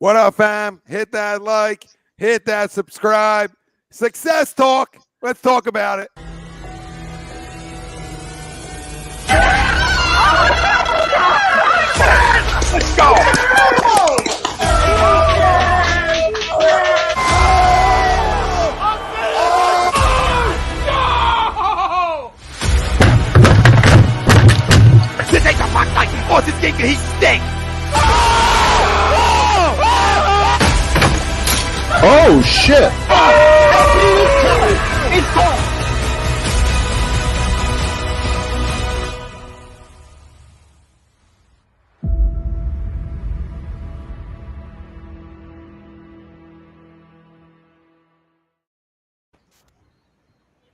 What up, fam? Hit that like, hit that subscribe. Success talk. Let's talk about it. Let's go. This ain't the fuck like Austin Stinker, he stinks. Oh shit! It's gone.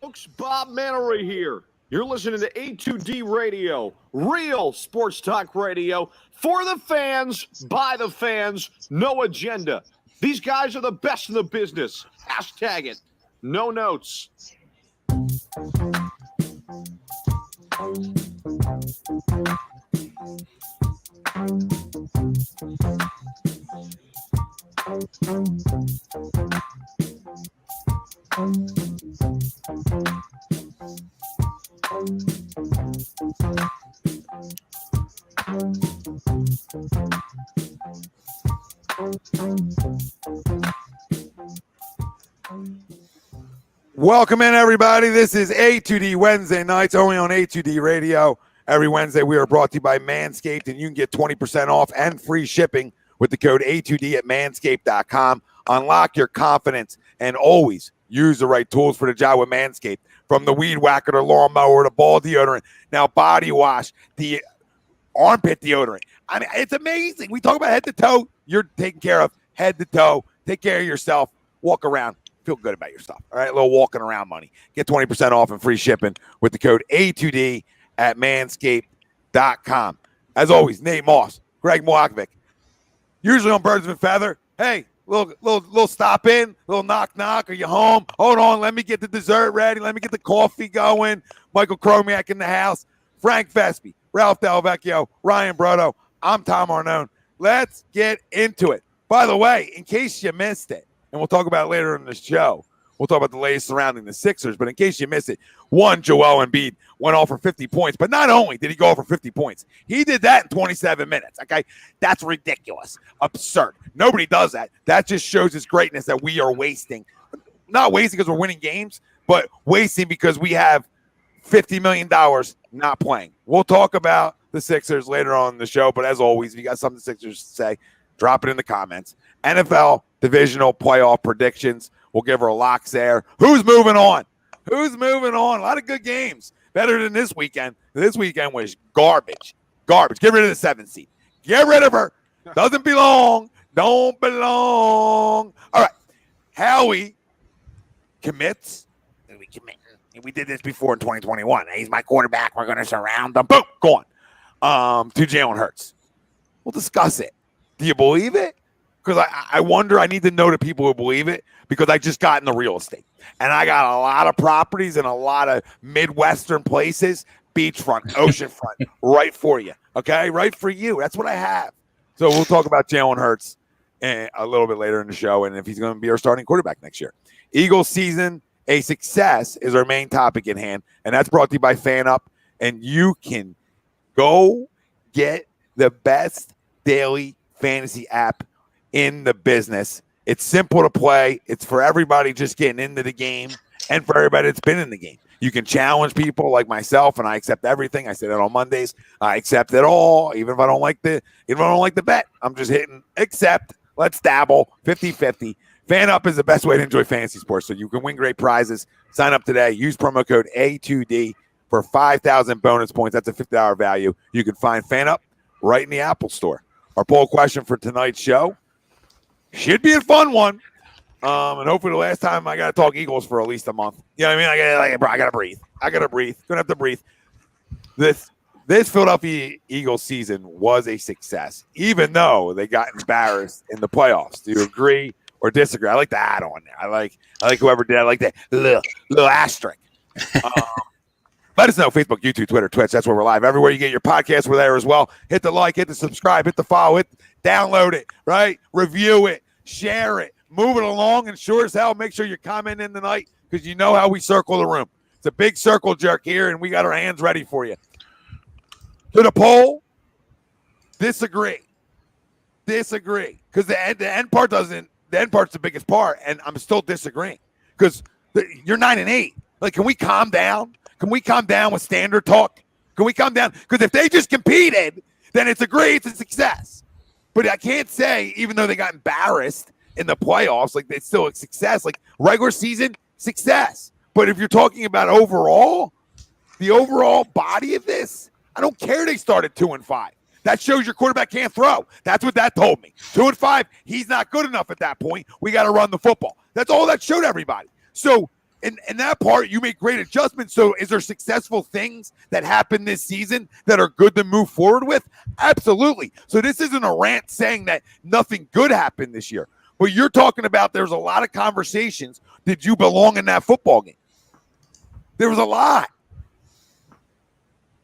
Folks, Bob Mannery here. You're listening to A2D Radio, real sports talk radio for the fans, by the fans, no agenda. These guys are the best in the business. Hashtag it. No notes. Welcome in, everybody. This is A2D Wednesday nights, only on A2D Radio. Every Wednesday, we are brought to you by Manscaped, and you can get 20% off and free shipping with the code A2D at manscaped.com. Unlock your confidence and always use the right tools for the job with Manscaped. From the weed whacker to lawnmower to ball deodorant, now body wash, the armpit deodorant. I mean, it's amazing. We talk about head to toe. You're taken care of head to toe. Take care of yourself. Walk around. Feel good about yourself. All right, a little walking around money. Get 20% off and free shipping with the code A2D at manscaped.com. As always, Nate Moss, Greg Moakovic. Usually on Birds of a Feather. Hey, little stop in, little knock. Are you home? Hold on, let me get the dessert ready. Let me get the coffee going. Michael Chromiak in the house. Frank Vespi, Ralph Del Vecchio, Ryan Brodo. I'm Tom Arnone. Let's get into it. By the way, in case you missed it, and we'll talk about it later in the show. We'll talk about the latest surrounding the Sixers. But in case you missed it, Joel Embiid went off for 50 points. But not only did he go off for 50 points, he did that in 27 minutes. Okay, that's ridiculous. Absurd. Nobody does that. That just shows his greatness that we are wasting. Not wasting because we're winning games, but wasting because we have $50 million not playing. We'll talk about the Sixers later on in the show. But as always, if you got something the Sixers to say, drop it in the comments. NFL divisional playoff predictions. We'll give her locks there. Who's moving on? A lot of good games. Better than this weekend. This weekend was garbage. Get rid of the 7th seed. Get rid of her. Doesn't belong. Don't belong. All right. Howie commits. We did this before in 2021. He's my quarterback. We're going to surround him. Boom. Gone. To Jalen Hurts. We'll discuss it. Do you believe it? Because I wonder, I need to know the people who believe it because I just got in the real estate. And I got a lot of properties in a lot of Midwestern places, beachfront, oceanfront, right for you. Okay? Right for you. That's what I have. So we'll talk about Jalen Hurts a little bit later in the show and if he's going to be our starting quarterback next year. Eagles season, a success is our main topic in hand. And that's brought to you by FanUp. And you can go get the best daily fantasy app in the business. It's simple to play. It's for everybody just getting into the game and for everybody that's been in the game. You can challenge people like myself, and I accept everything. I say that on Mondays. I accept it all, even if I don't like the bet. I'm just hitting accept. Let's dabble 50-50. FanUp is the best way to enjoy fantasy sports, so you can win great prizes. Sign up today. Use promo code A2D for 5,000 bonus points. That's a $50 value. You can find FanUp right in the Apple Store. Our poll question for tonight's show should be a fun one. And hopefully the last time I got to talk Eagles for at least a month. You know what I mean? I got to breathe. Going to have to breathe. This Philadelphia Eagles season was a success, even though they got embarrassed in the playoffs. Do you agree or disagree? I like the add on there. I like whoever did. I like that little asterisk. Let us know. Facebook, YouTube, Twitter, Twitch. That's where we're live. Everywhere you get your podcasts, we're there as well. Hit the like, hit the subscribe, hit the follow, download it, right? Review it, share it, move it along, and sure as hell, make sure you're commenting tonight because you know how we circle the room. It's a big circle jerk here, and we got our hands ready for you. To the poll, disagree. Because the end part doesn't. The end part's the biggest part, and I'm still disagreeing because you're 9-8. Like, can we calm down? Can we calm down with standard talk? Can we calm down? Because if they just competed, then it's it's a success. But I can't say, even though they got embarrassed in the playoffs, like it's still a success. Like regular season, success. But if you're talking about overall, the overall body of this, I don't care they started 2-5. That shows your quarterback can't throw. That's what that told me. 2-5, he's not good enough at that point. We got to run the football. That's all that showed everybody. So in that part, you make great adjustments. So is there successful things that happen this season that are good to move forward with? Absolutely. So this isn't a rant saying that nothing good happened this year. But you're talking about there's a lot of conversations. Did you belong in that football game? There was a lot.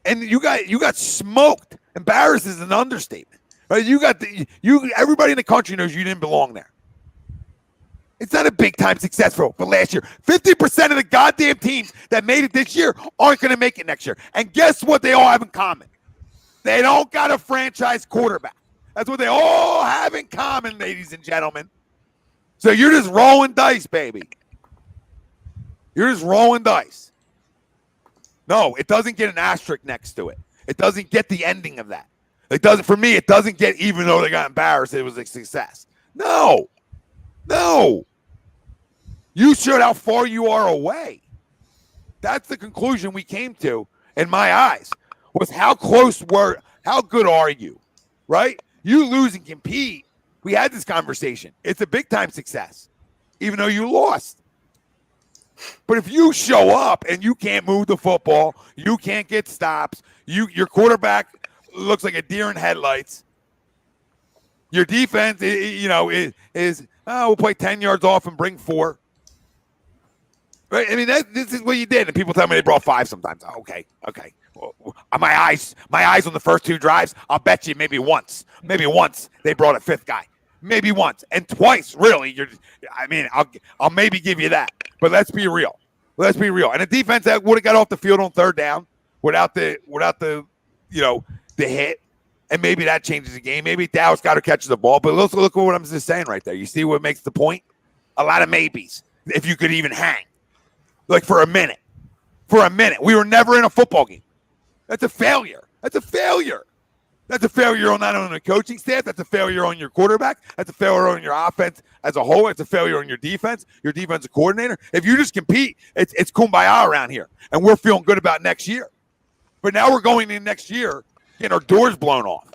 And you got smoked. Embarrassed is an understatement. Right? Everybody in the country knows you didn't belong there. It's not a big time success for last year. 50% of the goddamn teams that made it this year aren't going to make it next year. And guess what they all have in common? They don't got a franchise quarterback. That's what they all have in common, ladies and gentlemen. So you're just rolling dice, baby. You're just rolling dice. No, it doesn't get an asterisk next to it. It doesn't get the ending of that. It doesn't, for me, it doesn't get, even though they got embarrassed, it was a success. No. You showed how far you are away. That's the conclusion we came to, in my eyes, was how good are you, right? You lose and compete. We had this conversation. It's a big-time success, even though you lost. But if you show up and you can't move the football, you can't get stops, your quarterback looks like a deer in headlights, your defense, we'll play 10 yards off and bring 4. Right? I mean, this is what you did. And people tell me they brought 5 sometimes. Okay. Well, my eyes on the first 2 drives, I'll bet you maybe once they brought a 5th guy. Maybe once and twice, really. I'll maybe give you that. But let's be real. And a defense that would have got off the field on 3rd down without the hit, and maybe that changes the game. Maybe Dallas got to catch the ball. But look at what I'm just saying right there. You see what makes the point? A lot of maybes. If you could even hang, like for a minute. We were never in a football game. That's a failure. That's a failure on not only the coaching staff. That's a failure on your quarterback. That's a failure on your offense as a whole. It's a failure on your defense, your defensive coordinator. If you just compete, it's kumbaya around here. And we're feeling good about next year. But now we're going in next year getting our doors blown off.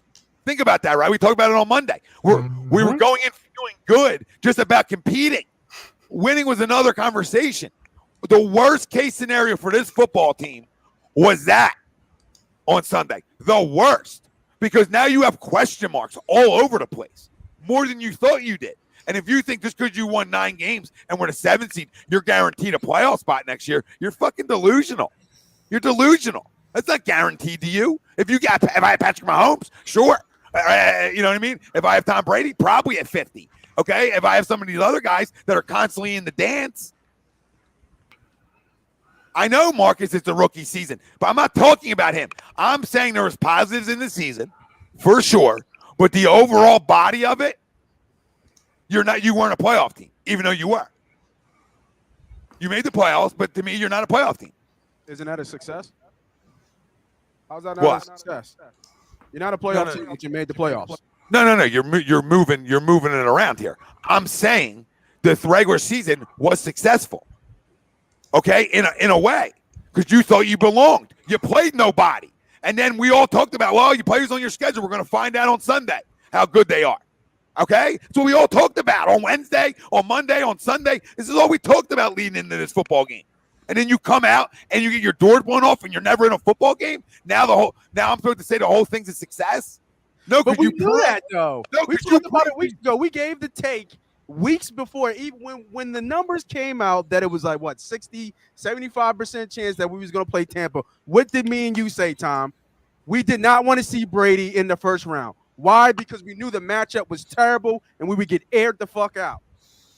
Think about that, right? We talked about it on Monday. We were going in feeling good just about competing. Winning was another conversation. The worst case scenario for this football team was that on Sunday. The worst. Because now you have question marks all over the place, more than you thought you did. And if you think just because you won 9 games and we're the 7th seed, you're guaranteed a playoff spot next year, you're fucking delusional. You're delusional. That's not guaranteed to you. If I have Patrick Mahomes, sure. You know what I mean? If I have Tom Brady, probably at 50. Okay? If I have some of these other guys that are constantly in the dance, I know, Marcus, it's a rookie season, but I'm not talking about him. I'm saying there was positives in the season, for sure, but the overall body of it, you weren't a playoff team, even though you were. You made the playoffs, but to me, you're not a playoff team. Isn't that a success? How's that not a success? You're not a playoff team, but you made the playoffs. No. You're moving it around here. I'm saying the regular season was successful. Okay, in a way, because you thought you belonged. You played nobody. And then we all talked about, well, you players on your schedule, we're going to find out on Sunday how good they are. Okay? That's what we all talked about on Wednesday, on Monday, on Sunday. This is all we talked about leading into this football game. And then you come out and you get your doors blown off and you're never in a football game? Now I'm supposed to say the whole thing's a success? No, but we knew that, though. No, we talked about it weeks ago. We gave the take weeks before, even when the numbers came out that it was like, what, 60, 75% chance that we was going to play Tampa, what did me and you say, Tom? We did not want to see Brady in the first round. Why? Because we knew the matchup was terrible and we would get aired the fuck out.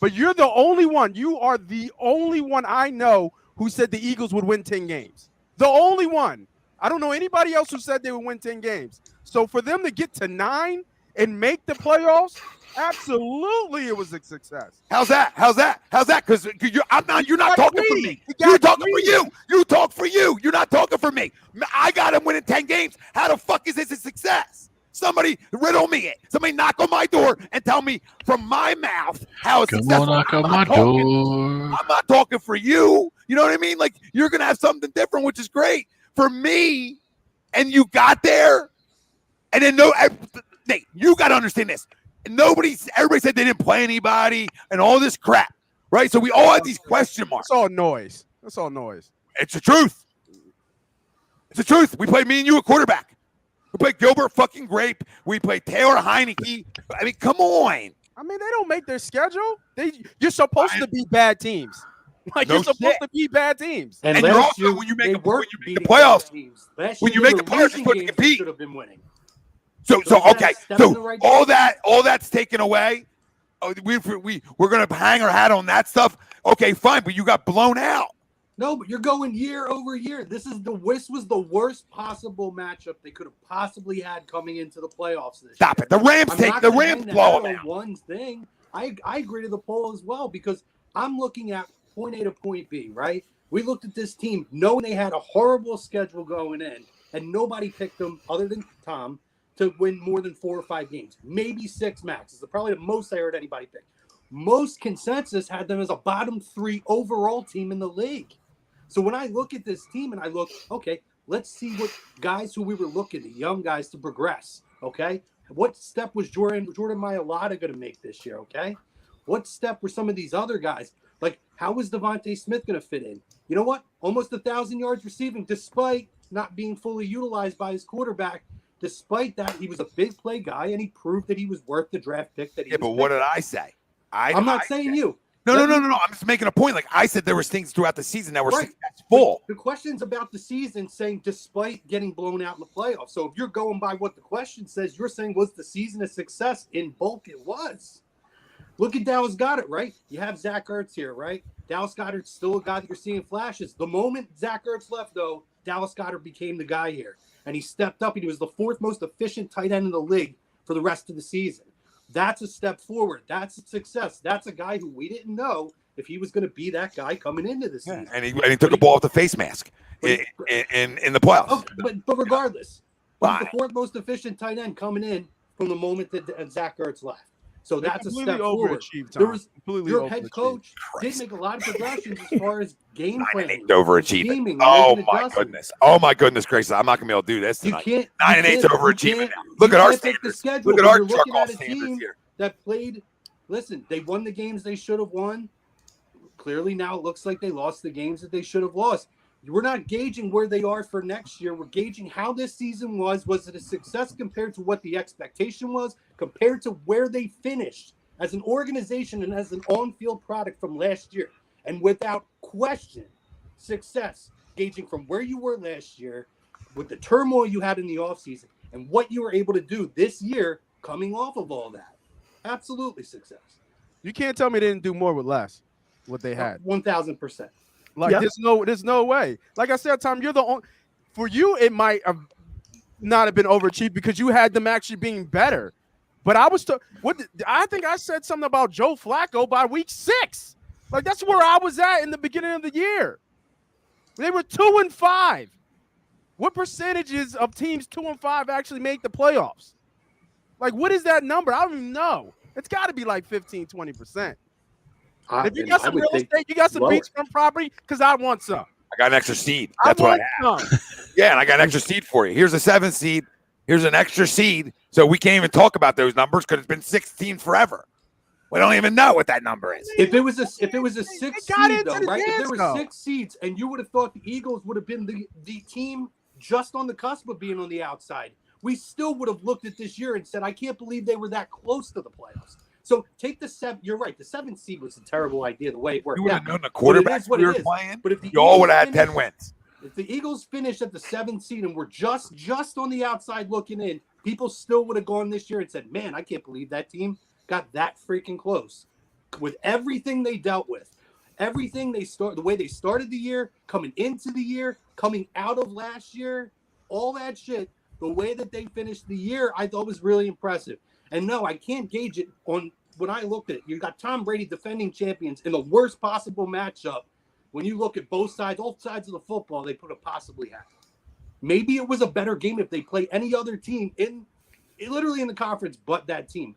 But you're the only one. You are the only one I know who said the Eagles would win 10 games. The only one. I don't know anybody else who said they would win 10 games. So for them to get to 9 and make the playoffs, absolutely it was a success. How's that? Because you're not talking for me. You're talking for you. You talk for you. You're not talking for me. I got him winning 10 games. How the fuck is this a success? Somebody riddle me it. Somebody knock on my door and tell me from my mouth how it's successful. Knock on my door. I'm not talking for you. You know what I mean? Like, you're going to have something different, which is great. For me, and you got there, and then Nate, you got to understand this. Everybody said they didn't play anybody and all this crap, right? So we all had these question marks. That's all noise. It's the truth. It's the truth. We played me and you a quarterback. We played Gilbert fucking Grape. We played Taylor Heineke. I mean, come on. I mean, they don't make their schedule. You're supposed to be bad teams. Like, you're supposed to be bad teams. And you're also, when you make the playoffs, when you make the playoffs, you're supposed to compete. Should have been winning. So okay. So all that's taken away. Oh, we're gonna hang our hat on that stuff. Okay, fine, but you got blown out. No, but you're going year over year. This was the worst possible matchup they could have possibly had coming into the playoffs this year. Stop it. The Rams blow them out. One thing. I agree to the poll as well, because I'm looking at point A to point B, right? We looked at this team knowing they had a horrible schedule going in, and nobody picked them other than Tom to win more than 4 or 5 games, maybe 6 max. It's probably the most I heard anybody pick. Most consensus had them as a bottom 3 overall team in the league. So when I look at this team and I look, okay, let's see what guys who we were looking at, young guys, to progress, okay? What step was Jordan Mailata going to make this year, okay? What step were some of these other guys? Like, how was Devontae Smith going to fit in? You know what? Almost 1,000 yards receiving, despite not being fully utilized by his quarterback. Despite that, he was a big play guy, and he proved that he was worth the draft pick that he was. Yeah, but what did I say? I'm not saying you. No. I'm just making a point. Like, I said, there was things throughout the season that were successful. The question's about the season, saying despite getting blown out in the playoffs. So if you're going by what the question says, you're saying, was the season a success? In bulk, it was. Look at Dallas Goedert, right? You have Zach Ertz here, right? Dallas Goedert's still a guy that you're seeing flashes. The moment Zach Ertz left, though, Dallas Goedert became the guy here. And he stepped up, and he was the 4th most efficient tight end in the league for the rest of the season. That's a step forward. That's a success. That's a guy who we didn't know if he was going to be that guy coming into the season. And he took a ball off the face mask in the playoffs. Oh, but regardless, he's the 4th most efficient tight end coming in from the moment that Zach Ertz left. So that's a step forward. Your head coach did make a lot of progressions as far as game planning. Overachieving. Oh my goodness gracious! I'm not gonna be able to do this tonight. 9 and 8's overachieving now. Look at our standards. Look at our truck off standards here. That played. Listen, they won the games they should have won. Clearly, now it looks like they lost the games that they should have lost. We're not gauging where they are for next year. We're gauging how this season was. Was it a success compared to what the expectation was, compared to where they finished as an organization and as an on-field product from last year? And without question, success, gauging from where you were last year with the turmoil you had in the offseason and what you were able to do this year coming off of all that. Absolutely success. You can't tell me they didn't do more with less, what they had. 1,000%. Like, there's no way. Like I said, Tom, you're the only. For you, it might have not have been overachieved because you had them actually being better. But I think I said something about Joe Flacco by week 6. Like, that's where I was at in the beginning of the year. They were 2-5. What percentages of teams 2-5 actually make the playoffs? Like, what is that number? I don't even know. It's got to be like 15, 20%. If you got some real estate, you got some beachfront property, because I want some. I got an extra seed. That's what I have. Yeah, and I got an extra seed for you. Here's a 7th seed. Here's an extra seed. So we can't even talk about those numbers because it's been 16 forever. We don't even know what that number is. If it was a 6th seed, though, right? If there were 6 seeds, and you would have thought the Eagles would have been the team just on the cusp of being on the outside, we still would have looked at this year and said, I can't believe they were that close to the playoffs. So take the 7. You're right. The 7th seed was a terrible idea the way it worked You would out. have known the quarterbacks what we it were is. playing. But if the You all Eagles would have had finish- 10 wins. If the Eagles finished at the 7th seed and were just on the outside looking in, people still would have gone this year and said, man, I can't believe that team got that freaking close. With everything they dealt with, everything the way they started the year, coming into the year, coming out of last year, all that shit, the way that they finished the year, I thought was really impressive. And no, I can't gauge it on when I looked at it. You got Tom Brady defending champions in the worst possible matchup. When you look at both sides of the football, they could have possibly had. Maybe it was a better game if they play any other team literally in the conference, but that team.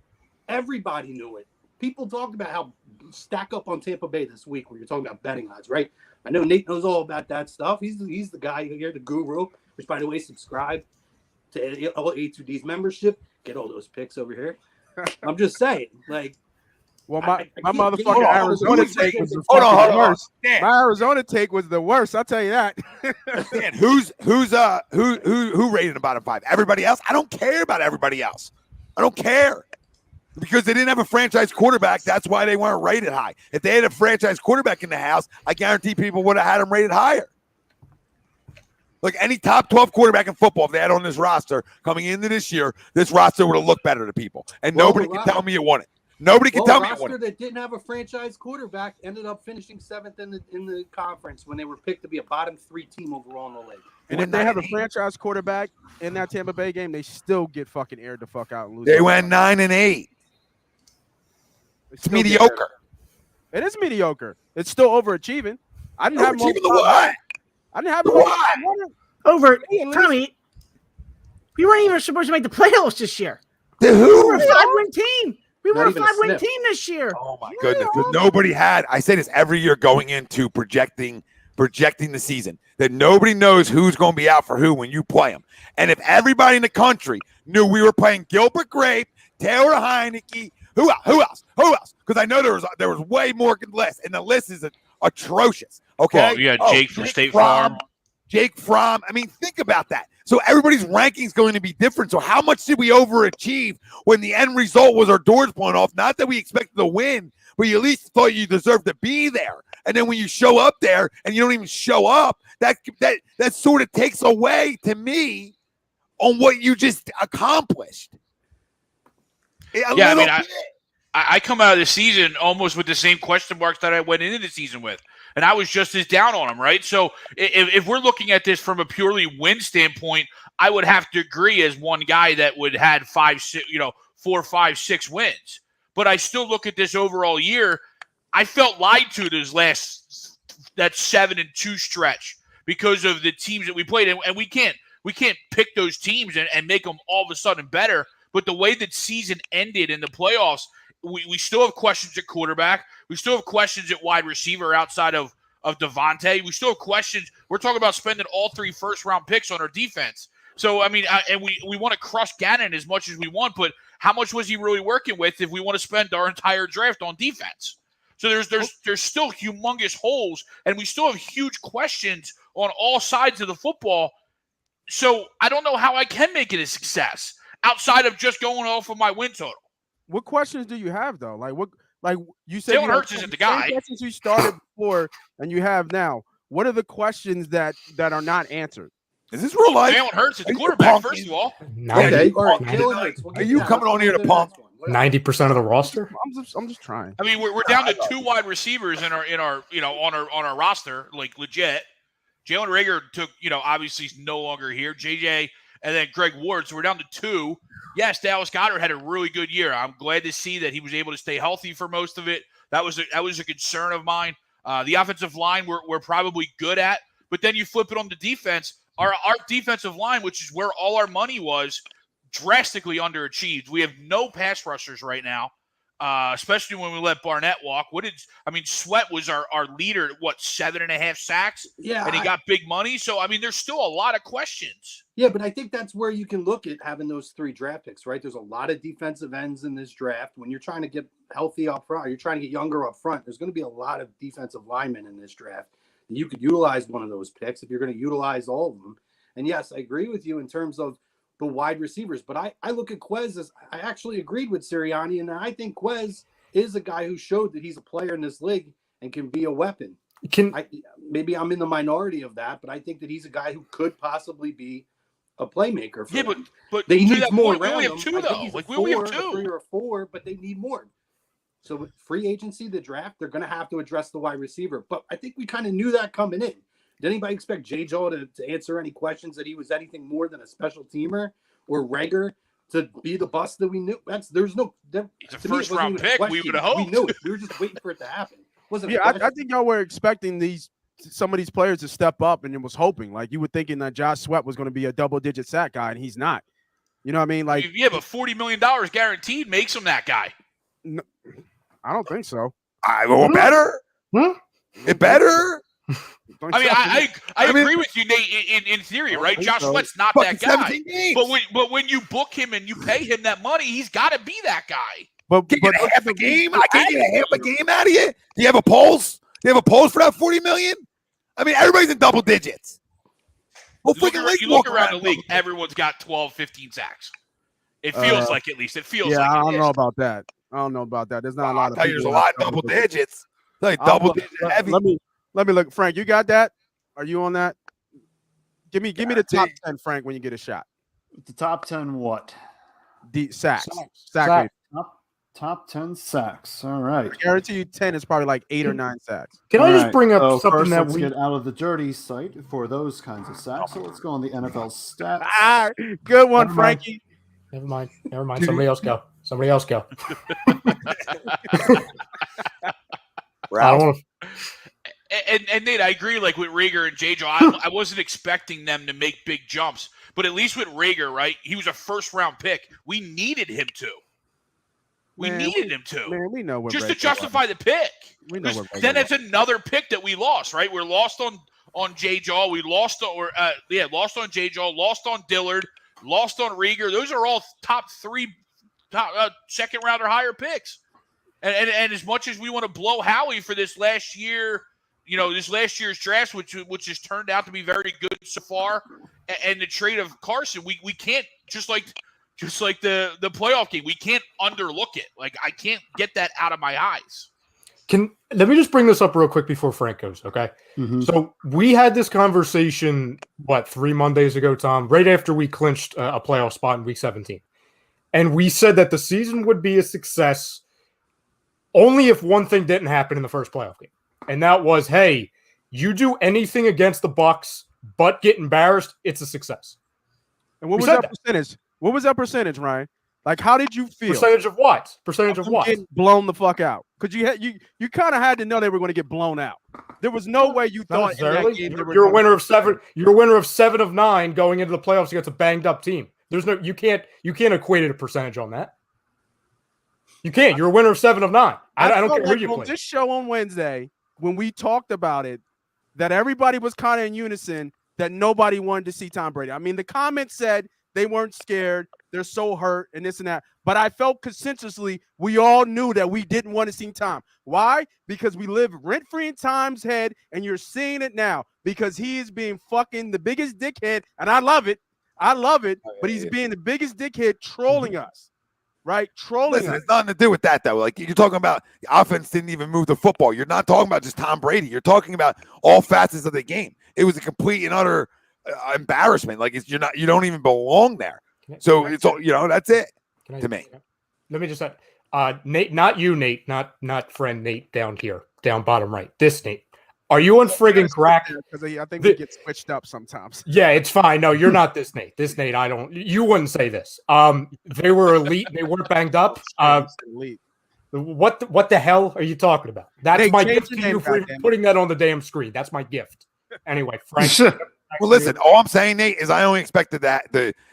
Everybody knew it. People talked about how stack up on Tampa Bay this week when you're talking about betting odds, right? I know Nate knows all about that stuff. He's the guy here, the guru, which, by the way, subscribe to A2D's membership. Get all those picks over here. I'm just saying, like, Well, I my can't motherfucking gauge- Arizona take was the Hold on, fucking hold on. worst. Dan, My Arizona take was the worst. I'll tell you that. Dan, who rated about a 5? Everybody else? I don't care about everybody else. I don't care. Because they didn't have a franchise quarterback, that's why they weren't rated high. If they had a franchise quarterback in the house, I guarantee people would have had them rated higher. Like any top 12 quarterback in football, if they had on this roster coming into this year, this roster would have looked better to people. And nobody can tell me it won it. Nobody can tell me it won roster it. that didn't have a franchise quarterback ended up finishing 7th in the conference when they were picked to be a bottom 3 team overall in the league. And if they have a franchise quarterback in that Tampa Bay game, they still get fucking aired the fuck out and lose. They went 9-8. It's mediocre. It is mediocre. It's still overachieving. I didn't have Overachieving the what? I didn't have The what? Over, Tommy. We weren't even supposed to make the playoffs this year. The We who? were a 5-win team. We Not were a even a 5-win sniff. team this year. Oh my goodness! But nobody had. I say this every year going into projecting the season that nobody knows who's going to be out for who when you play them. And if everybody in the country knew we were playing Gilbert Grape, Taylor Heineke, who else? Because I know there was way more list, and the list is atrocious. Okay, Well, you had Jake from State Farm. Jake Fromm. I mean, think about that. So everybody's ranking is going to be different. So how much did we overachieve when the end result was our doors blown off? Not that we expected to win, but you at least thought you deserved to be there. And then when you show up there and you don't even show up, that sort of takes away to me on what you just accomplished. Yeah, I mean, I come out of the season almost with the same question marks that I went into the season with, and I was just as down on them, right? So if we're looking at this from a purely win standpoint, I would have to agree as one guy that would had 4, 5, 6 wins. But I still look at this overall year. I felt lied to that 7-2 stretch because of the teams that we played, and we can't pick those teams and make them all of a sudden better. But the way that season ended in the playoffs, we still have questions at quarterback. We still have questions at wide receiver outside of Devontae. We still have questions. We're talking about spending all 3 first-round picks on our defense. So, I mean, and we want to crush Gannon as much as we want, but how much was he really working with if we want to spend our entire draft on defense? So there's still humongous holes, and we still have huge questions on all sides of the football. So I don't know how I can make it a success outside of just going off of my win total. What questions do you have though? Like you said, Jalen Hurts isn't the guy. Questions you started before and you have now. What are the questions that are not answered? Is this real life? Jalen Hurts is the Are you quarterback, punking? first of all. Okay, all right. 90, Jalen Hurts. Are you coming on here to pump? 90% of the roster? I'm just trying. I mean, we're down to 2 wide receivers on our roster, like legit. Jalen Reagor took, obviously he's no longer here. JJ and then Greg Ward. So we're down to 2. Yes, Dallas Goedert had a really good year. I'm glad to see that he was able to stay healthy for most of it. That was a concern of mine. The offensive line we're probably good at, but then you flip it on the defense. Our defensive line, which is where all our money was, drastically underachieved. We have no pass rushers right now, especially when we let Barnett walk. Sweat was our leader at 7.5 sacks? Yeah. And he got big money. So, I mean, there's still a lot of questions. Yeah, but I think that's where you can look at having those 3 draft picks, right? There's a lot of defensive ends in this draft. When you're trying to get healthy up front, or you're trying to get younger up front, there's going to be a lot of defensive linemen in this draft. You could utilize one of those picks if you're going to utilize all of them. And yes, I agree with you in terms of the wide receivers. But I look at Quez as I actually agreed with Sirianni, and I think Quez is a guy who showed that he's a player in this league and can be a weapon. Maybe I'm in the minority of that, but I think that he's a guy who could possibly be a playmaker. For them. But they need more. We only have two, though. Like we only have two, 3 or 4, but they need more. So with free agency, the draft, they're going to have to address the wide receiver. But I think we kind of knew that coming in. Did anybody expect J-Jaw to answer any questions that he was anything more than a special teamer or Rager to be the bust that we knew? It's a first-round pick. We would have hoped. We knew it. We were just waiting for it to happen. I think y'all were expecting some of these players to step up, and it was hoping. Like you were thinking that Josh Sweat was going to be a double-digit sack guy, and he's not. You know what I mean? Like, yeah, but $40 million guaranteed makes him that guy. No, I don't think so. Better. It better. I mean, I agree with you, Nate, in theory, right? Josh Sweat's not that guy. But when you book him and you pay him that money, he's got to be that guy. But half a game? I can't get half a game out of you? Do you have a pulse? Do you have a pulse for that $40 million? I mean, everybody's in double digits. Well, you look around the league, everyone's got 12, 15 sacks. It feels like, at least. It feels like. I don't know about that. There's not a lot of people. There's a lot of double digits. Like double digit heavy. Let me look. Frank, you got that? Are you on that? Give me the top 10, Frank, when you get a shot. The top 10 what? The sacks. Top 10 sacks. All right. I guarantee you 10 is probably like 8 or 9 sacks. Can I just bring up something that we get out of the dirty site for those kinds of sacks? So let's go on the NFL stats. Good one, Frankie. Never mind. Somebody else go. And Nate, I agree. Like with Rager and J-Jaw, I wasn't expecting them to make big jumps, but at least with Rager, right? He was a first-round pick. We needed him to. Needed him to. Man, we know what just Rager to justify the pick. We know what then it's another pick that we lost, right? We're lost on J-Jaw. We lost on J-Jaw. Lost on Dillard. Lost on Rager. Those are all top second round or higher picks. And as much as we want to blow Howie for this last year, this last year's draft, which has turned out to be very good so far, and the trade of Carson, we can't just like the playoff game, we can't underlook it. Like I can't get that out of my eyes. Let me just bring this up real quick before Frank goes, okay? Mm-hmm. So we had this conversation, 3 Mondays ago, Tom, right after we clinched a playoff spot in Week 17. And we said that the season would be a success only if one thing didn't happen in the first playoff game. And that was, hey, you do anything against the Bucs but get embarrassed, it's a success. And what was that percentage? What was that percentage, Ryan? Like, how did you feel? Percentage of what? Percentage of what? Getting blown the fuck out. Because you kind of had to know they were going to get blown out. There was no way you thought in that game you're a winner of 7. You're a winner of 7 of 9 going into the playoffs against a banged up team. There's no you can't equate it a percentage on that. You can't. You're a winner of 7 of 9. I don't care who you play. On this show on Wednesday, when we talked about it, that everybody was kind of in unison that nobody wanted to see Tom Brady. I mean, the comments said they weren't scared. They're so hurt and this and that. But I felt consensually we all knew that we didn't want to see Tom. Why? Because we live rent-free in Tom's head, and you're seeing it now because he is being fucking the biggest dickhead, and I love it. But he's being the biggest dickhead trolling us. Right? Trolling us. It's nothing to do with that, though. Like, you're talking about the offense didn't even move the football. You're not talking about just Tom Brady. You're talking about all facets of the game. It was a complete and utter embarrassment. Like, you don't even belong there. So it's all, that's it to me. Let me just say, Nate, not you, Nate, not friend Nate down here, down bottom right. This Nate. Are you on friggin' crack? Because I think we get switched up sometimes. Yeah, it's fine. No, you're not this Nate. This Nate, you wouldn't say this. They were elite. They weren't banged up. What the hell are you talking about? That's my gift to you for putting that on the damn screen. That's my gift. Anyway, Frank. Well, listen, all I'm saying, Nate, is I only expected that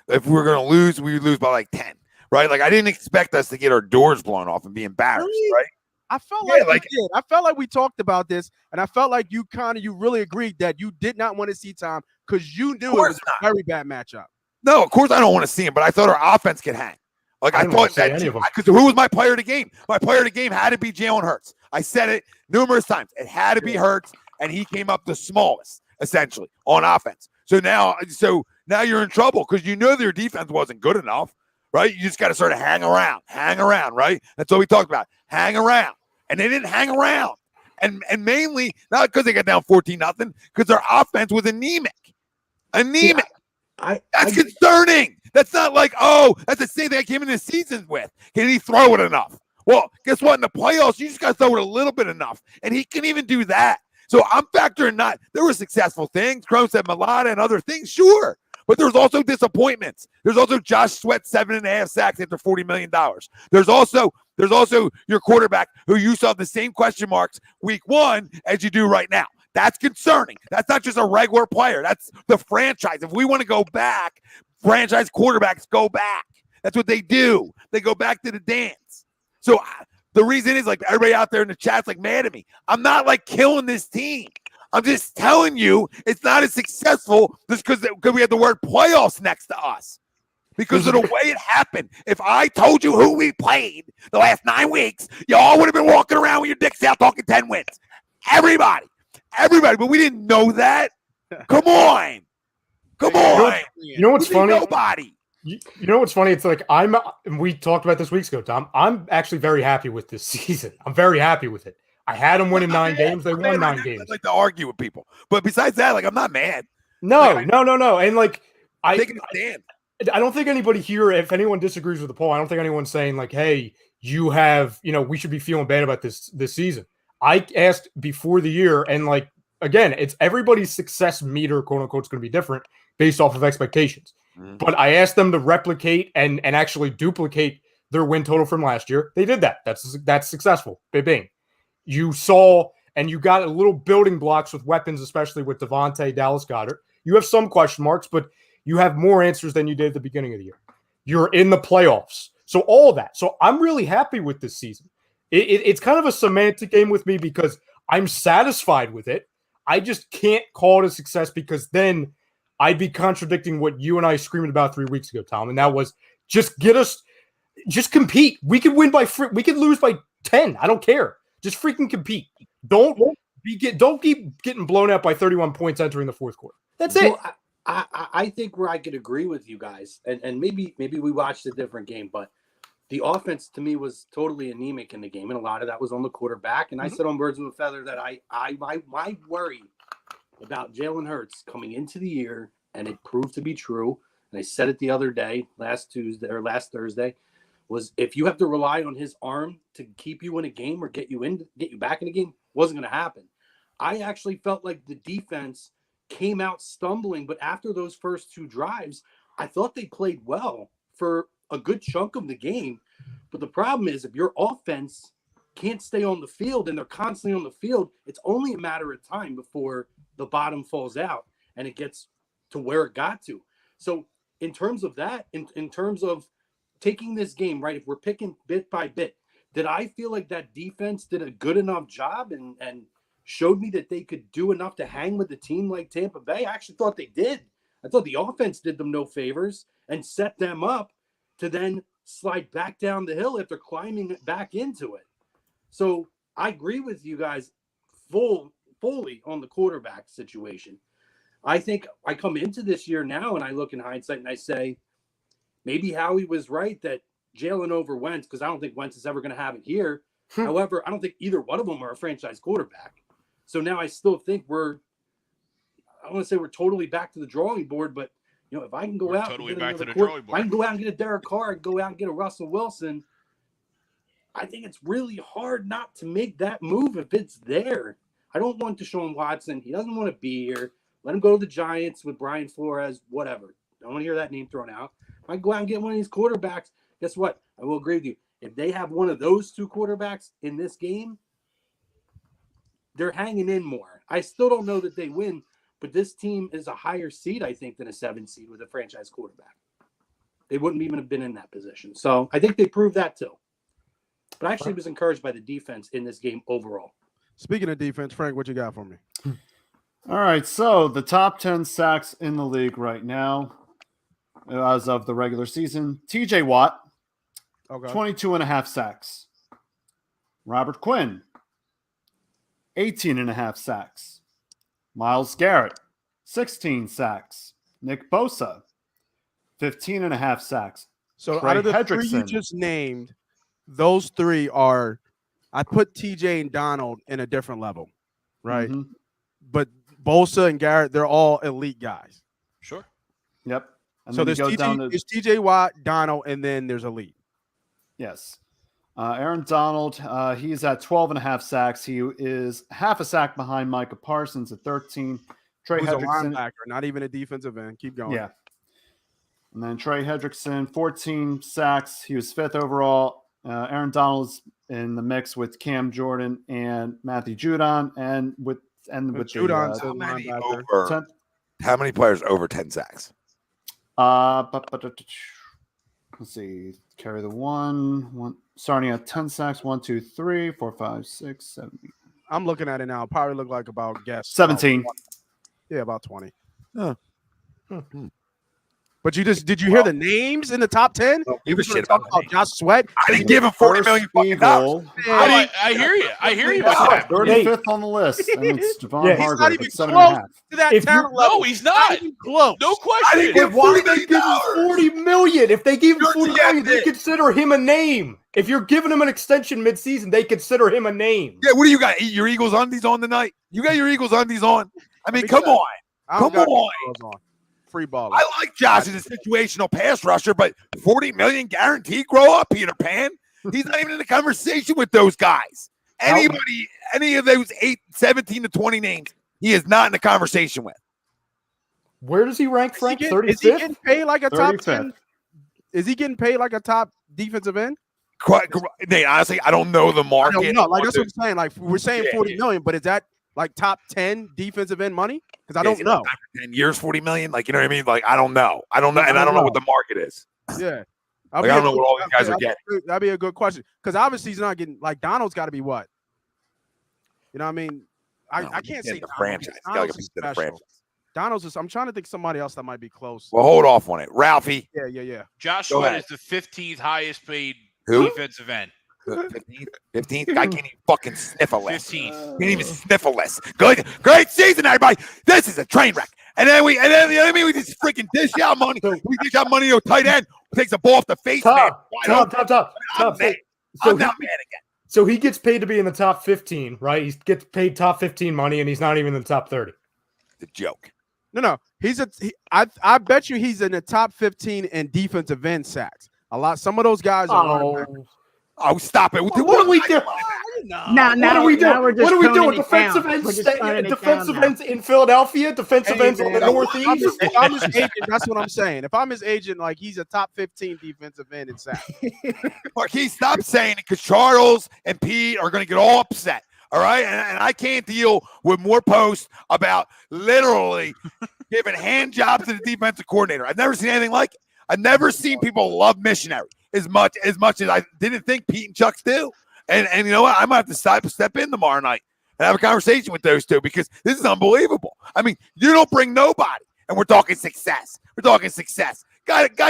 if we were going to lose, we would lose by like 10, right? Like I didn't expect us to get our doors blown off and be embarrassed, right? I felt like we did. I felt like we talked about this, and I felt like you really agreed that you did not want to see Tom because you knew it was a very bad matchup. No, of course I don't want to see him, but I thought our offense could hang. Like I thought that because who was my player of the game? My player of the game had to be Jalen Hurts. I said it numerous times. It had to be Hurts, and he came up the smallest essentially on offense. So now now you're in trouble because you know their defense wasn't good enough, right? You just got to sort of hang around, right? That's what we talked about. Hang around. And they didn't hang around. And mainly, not because they got down 14-0, because their offense was anemic. Anemic. That's concerning. That's not like, oh, that's the same thing I came in this season with. Can he throw it enough? Well, guess what? In the playoffs, you just got to throw it a little bit enough. And he can even do that. So I'm factoring not, there were successful things. Crone said Malata and other things, sure. But there's also disappointments. There's also Josh Sweat 7.5 sacks after $40 million. There's also your quarterback who you saw the same question marks week 1 as you do right now. That's concerning. That's not just a regular player. That's the franchise. If we want to go back, franchise quarterbacks go back. That's what they do. They go back to the dance. So the reason is, like, everybody out there in the chat's like mad at me. I'm not like killing this team. I'm just telling you it's not as successful just because we had the word playoffs next to us. Because of the way it happened. If I told you who we played the last 9 weeks, you all would have been walking around with your dicks out talking 10 wins. Everybody. But we didn't know that. Come on. You know what's funny? Nobody. You know what's funny? It's like we talked about this weeks ago, Tom. I'm actually very happy with this season. I'm very happy with it. I had them winning 9 games. They won 9 games. I like to argue with people. But besides that, like, I'm not mad. No. And like, I don't think anybody here, if anyone disagrees with the poll, I don't think anyone's saying like, hey, you have, we should be feeling bad about this season. I asked before the year, and like, again, it's everybody's success meter, quote unquote, is going to be different based off of expectations. Mm-hmm. But I asked them to replicate and actually duplicate their win total from last year. They did that. That's successful. Bing. You saw, and you got a little building blocks with weapons, especially with Devontae, Dallas Goedert. You have some question marks, but you have more answers than you did at the beginning of the year. You're in the playoffs. So all that. So I'm really happy with this season. It's kind of a semantic game with me because I'm satisfied with it. I just can't call it a success because then I'd be contradicting what you and I screamed about 3 weeks ago, Tom. And that was just compete. We could win we could lose by 10. I don't care. Just freaking compete. Don't keep getting blown out by 31 points entering the fourth quarter. That's it. I think where I could agree with you guys, and maybe we watched a different game, but the offense to me was totally anemic in the game, and a lot of that was on the quarterback. And I said on Birds of a Feather that my worry about Jalen Hurts coming into the year, and it proved to be true. And I said it the other day, last Thursday, was if you have to rely on his arm to keep you in a game or get you back in a game, wasn't going to happen. I actually felt like the defense came out stumbling, but after those first 2 drives, I thought they played well for a good chunk of the game. But the problem is, if your offense can't stay on the field and they're constantly on the field, it's only a matter of time before the bottom falls out and it gets to where it got to. So in terms of that, in terms of taking this game, right, if we're picking bit by bit, did I feel like that defense did a good enough job and showed me that they could do enough to hang with a team like Tampa Bay? I actually thought they did. I thought the offense did them no favors and set them up to then slide back down the hill after climbing back into it. So I agree with you guys fully on the quarterback situation. I think I come into this year now and I look in hindsight and I say, maybe Howie was right that Jalen over Wentz, because I don't think Wentz is ever going to have it here. However, I don't think either one of them are a franchise quarterback. So now I still think I don't want to say we're totally back to the drawing board, but if I can go out totally and back to the drawing board. I can go out and get a Derek Carr and go out and get a Russell Wilson. I think it's really hard not to make that move if it's there. I don't want Deshaun Watson. He doesn't want to be here. Let him go to the Giants with Brian Flores, whatever. I don't want to hear that name thrown out. If I go out and get one of these quarterbacks, guess what? I will agree with you. If they have one of those 2 quarterbacks in this game, they're hanging in more. I still don't know that they win, but this team is a higher seed, I think, than a 7 seed with a franchise quarterback. They wouldn't even have been in that position. So I think they proved that too. But I actually was encouraged by the defense in this game overall. Speaking of defense, Frank, what you got for me? All right, so the top 10 sacks in the league right now as of the regular season. TJ Watt, 22.5 sacks. Robert Quinn, 18.5 sacks. Myles Garrett, 16 sacks. Nick Bosa, 15.5 sacks. So Trey out of the three you Hendrickson. just named, those three are – I put TJ and Donald in a different level, right? Mhm. But Bosa and Garrett, they're all elite guys. Sure. Yep. And So then you there's go down to there's TJ Watt, Donald, and then there's elite. yes. Aaron Donald, he's at 12.5 sacks. He is half a sack behind Micah Parsons at 13. Trey Who's a Hendrickson, linebacker, not even a defensive end. Keep going. yeah. And then Trey Hendrickson, 14 sacks. He was 5th overall. Aaron Donald's in the mix with Cam Jordan and Matthew Judon, and with Judon's a How many linebacker. how many players over 10 sacks? Let's see. Carry the one starting at 10 sacks. 1, 2, 3, 4, 5, 6, 7. I'm looking at it now. Probably look like about 17. About 20. Huh. But did you hear the names in the top 10? Give a shit about about Josh Sweat. I didn't give him $40 million fucking dollars. I hear you. I hear you with that. 35th on the list. And it's Devon He's Hargrave not at even 7.5. close to that If talent level. No, he's not. even close. No I didn't question. give Why $40 did they million. give him $40 million? If they gave him You're $40 the million, they dick. consider him a name. If you're giving him an extension midseason, they consider him a name. Yeah, what do you got? Eat your Eagles undies on tonight? You got your Eagles undies on? I mean, come on. I don't Come got on. clothes on. Free ball. I like Josh as a situational pass rusher, but $40 million guaranteed. Grow up, Peter Pan. He's not even in the conversation with those guys. Any of those 17 to 20 names, he is not in the conversation with. Where does he rank, Frank? Is he 35th? getting paid like a top 35th. 10? Is he getting paid like a top defensive end? Nate, honestly, I don't know the I market. don't know. Like that's what I'm saying. Like we're saying Yeah, 40 million, but is that like top 10 defensive end money? Because I don't know. 10 years, 40 million. Like, you know what I mean? Like, I don't know. And I don't know what the market is. Yeah. Like, I don't know what all these guys are getting. That'd be a good question. Because obviously he's not getting like Donald's got to be what? You know what I mean? I can't say the Donald, franchise. because Gotta get Donald's is to the special. franchise. Donald's is, I'm trying to think of somebody else that might be close. Well, hold off on it. Ralphie. Yeah. Josh Go Sweat ahead. is the 15th highest paid Who? defensive end. 15th. I can't even fucking sniff a list. 15th. Can't even sniff a list. Great season, everybody. This is a train wreck. And then we just freaking dish out money. We dish out money to a tight end who takes a ball off the face, man. Top. I'm mad. So I'm not mad again. So he gets paid to be in the top 15, right? He gets paid top 15 money, and he's not even in the top 30. The joke. No. I bet you he's in the top 15 in defensive end sacks. Some of those guys are linebackers. Oh, stop it. What are we doing? Now What are we doing? we're just What are we toning doing? it Defensive down. ends, We're just toning it defensive down ends in Philadelphia, defensive ends on the man, Northeast. If I'm his agent, that's what I'm saying. If I'm his agent, like he's a top 15 defensive end in sacks. Marquise, stop saying it because Charles and Pete are going to get all upset. All right. And I can't deal with more posts about literally giving hand jobs to the defensive coordinator. I've never seen anything like it. I've never seen people love missionary as much as I didn't think Pete and Chucks do. And you know what? I might have to step in tomorrow night and have a conversation with those two because this is unbelievable. I mean, you don't bring nobody, and we're talking success. Guy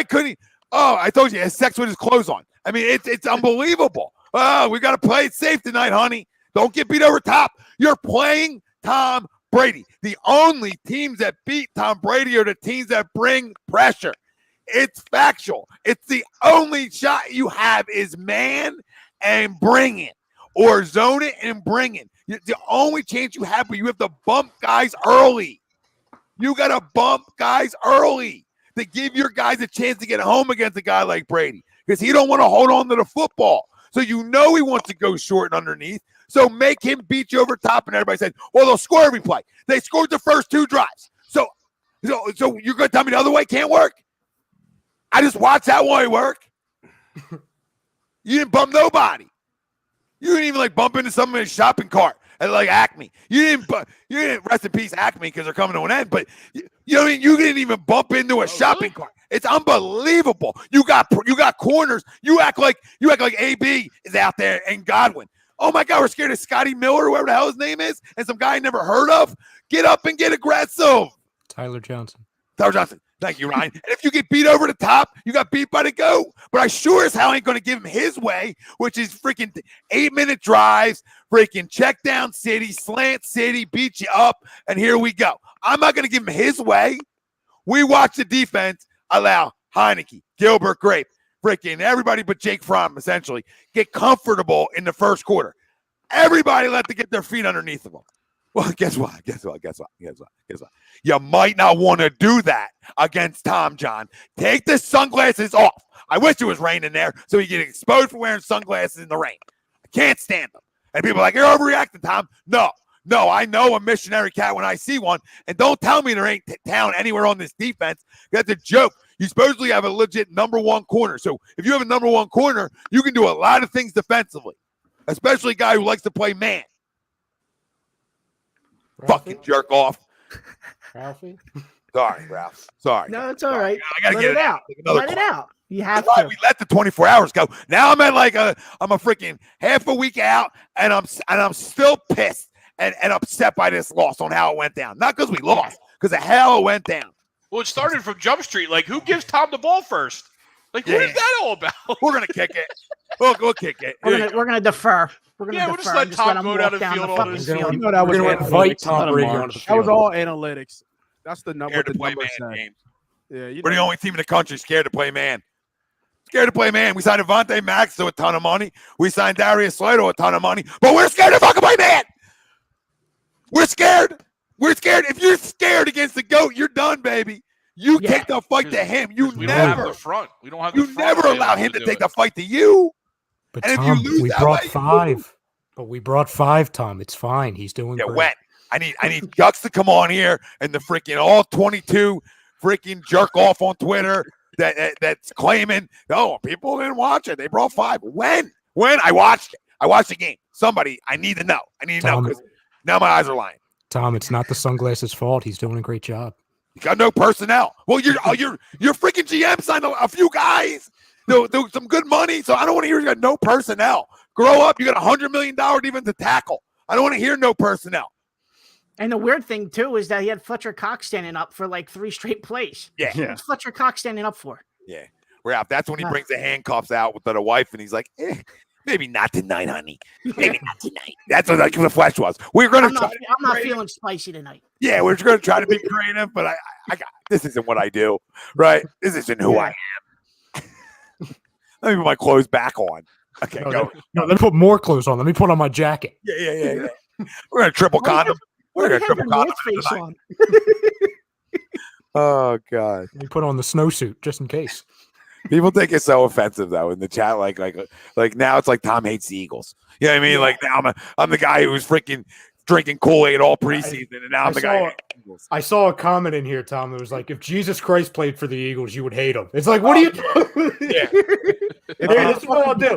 couldn't. Oh, I told you, he has sex with his clothes on. I mean, it's unbelievable. Oh, we got to play it safe tonight, honey. Don't get beat over top. You're playing Tom Brady. The only teams that beat Tom Brady are the teams that bring pressure. It's factual. It's the only shot you have is man and bring it, or zone it and bring it. It's the only chance you have, but you have to bump guys early. You got to bump guys early to give your guys a chance to get home against a guy like Brady because he don't want to hold on to the football. So you know he wants to go short and underneath. So make him beat you over top, and everybody says, well, they'll score every play. They scored the first 2 drives. So you're going to tell me the other way can't work? I just watched that way work. You didn't bump nobody. You didn't even bump into someone in a shopping cart at Acme. You didn't rest in peace Acme because they're coming to an end. But you know what I mean? You didn't even bump into a shopping cart. It's unbelievable. You got corners. You act like AB is out there and Godwin. Oh my God, we're scared of Scotty Miller, whoever the hell his name is, and some guy I never heard of. Get up and get aggressive. Tyler Johnson. Thank you, Ryan. And if you get beat over the top, you got beat by the goat. But I sure as hell ain't going to give him his way, which is freaking 8-minute drives, freaking check down city, slant city, beat you up, and here we go. I'm not going to give him his way. We watch the defense allow Heineke, Gilbert Grape, freaking everybody but Jake Fromm, essentially, get comfortable in the first quarter. Everybody let them get their feet underneath them. Well, guess what? You might not want to do that against Tom John. Take the sunglasses off. I wish it was raining there so you get exposed for wearing sunglasses in the rain. I can't stand them. And people are like, you're overreacting, Tom. No, I know a missionary cat when I see one. And don't tell me there ain't talent anywhere on this defense. That's a joke. You supposedly have a legit number one corner. So if you have a number one corner, you can do a lot of things defensively, especially a guy who likes to play man. Ralphie? Fucking jerk off. Ralphie? Sorry, Ralph. Sorry. No, it's all right. I gotta let get it out. Let it out. You have That's to. why we let the 24 hours go. Now I'm at I'm a freaking half a week out, and I'm still pissed and upset by this loss on how it went down. Not because we lost, because of how it went down. Well, it started from Jump Street. Like, who gives Tom the ball first? Like, what is that all about? We're gonna kick it. We'll kick it. We're gonna defer. We'll just let Tom go down the field all this field. You know that was invite Tom Brady onto the field. That was all analytics. That's the number. Scared to play man games. Yeah, we're the only team in the country scared to play man. Scared to play man. We signed Avonte Max to a ton of money. We signed Darius Slay to a ton of money. But we're scared to fucking play man. We're scared. We're scared. If you're scared against the GOAT, you're done, baby. You take the fight to him. We don't have the front. We don't have the front. You never allow him to take the fight to you. But and Tom, if you lose we brought five. But we brought five, Tom. It's fine. He's doing great. When? I need Ducks to come on here and the freaking all 22 freaking jerk off on Twitter that's claiming, no, people didn't watch it. They brought five. When? I watched it. I watched the game. Somebody, I need to know. I need to know because now my eyes are lying. Tom, it's not the sunglasses' fault. He's doing a great job. You got no personnel. Well, your freaking GM signed a few guys. Some good money. So I don't want to hear you got no personnel. Grow up. You got $100 million even to tackle. I don't want to hear no personnel. And the weird thing, too, is that he had Fletcher Cox standing up for like 3 straight plays. Yeah. What's Fletcher Cox standing up for? Yeah. Ralph, that's when he brings the handcuffs out with the wife, and he's like, maybe not tonight, honey. Maybe not tonight. That's what the flesh was. We're going to try. I'm not feeling spicy tonight. Yeah, we're going to try to be creative, but I got this isn't what I do, right? This isn't who I am. Let me put my clothes back on. Okay, go. No, let me put more clothes on. Let me put on my jacket. Yeah. We're going to triple condom. We're going to triple condom. Face on. Oh, God. Let me put on the snowsuit just in case. People think it's so offensive though in the chat. Like now it's like Tom hates the Eagles. You know what I mean? Yeah. Like now I'm the guy who was freaking drinking Kool-Aid all preseason, and now I'm the guy. I saw a comment in here, Tom, that was like, if Jesus Christ played for the Eagles, you would hate him. It's like, what are you doing? Yeah. That's what I'll do.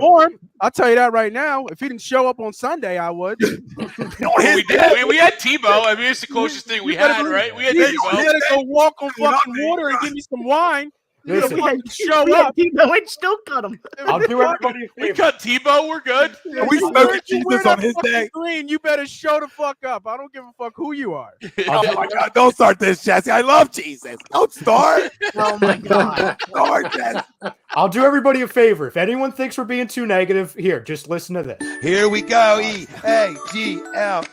I'll tell you that right now. If he didn't show up on Sunday, I would. We had Tebow. I mean, it's the closest thing we had, right? We had Tebow. You gotta go walk on fucking water and give me some wine. Listen, we had Tebow and still cut him. I'll do everybody. We cut Tebow. We're good. Are we smoking Jesus on his day? Green, you better show the fuck up. I don't give a fuck who you are. Oh my God! Don't start this, Jesse. I love Jesus. Don't start. Oh my God! Start, Jesse. I'll do everybody a favor. If anyone thinks we're being too negative, here, just listen to this. Here we go. EAGLES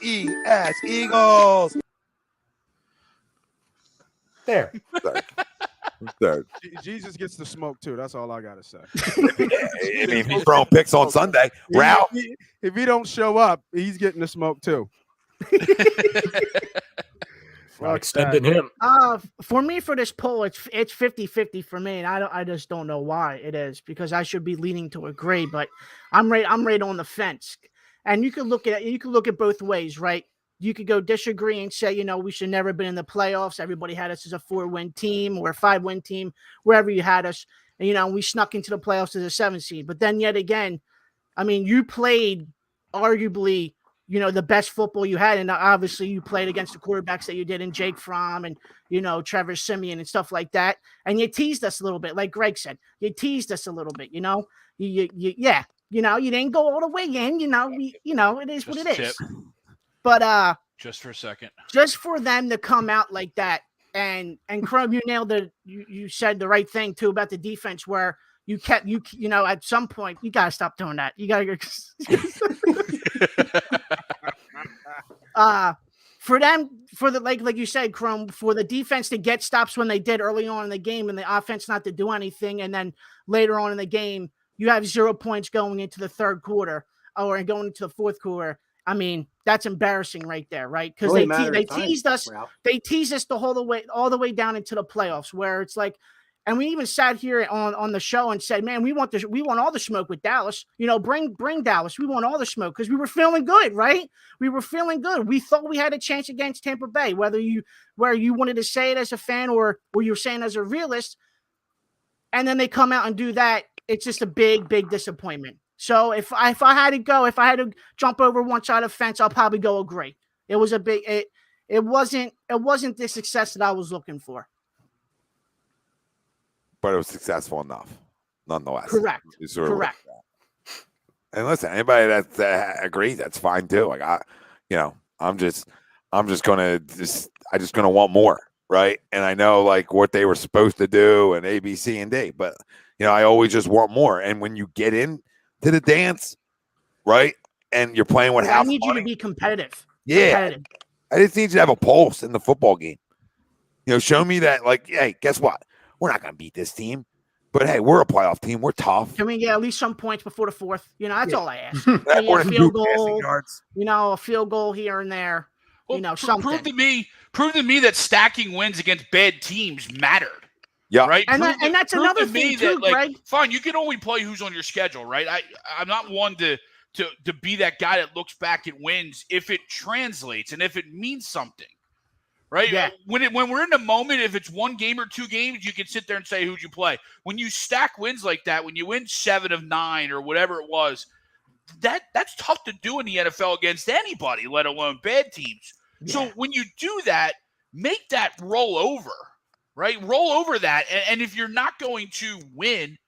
Eagles. There. Third. Jesus gets the smoke too. That's all I gotta say. I mean, he's throwing picks on Sunday. Ralph, if he don't show up, he's getting the smoke too. Extending him. For me, for this poll, it's 50-50 for me, and I just don't know why it is, because I should be leaning to agree, but I'm right on the fence. And you could look at both ways, right? You could go disagree and say, we should never have been in the playoffs. Everybody had us as a 4-win team or a 5-win team, wherever you had us. And, we snuck into the playoffs as a 7 seed. But then yet again, I mean, you played arguably, the best football you had. And obviously you played against the quarterbacks that you did in Jake Fromm and, Trevor Siemian and stuff like that. And you teased us a little bit. Like Greg said, you teased us a little bit, you didn't go all the way in, it is what it is. But just for a second, just for them to come out like that, and Chrome, you nailed it. You said the right thing too about the defense, where you kept at some point you gotta stop doing that. You gotta for them, for the like you said, Chrome, for the defense to get stops when they did early on in the game and the offense not to do anything, and then later on in the game, you have 0 points going into the third quarter or going into the fourth quarter. I mean, that's embarrassing right there, right? Because they teased us. Ralph. They teased us all the way down into the playoffs, where it's like, and we even sat here on the show and said, "Man, we want all the smoke with Dallas. You know, bring Dallas. We want all the smoke because we were feeling good, right? We were feeling good. We thought we had a chance against Tampa Bay. Where you wanted to say it as a fan or you were saying as a realist, and then they come out and do that. It's just a big disappointment. So if I had to jump over one side of the fence, I'll probably go agree. It was it wasn't the success that I was looking for. But it was successful enough, nonetheless. Correct. Correct. And listen, anybody that agrees, that's fine too. Like I'm just gonna want more, right? And I know like what they were supposed to do and A, B, C, and D, but I always just want more. And when you get into the dance, right, and you're playing with half, I need you to be competitive. Yeah, competitive. I just need you to have a pulse in the football game. Show me that. Like, hey, guess what? We're not going to beat this team, but hey, we're a playoff team. We're tough. Can we get at least some points before the fourth? That's all I ask. A field goal, a field goal here and there. Well, something. Prove to me that stacking wins against bad teams mattered. Yeah, right. And that's another thing too, Greg. Fine, you can only play who's on your schedule, right? I'm not one to be that guy that looks back at wins if it translates and if it means something. Right? Yeah. When we're in the moment, if it's one game or two games, you can sit there and say who'd you play. When you stack wins like that, when you win 7 of 9 or whatever it was, that's tough to do in the NFL against anybody, let alone bad teams. Yeah. So when you do that, make that roll over, right? Roll over that. And if you're not going to win,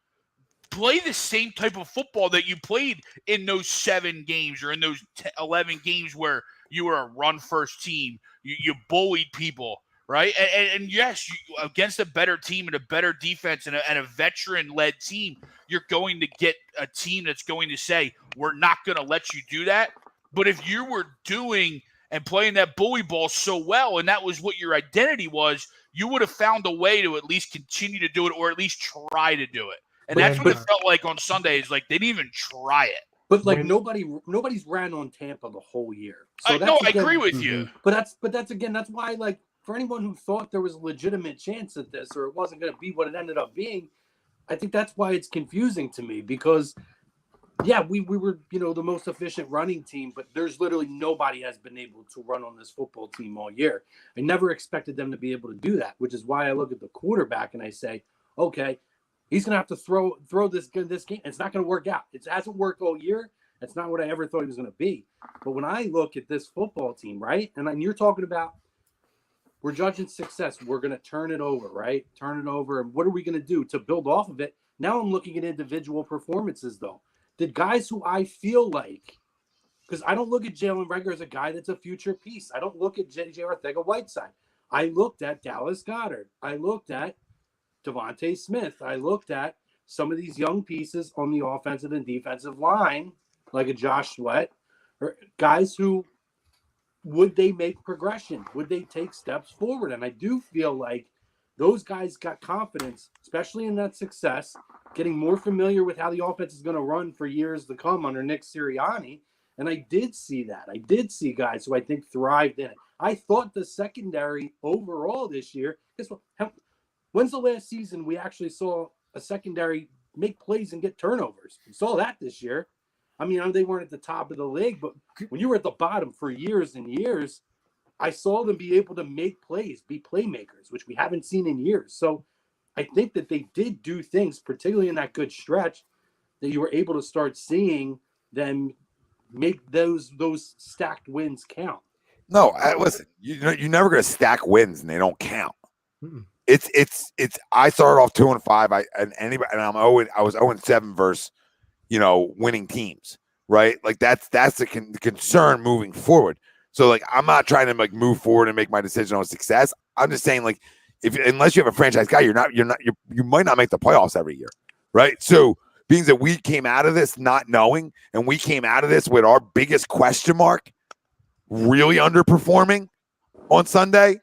play the same type of football that you played in those 7 games or in those 11 games where you were a run-first team. You bullied people, right? And yes, against a better team and a better defense and a veteran-led team, you're going to get a team that's going to say, we're not going to let you do that. But if you were doing and playing that bully ball so well, and that was what your identity was, you would have found a way to at least continue to do it or at least try to do it. And that's what it felt like on Sunday is like they didn't even try it. But like nobody's ran on Tampa the whole year. So I agree with you. But that's why, like, for anyone who thought there was a legitimate chance at this or it wasn't going to be what it ended up being, I think that's why it's confusing to me because, yeah, we were the most efficient running team, but there's literally nobody has been able to run on this football team all year. I never expected them to be able to do that, which is why I look at the quarterback and I say, okay, he's going to have to throw this game. It's not going to work out. It hasn't worked all year. That's not what I ever thought it was going to be. But when I look at this football team, right, and you're talking about we're judging success. We're going to turn it over, right? Turn it over. And what are we going to do to build off of it? Now I'm looking at individual performances, though. Did guys who I feel like, because I don't look at Jalen Reagor as a guy that's a future piece. I don't look at J.J. Arcega-Whiteside. I looked at Dallas Goedert. I looked at Devontae Smith. I looked at some of these young pieces on the offensive and defensive line, like a Josh Sweat, or guys who would they make progression? Would they take steps forward? And I do feel like those guys got confidence, especially in that success, getting more familiar with how the offense is going to run for years to come under Nick Sirianni. And I did see that. I did see guys who I think thrived in it. I thought the secondary overall this year, guess what? When's the last season we actually saw a secondary make plays and get turnovers? We saw that this year. I mean, they weren't at the top of the league, but when you were at the bottom for years and years, I saw them be able to make plays, be playmakers, which we haven't seen in years. So I think that they did do things, particularly in that good stretch, that you were able to start seeing them make those stacked wins count. No, listen, you're never going to stack wins and they don't count. Mm-mm. It's. I started off 2-5. I was 0-7 versus, winning teams, right? Like that's the concern moving forward. So like, I'm not trying to like move forward and make my decision on success. I'm just saying like, unless you have a franchise guy, you might not make the playoffs every year, right? So being that we came out of this not knowing, and we came out of this with our biggest question mark really underperforming, on Sunday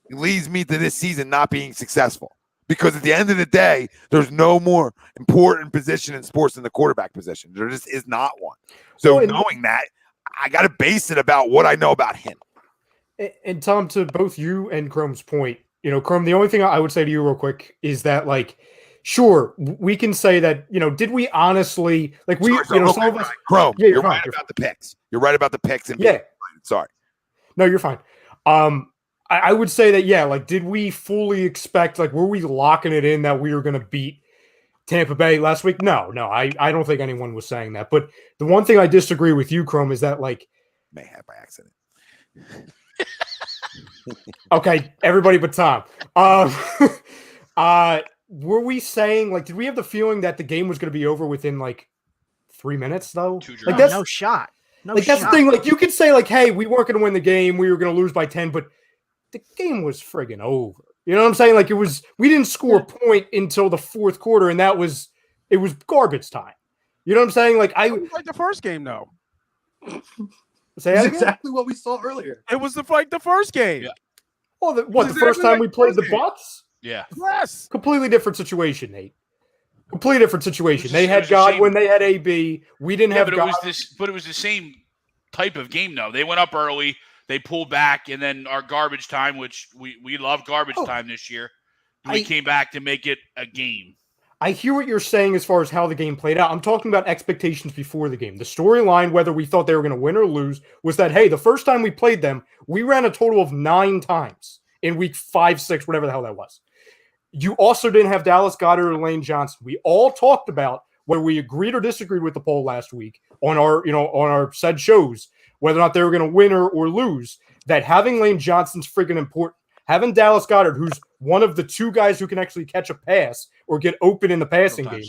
leads me to this season not being successful. Because at the end of the day, there's no more important position in sports than the quarterback position. There just is not one. So knowing that, I got to base it about what I know about him. And Tom, to both you and Chrome's point, Chrome, the only thing I would say to you real quick is that, like, sure, we can say that, did we honestly, like, some of us, Chrome, yeah, you're right about the picks. You're right about the picks. And sorry. No, you're fine. I would say that, yeah, like, did we fully expect, like, were we locking it in that we were going to beat Tampa Bay last week? No, I don't think anyone was saying that. But the one thing I disagree with you, Chrome, is that, like, may have by accident. Okay, everybody but Tom. Were we saying, like, did we have the feeling that the game was going to be over within, like, 3 minutes, though? Like, that's no shot. No like, that's the thing. Like, you could say, like, hey, we weren't going to win the game. We were going to lose by 10, but the game was friggin' over. You know what I'm saying? Like, we didn't score a point until the fourth quarter, and it was garbage time. You know what I'm saying? Like, like the first game, though. That's exactly what we saw earlier. It was the first game. Yeah. Well, the first time we played the Bucs? Yeah. Yes. Completely different situation, Nate. Completely different situation. They had Godwin, they had AB. We didn't have Godwin. But it was the same type of game, though. They went up early. They pulled back, and then our garbage time, which we love garbage time this year, we came back to make it a game. I hear what you're saying as far as how the game played out. I'm talking about expectations before the game. The storyline, whether we thought they were going to win or lose, was that, hey, the first time we played them, we ran a total of 9 times in week 5, 6, whatever the hell that was. You also didn't have Dallas Goedert or Lane Johnson. We all talked about whether we agreed or disagreed with the poll last week on our said shows, whether or not they were going to win or lose, that having Lane Johnson's friggin' important. Having Dallas Goedert, who's one of the 2 guys who can actually catch a pass or get open in the passing game.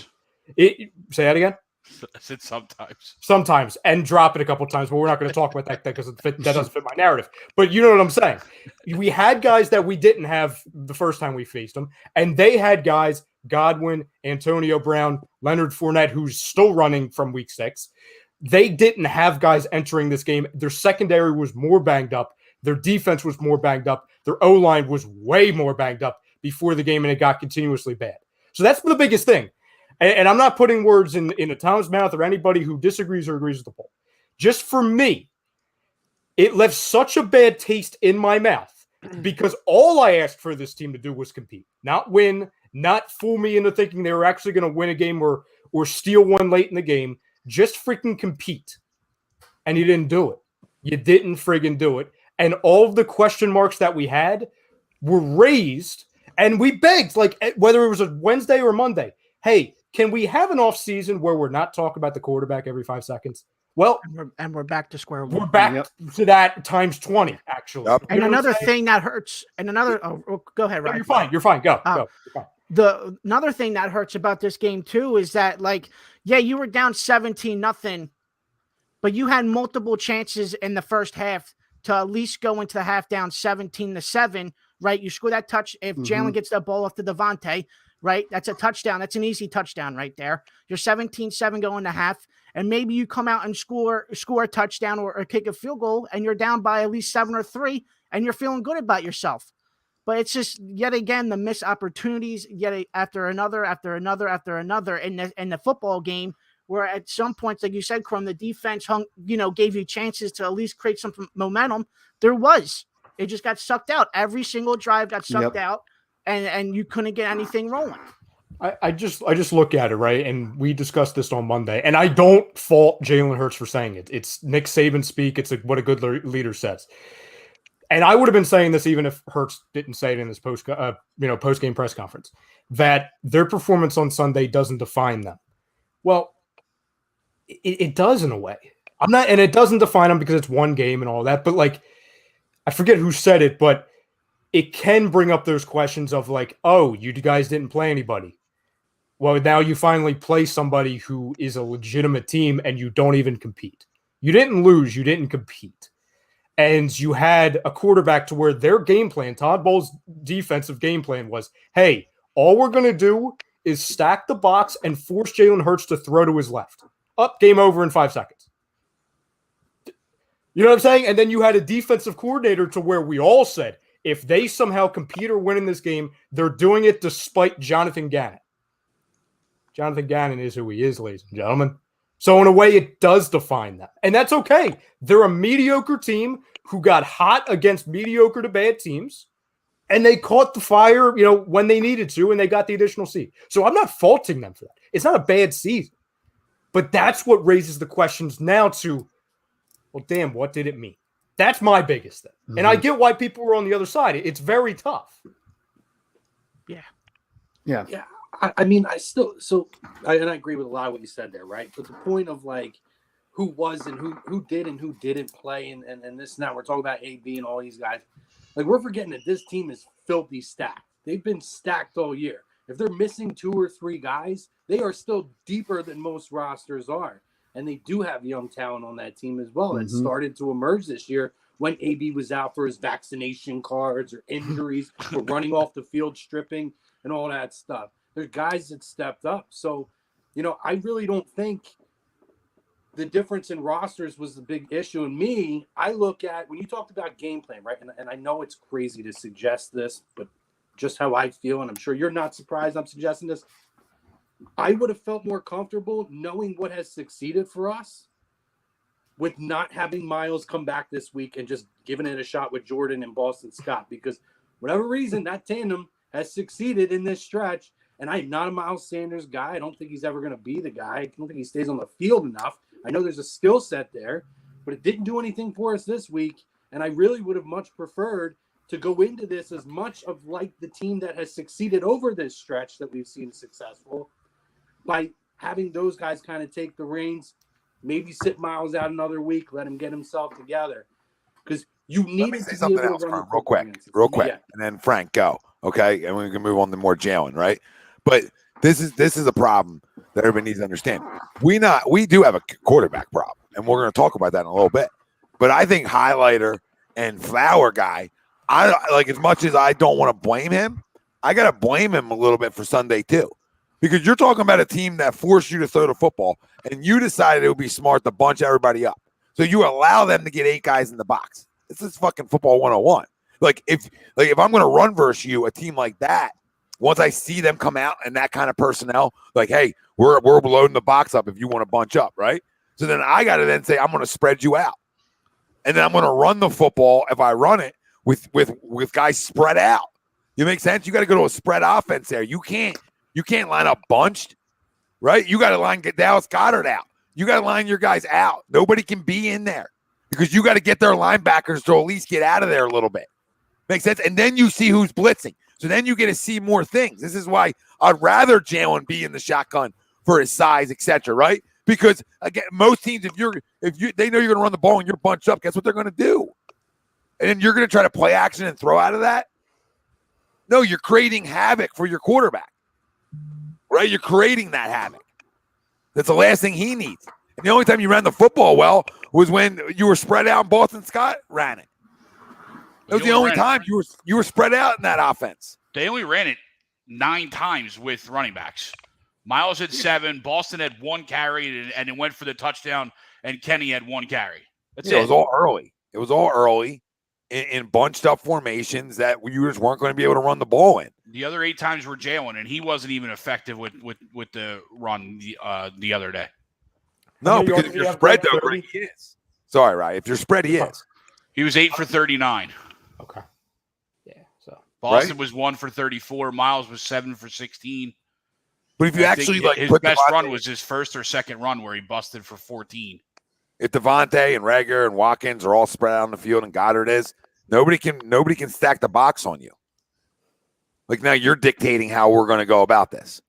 Say that again? I said sometimes. Sometimes, and drop it a couple of times, but we're not going to talk about that because that doesn't fit my narrative. But you know what I'm saying. We had guys that we didn't have the first time we faced them, and they had guys, Godwin, Antonio Brown, Leonard Fournette, who's still running from week 6. They didn't have guys entering this game. Their secondary was more banged up. Their defense was more banged up. Their O-line was way more banged up before the game, and it got continuously bad. So that's the biggest thing. And I'm not putting words in Tom's mouth or anybody who disagrees or agrees with the poll. Just for me, it left such a bad taste in my mouth because all I asked for this team to do was compete, not win, not fool me into thinking they were actually going to win a game or steal one late in the game. Just freaking compete. And you didn't do it. You didn't friggin' do it. And all of the question marks that we had were raised, and we begged, like, whether it was a Wednesday or Monday, hey, can we have an offseason where we're not talking about the quarterback every 5 seconds? Well, and we're back to square one. We're back to that times 20, actually. Yep. And another thing that hurts, and another, go ahead, Ryan. You're fine. You're fine. Go. You're fine. Another thing that hurts about this game, too, is that, like, yeah, you were down 17-0, but you had multiple chances in the first half to at least go into the half down 17-7, right? You score that touch. If Jalen gets that ball off to Devontae, right? That's a touchdown. That's an easy touchdown right there. You're 17-7 going to half, and maybe you come out and score a touchdown or kick a field goal, and you're down by at least 7 or 3, and you're feeling good about yourself. But it's just, yet again, the missed opportunities, yet after another in the football game, where at some points, like you said, Crum, the defense gave you chances to at least create some momentum. There was. It just got sucked out. Every single drive got sucked out, and you couldn't get anything rolling. I just look at it, right? And we discussed this on Monday, and I don't fault Jalen Hurts for saying it. It's Nick Saban speak. It's what a good leader says. And I would have been saying this even if Hurts didn't say it in his post-game press conference, that their performance on Sunday doesn't define them. Well, it does in a way. And it doesn't define them because it's one game and all that. But, like, I forget who said it, but it can bring up those questions of, like, oh, you guys didn't play anybody. Well, now you finally play somebody who is a legitimate team and you don't even compete. You didn't lose. You didn't compete. And you had a quarterback to where their game plan, Todd Bowles' defensive game plan was, hey, all we're going to do is stack the box and force Jalen Hurts to throw to his left. Up, game over in 5 seconds. You know what I'm saying? And then you had a defensive coordinator to where we all said, if they somehow compete or win in this game, they're doing it despite Jonathan Gannon. Jonathan Gannon is who he is, ladies and gentlemen. So in a way, it does define that. And that's okay. They're a mediocre team who got hot against mediocre to bad teams, and they caught the fire, when they needed to, and they got the additional seed. So I'm not faulting them for that. It's not a bad season. But that's what raises the questions now to, well, damn, what did it mean? That's my biggest thing. Mm-hmm. And I get why people were on the other side. It's very tough. Yeah. I mean, I agree with a lot of what you said there, right? But the point of like who was and who did and who didn't play and this and that, we're talking about AB and all these guys. Like, we're forgetting that this team is filthy stacked. They've been stacked all year. If they're missing 2 or 3 guys, they are still deeper than most rosters are. And they do have young talent on that team as well that started to emerge this year when AB was out for his vaccination cards or injuries or running off the field stripping and all that stuff. There's guys that stepped up. So, I really don't think the difference in rosters was the big issue. And me, I look at, when you talked about game plan, right? And I know it's crazy to suggest this, but just how I feel, and I'm sure you're not surprised I'm suggesting this, I would have felt more comfortable knowing what has succeeded for us with not having Miles come back this week and just giving it a shot with Jordan and Boston Scott, because whatever reason, that tandem has succeeded in this stretch. And I'm not a Miles Sanders guy. I don't think he's ever going to be the guy. I don't think he stays on the field enough. I know there's a skill set there, but it didn't do anything for us this week. And I really would have much preferred to go into this as much of like the team that has succeeded over this stretch that we've seen successful by having those guys kind of take the reins, maybe sit Miles out another week, let him get himself together. Because you need to say something else, Frank, real quick. Yeah. And then Frank, go. Okay. And we can move on to more Jalen, right? But this is a problem that everybody needs to understand. We do have a quarterback problem, and we're going to talk about that in a little bit. But I think Highlighter and Flower guy, I like, as much as I don't want to blame him, I got to blame him a little bit for Sunday too, because you're talking about a team that forced you to throw the football, and you decided it would be smart to bunch everybody up. So you allow them to get 8 guys in the box. This is fucking football 101. Like if I'm going to run versus you, a team like that, once I see them come out and that kind of personnel, like, hey, we're loading the box up if you want to bunch up, right? So then I got to then say, I'm going to spread you out. And then I'm going to run the football, if I run it, with guys spread out. You make sense? You got to go to a spread offense there. You can't line up bunched, right? You got to get Dallas Goedert out. You got to line your guys out. Nobody can be in there because you got to get their linebackers to at least get out of there a little bit. Makes sense? And then you see who's blitzing. So then you get to see more things. This is why I'd rather Jalen be in the shotgun for his size, etc. Right? Because again, most teams, if they know you're going to run the ball and you're bunched up, guess what they're going to do? And then you're going to try to play action and throw out of that. No, you're creating havoc for your quarterback, right? You're creating that havoc. That's the last thing he needs. And the only time you ran the football well was when you were spread out and Boston Scott ran it. That was the only time you were spread out in that offense. They only ran it 9 times with running backs. Miles had 7, Boston had 1 carry, and it went for the touchdown, and Kenny had 1 carry. That's it. It was all early. It was all early in bunched up formations that you just weren't going to be able to run the ball in. The other 8 times were Jalen, and he wasn't even effective with the run the other day. No, because if you're spread, though, right, he is. Sorry, Ryan. If you're spread, he is. He was 8 for 39. Okay. Yeah. So Boston was 1 for 34. Miles was 7 for 16. But if you actually his best run was his first or second run where he busted for 14. If Devontae and Reagor and Watkins are all spread out on the field and Goddard is, nobody can stack the box on you. Like now you're dictating how we're going to go about this.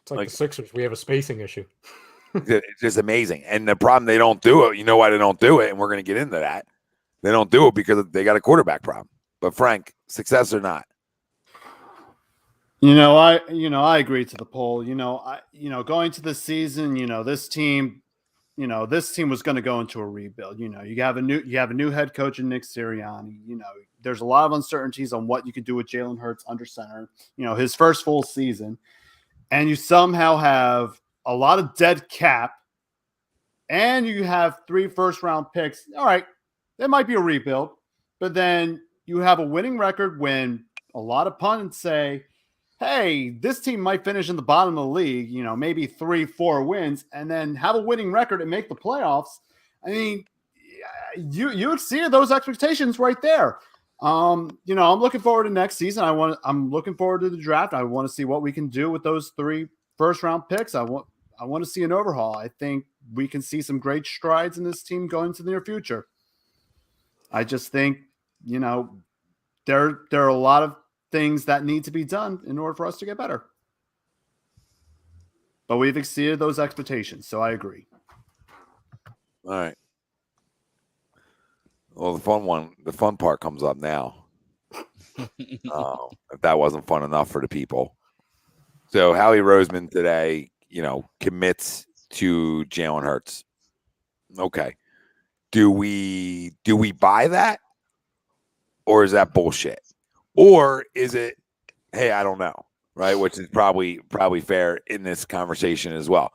It's like the Sixers. We have a spacing issue. It's just amazing. And the problem, they don't do it. You know why they don't do it? And we're going to get into that. They don't do it because they got a quarterback problem. But Frank, success or not? I agree to the poll. Going to the season, this team was going to go into a rebuild. You have a new head coach in Nick Sirianni. There's a lot of uncertainties on what you could do with Jalen Hurts under center. His first full season, and you somehow have a lot of dead cap and you have 3 first-round picks, all right, that might be a rebuild, but then you have a winning record when a lot of pundits say, hey, this team might finish in the bottom of the league, maybe 3-4 wins, and then have a winning record and make the playoffs. I mean, you exceeded those expectations right there. I'm looking forward to next season. I'm looking forward to the draft. I want to see what we can do with those 3 first-round picks. I want to see an overhaul. I think we can see some great strides in this team going into the near future. I just think, there are a lot of things that need to be done in order for us to get better. But we've exceeded those expectations, so I agree. All right. Well, the fun part comes up now. If that wasn't fun enough for the people. So Howie Roseman today, commits to Jalen Hurts. Okay. Do we buy that? Or is that bullshit? Or is it, hey, I don't know, right? Which is probably fair in this conversation as well.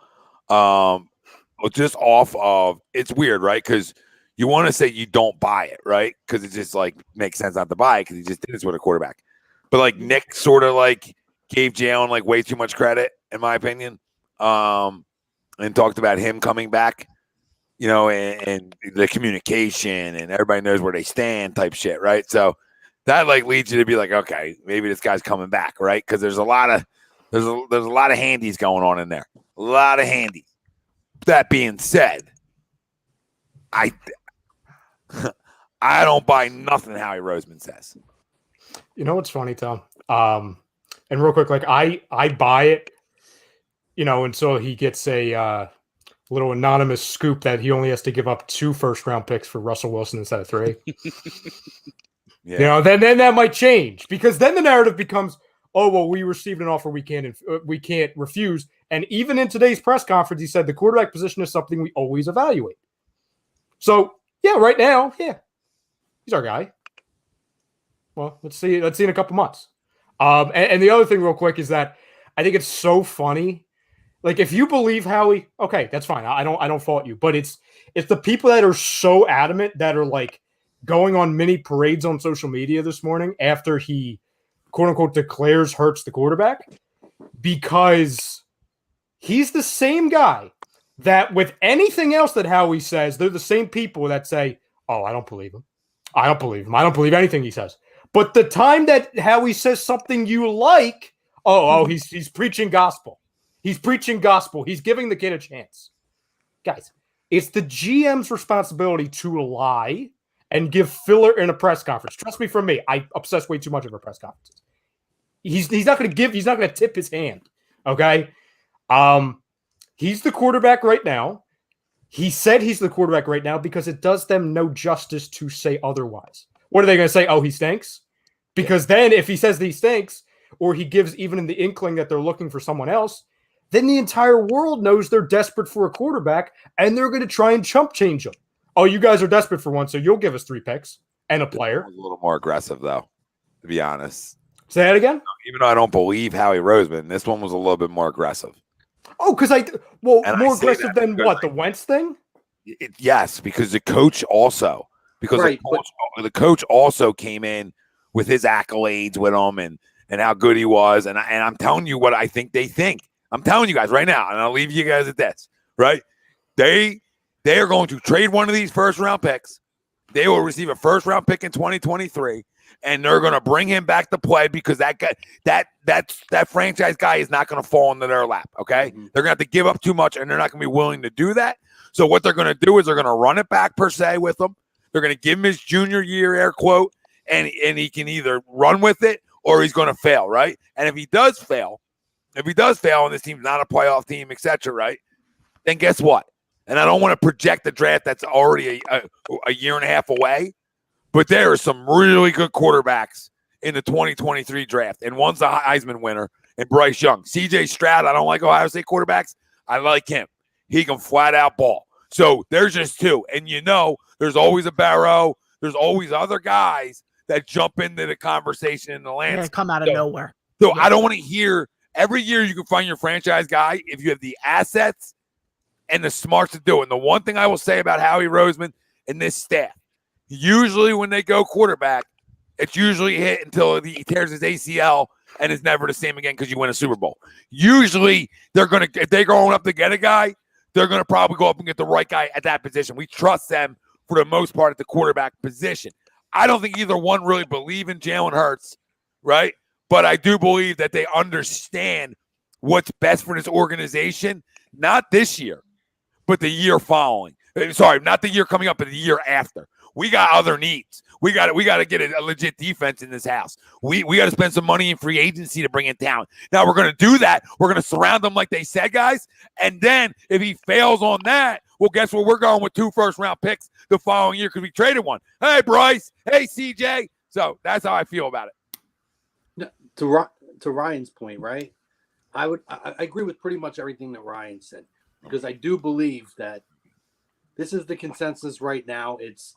Just off of, it's weird, right? Because you want to say you don't buy it, right? Because it just makes sense not to buy it because he just did this with a quarterback. But Nick sort of gave Jalen way too much credit, in my opinion, and talked about him coming back, and the communication and everybody knows where they stand type shit, right? So that leads you to be okay, maybe this guy's coming back, right? Because there's a lot of handies going on in there, a lot of handies. That being said, I don't buy nothing Howie Roseman says. You know what's funny, Tom? And real quick, I buy it, until he gets a little anonymous scoop that he only has to give up 2 first-round picks for Russell Wilson instead of 3. Yeah. Then that might change because then the narrative becomes, oh, well, we received an offer we can't refuse. And even in today's press conference, he said the quarterback position is something we always evaluate. So, yeah, right now, yeah, he's our guy. Well, let's see in a couple months. And the other thing real quick is that I think it's so funny. If you believe Howie, okay, that's fine. I don't fault you. But it's the people that are so adamant that are going on mini parades on social media this morning after he quote unquote declares Hurts the quarterback, because he's the same guy that with anything else that Howie says, they're the same people that say, oh, I don't believe him. I don't believe him. I don't believe anything he says. But the time that Howie says something you like, he's preaching gospel. He's preaching gospel. He's giving the kid a chance. Guys, it's the GM's responsibility to lie and give filler in a press conference. Trust me, from me, I obsess way too much over press conferences. He's not going to tip his hand. Okay. He's the quarterback right now. He said he's the quarterback right now because it does them no justice to say otherwise. What are they going to say? Oh, he stinks? Because then if he says that he stinks, or he gives even in the inkling that they're looking for someone else, then the entire world knows they're desperate for a quarterback and they're going to try and chump change him. Oh, you guys are desperate for one, so you'll give us 3 picks and a player. A little more aggressive, though, to be honest. Say that again? Even though I don't believe Howie Roseman, this one was a little bit more aggressive. Oh, because more aggressive than what? The Wentz thing? Yes, because the coach also. Because right, the coach also came in with his accolades with him and how good he was. And I'm telling you what I think they think. I'm telling you guys right now, and I'll leave you guys at this, right? They are going to trade one of these first-round picks. They will receive a first-round pick in 2023, and they're going to bring him back to play because that guy, that franchise guy is not going to fall into their lap, okay? Mm-hmm. They're going to have to give up too much, and they're not going to be willing to do that. So what they're going to do is they're going to run it back, per se, with him. They're going to give him his junior year, air quote, and he can either run with it or he's going to fail, right? And if he does fail, and this team's not a playoff team, etc., right, then guess what? And I don't want to project the draft that's already a year and a half away, but there are some really good quarterbacks in the 2023 draft, and one's a Heisman winner, and Bryce Young. C.J. Stroud, I don't like Ohio State quarterbacks. I like him. He can flat out ball. So there's just 2. And there's always a Barrow. There's always other guys that jump into the conversation in the landscape. Come out of nowhere. So I don't want to hear every year you can find your franchise guy if you have the assets and the smarts to do it. And the one thing I will say about Howie Roseman and this staff, usually when they go quarterback, it's usually hit until he tears his ACL and is never the same again because you win a Super Bowl. Usually if they're going up to get a guy, they're going to probably go up and get the right guy at that position. We trust them for the most part at the quarterback position. I don't think either one really believe in Jalen Hurts, right? But I do believe that they understand what's best for this organization, not this year, but the year following. Sorry, not the year coming up, but the year after. We got other needs. We got to get a legit defense in this house. We got to spend some money in free agency to bring in talent. Now we're going to do that. We're going to surround him like they said, guys. And then if he fails on that, well, guess what? We're going with 2 first-round picks the following year because we traded one. Hey, Bryce. Hey, CJ. So that's how I feel about it. To Ryan's point, right? I agree with pretty much everything that Ryan said because I do believe that this is the consensus right now. It's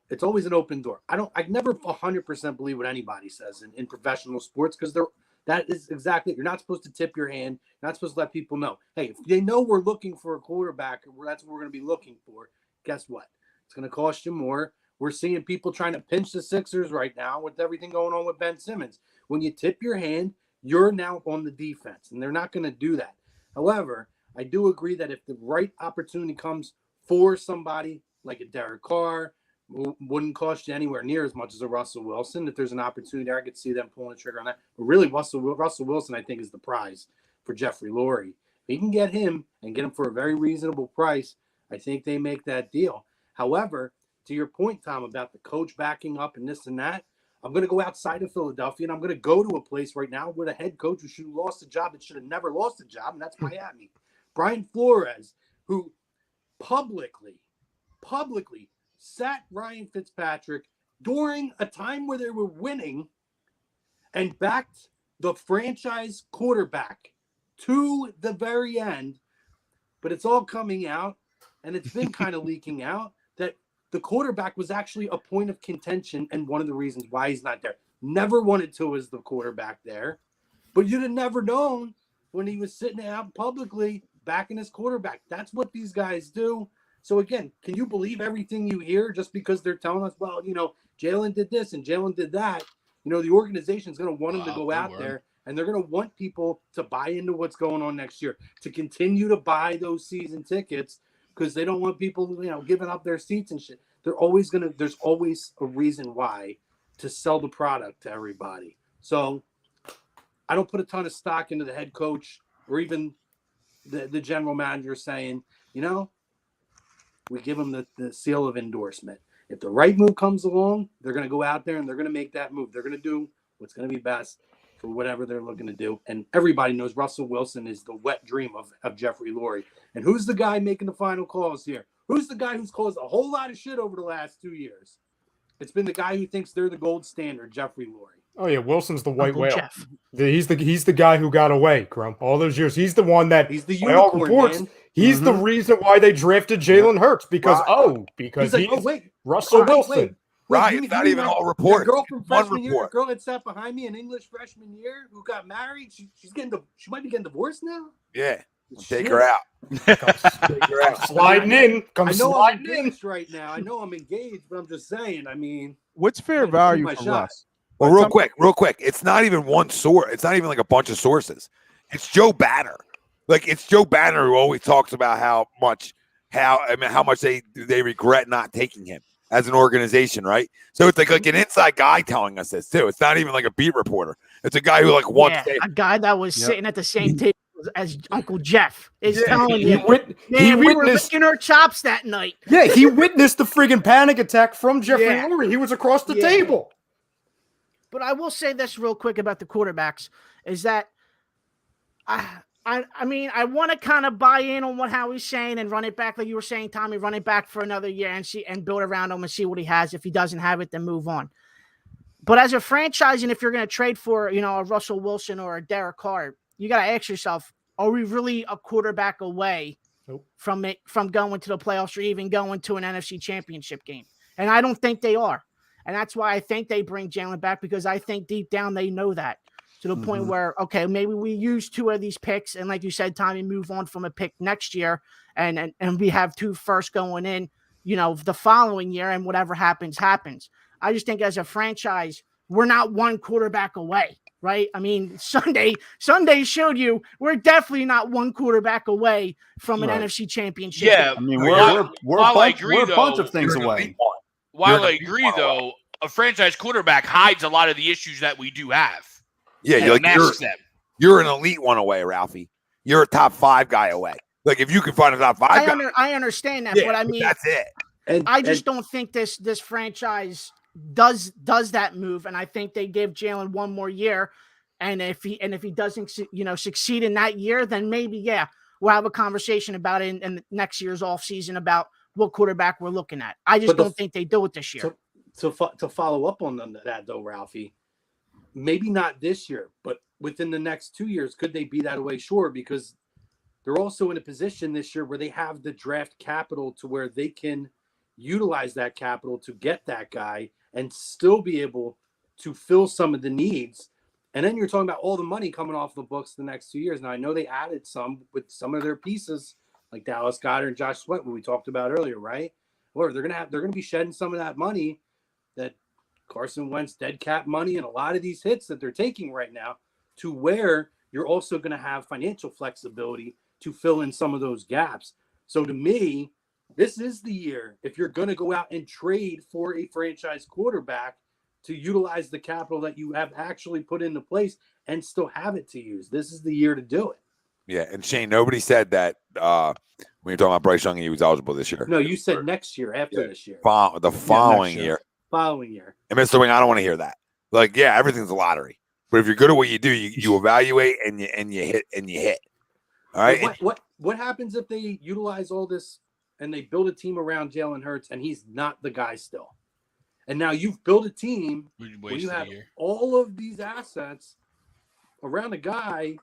it's always an open door. I never 100% believe what anybody says in professional sports because that is exactly, you're not supposed to tip your hand. You're not supposed to let people know, hey, if they know we're looking for a quarterback, that's what we're going to be looking for. Guess what? It's going to cost you more. We're seeing people trying to pinch the Sixers right now with everything going on with Ben Simmons. When you tip your hand, you're now on the defense, and they're not going to do that. However, I do agree that if the right opportunity comes for somebody like a Derek Carr, wouldn't cost you anywhere near as much as a Russell Wilson. If there's an opportunity there, I could see them pulling the trigger on that. But really, Russell Wilson, I think, is the prize for Jeffrey Lurie. If he can get him and get him for a very reasonable price, I think they make that deal. However, to your point, Tom, about the coach backing up and this and that, I'm going to go outside of Philadelphia, and I'm going to go to a place right now where the head coach who should have lost a job that should have never lost a job, and that's Miami. Brian Flores, who publicly sat Ryan Fitzpatrick during a time where they were winning and backed the franchise quarterback to the very end. But it's all coming out, and it's been kind of leaking out that the quarterback was actually a point of contention and one of the reasons why he's not there. Never wanted to as the quarterback there, but you'd have never known when he was sitting out publicly backing his quarterback. That's what these guys do. So again, can you believe everything you hear just because they're telling us, well, Jalen did this and Jalen did that? The organization is going to want him to go out there, and they're going to want people to buy into what's going on next year, to continue to buy those season tickets because they don't want people, giving up their seats and shit. There's always a reason why to sell the product to everybody. So I don't put a ton of stock into the head coach or even the general manager saying, we give them the seal of endorsement. If the right move comes along, they're going to go out there and they're going to make that move. They're going to do what's going to be best for whatever they're looking to do. And everybody knows Russell Wilson is the wet dream of Jeffrey Lurie. And who's the guy making the final calls here? Who's the guy who's caused a whole lot of shit over the last 2 years? It's been the guy who thinks they're the gold standard, Jeffrey Lurie. Oh yeah, Wilson's the white Uncle whale. Jeff. He's the guy who got away, Grump, all those years. He's the one that he's the by all unicorn, reports, man. he's the reason why they drafted Jalen Hurts because wait, Russell Wilson. Right, it's not even all reports. Girl from One freshman year, report. the girl that sat behind me in English freshman year who got married, she might be getting divorced now. Yeah, take her out. Take her out. Sliding in. I know sliding I'm engaged right now. I know I'm engaged, but I'm just saying. I mean, What's fair value for Russ? Well, real quick. It's not even one source. It's not even like a bunch of sources. It's Joe Banner. It's Joe Banner who always talks about how much they regret not taking him as an organization, right? So it's like an inside guy telling us this too. It's not even like a beat reporter. It's a guy who a guy that was sitting at the same table as Uncle Jeff is telling you. We were licking our chops that night. Yeah, he witnessed the friggin' panic attack from Jeffrey Lurie. He was across the table. But I will say this real quick about the quarterbacks is that I mean, I want to kind of buy in on what Howie's saying and run it back, like you were saying, Tommy, run it back for another year and build around him and see what he has. If he doesn't have it, then move on. But as a franchise, and if you're going to trade for, a Russell Wilson or a Derek Carr, you got to ask yourself, are we really a quarterback away from going to the playoffs or even going to an NFC championship game? And I don't think they are. And that's why I think they bring Jalen back, because I think deep down they know that. to the point where, okay, maybe we use 2 of these picks, and like you said, Tommy, move on from a pick next year, and we have 2 first going in, the following year, and whatever happens, happens. I just think as a franchise, we're not 1 quarterback away, right? I mean, Sunday showed you we're definitely not 1 quarterback away from an NFC championship. Yeah, I mean, while I agree, we're a bunch though, of things away. While I agree, though, a franchise quarterback hides a lot of the issues that we do have. Yeah, masks them. You're an elite one away, Ralphie. You're a top 5 guy away. Like if you can find a top 5 guy, I understand that, but I mean, that's it. I just don't think this franchise does that move, and I think they give Jalen 1 more year, and if he doesn't succeed in that year, then maybe we'll have a conversation about it in next year's offseason about what quarterback we're looking at. I just don't think they do it this year. To follow up on that though, Ralphie, maybe not this year, but within the next 2 years, could they be that way? Sure, because they're also in a position this year where they have the draft capital to where they can utilize that capital to get that guy and still be able to fill some of the needs. And then you're talking about all the money coming off the books the next 2 years. Now, I know they added some with some of their pieces, like Dallas Goedert and Josh Sweat, what we talked about earlier, right? Or they're gonna be shedding some of that money, that Carson Wentz dead cap money, and a lot of these hits that they're taking right now, to where you're also going to have financial flexibility to fill in some of those gaps. So to me, this is the year, if you're going to go out and trade for a franchise quarterback, to utilize the capital that you have actually put into place and still have it to use. This is the year to do it. Yeah, and Shane, nobody said that when you're talking about Bryce Young, he was eligible this year. No, you said next year, after this year. The following year. Following year. And Mr. Wing, I don't want to hear that. Like, yeah, everything's a lottery. But if you're good at what you do, you evaluate and you hit. All right. What happens if they utilize all this and they build a team around Jalen Hurts and he's not the guy still? And now you've built a team where you have all of these assets around a guy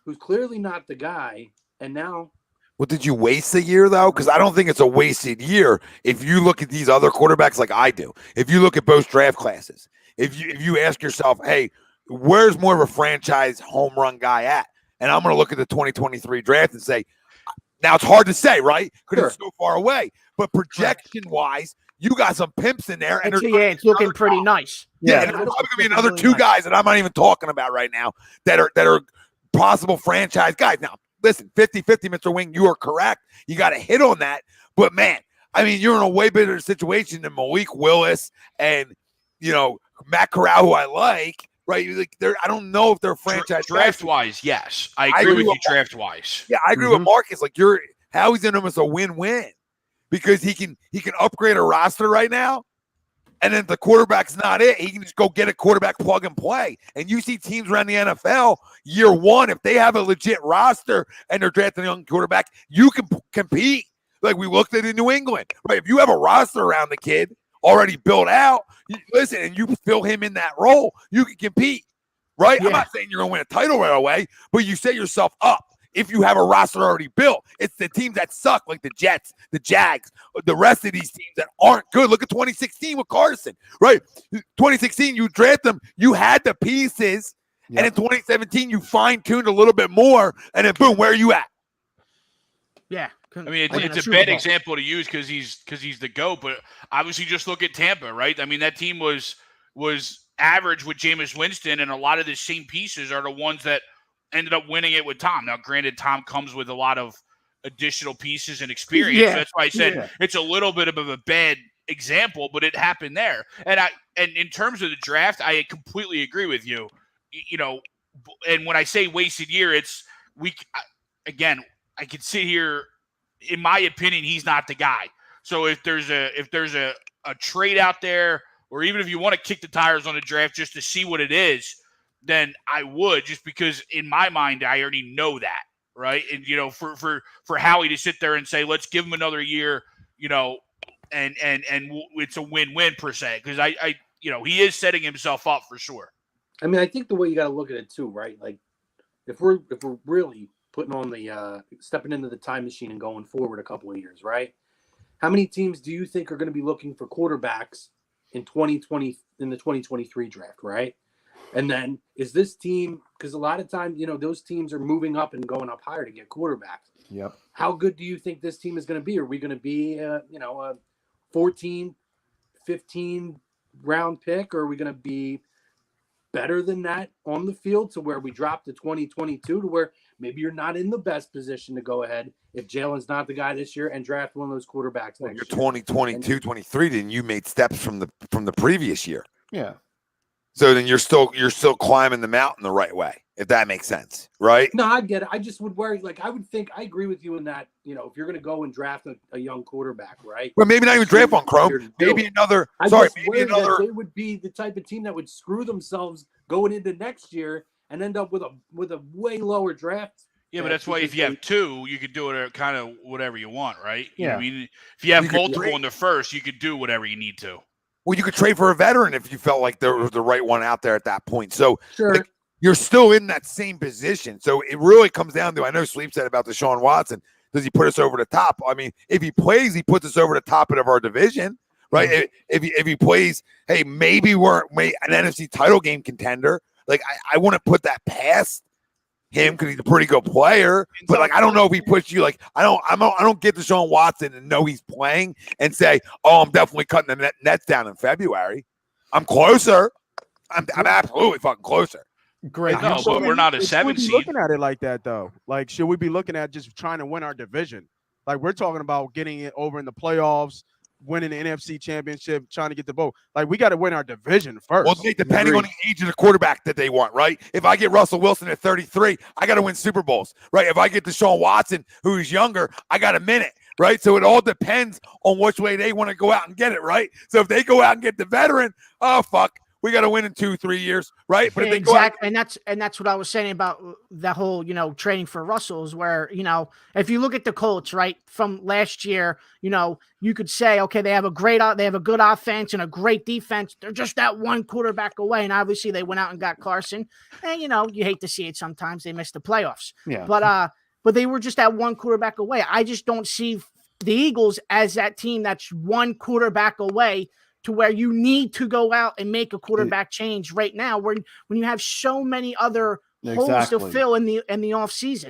who's clearly not the guy. And now, well, did you waste a year, though? Because I don't think it's a wasted year if you look at these other quarterbacks like I do. If you look at both draft classes, if you ask yourself, hey, where's more of a franchise home run guy at? And I'm going to look at the 2023 draft and say, now it's hard to say, right? Because it's so far away. But projection-wise, you got some pimps in there. And it's looking pretty nice. Yeah, and there's going to be another 2 guys that I'm not even talking about right now that are possible franchise guys. Now, listen, 50-50, Mr. Wing, you are correct. You got to hit on that. But, man, I mean, you're in a way better situation than Malik Willis and, Matt Corral, who I like, right? Like, I don't know if they're franchise draft-wise, yes. I agree with you draft-wise. Yeah, I agree with Marcus. Like, Howie's in almost a win-win because he can upgrade a roster right now. And then if the quarterback's not it, he can just go get a quarterback plug and play. And you see teams around the NFL, year 1, if they have a legit roster and they're drafting a young quarterback, you can compete. Like we looked at in New England, right? If you have a roster around the kid already built out, and you fill him in that role, you can compete, right? Yeah. I'm not saying you're going to win a title right away, but you set yourself up. If you have a roster already built, it's the teams that suck, like the Jets, the Jags, the rest of these teams that aren't good. Look at 2016 with Carson, right? 2016, you draft them, you had the pieces, and in 2017, you fine-tuned a little bit more, and then boom, where are you at? Yeah. I mean, it's a bad example to use because he's the GOAT, but obviously just look at Tampa, right? I mean, that team was average with Jameis Winston, and a lot of the same pieces are the ones that ended up winning it with Tom. Now, granted, Tom comes with a lot of additional pieces and experience. Yeah. That's why I said it's a little bit of a bad example, but it happened there. And in terms of the draft, I completely agree with you. And when I say wasted year, it's I could sit here. In my opinion, he's not the guy. So if there's a trade out there, or even if you want to kick the tires on the draft just to see what it is, then I would, just because in my mind I already know that, right? And for Howie to sit there and say let's give him another year, and it's a win-win per se, because I he is setting himself up for sure. I mean, I think the way you got to look at it too, right? Like if we're really putting on the stepping into the time machine and going forward a couple of years, right? How many teams do you think are going to be looking for quarterbacks in 2020 in the 2023 draft, right? And then is this team, because a lot of times, those teams are moving up and going up higher to get quarterbacks. Yep. How good do you think this team is going to be? Are we going to be, a 14, 15 round pick, or are we going to be better than that on the field to where we drop to 2022 to where maybe you're not in the best position to go ahead if Jalen's not the guy this year and draft one of those quarterbacks next year? 2022, 23, then you made steps from the previous year. Yeah. So then you're still climbing the mountain the right way, if that makes sense, right? No, I get it. I just would worry. I would think I agree with you in that, if you're going to go and draft a young quarterback, right? Well, maybe not even draft one, Chrome. Maybe another. Maybe another. They would be the type of team that would screw themselves going into next year and end up with a way lower draft. Yeah, but that's why if you have two, you could do it kind of whatever you want, right? Yeah. You know what I mean, if you have multiple in the first, you could do whatever you need to. Well, you could trade for a veteran if you felt like there was the right one out there at that point. So Sure. You're still in that same position. So it really comes down to, I know Sleep said about Deshaun Watson, does he put us over the top? I mean, if he plays, he puts us over the top of our division, right? Mm-hmm. If he plays, hey, maybe we're an NFC title game contender. I wouldn't put that past him because he's a pretty good player, but I don't know if he puts you I don't get Deshaun Watson and know he's playing and say, oh, I'm definitely cutting the nets down in February. I'm closer. I'm absolutely fucking closer. Great. No, but we're not a 7 seed. Looking at it like that though, should we be looking at just trying to win our division? We're talking about getting it over in the playoffs, winning the NFC Championship, trying to get the vote. We got to win our division first. Well, depending on the age of the quarterback that they want, right? If I get Russell Wilson at 33, I got to win Super Bowls, right? If I get Deshaun Watson, who's younger, I got a minute, right? So it all depends on which way they want to go out and get it, right? So if they go out and get the veteran, oh, fuck. We got to win in 2-3 years, right? But if they go out, and that's what I was saying about the whole, trading for Russell's where, if you look at the Colts, right, from last year, you could say, okay, they have a good offense and a great defense. They're just that one quarterback away. And obviously they went out and got Carson. And, you hate to see it sometimes. They missed the playoffs. Yeah. But they were just that one quarterback away. I just don't see the Eagles as that team that's one quarterback away to where you need to go out and make a quarterback change right now when you have so many other holes to fill in the offseason.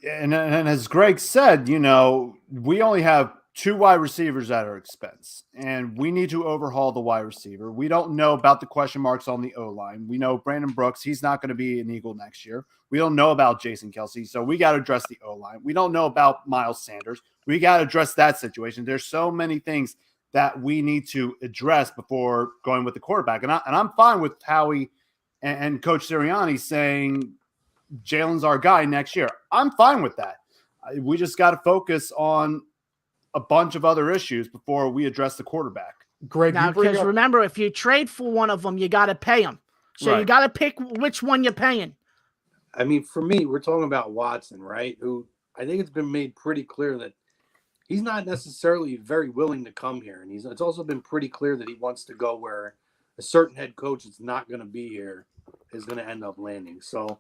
And as Greg said, we only have 2 wide receivers at our expense, and we need to overhaul the wide receiver. We don't know about the question marks on the O-line. We know Brandon Brooks, he's not going to be an Eagle next year. We don't know about Jason Kelce, so we got to address the O-line. We don't know about Miles Sanders. We got to address that situation. There's so many things that we need to address before going with the quarterback. And I'm fine with Howie and Coach Sirianni saying Jalen's our guy next year. I'm fine with that. We just got to focus on a bunch of other issues before we address the quarterback. Greg, now, because remember, if you trade for one of them, you got to pay them. So You got to pick which one you're paying. I mean, for me, we're talking about Watson, right? Who I think it's been made pretty clear that he's not necessarily very willing to come here. And it's also been pretty clear that he wants to go where a certain head coach that's not going to be here is going to end up landing. So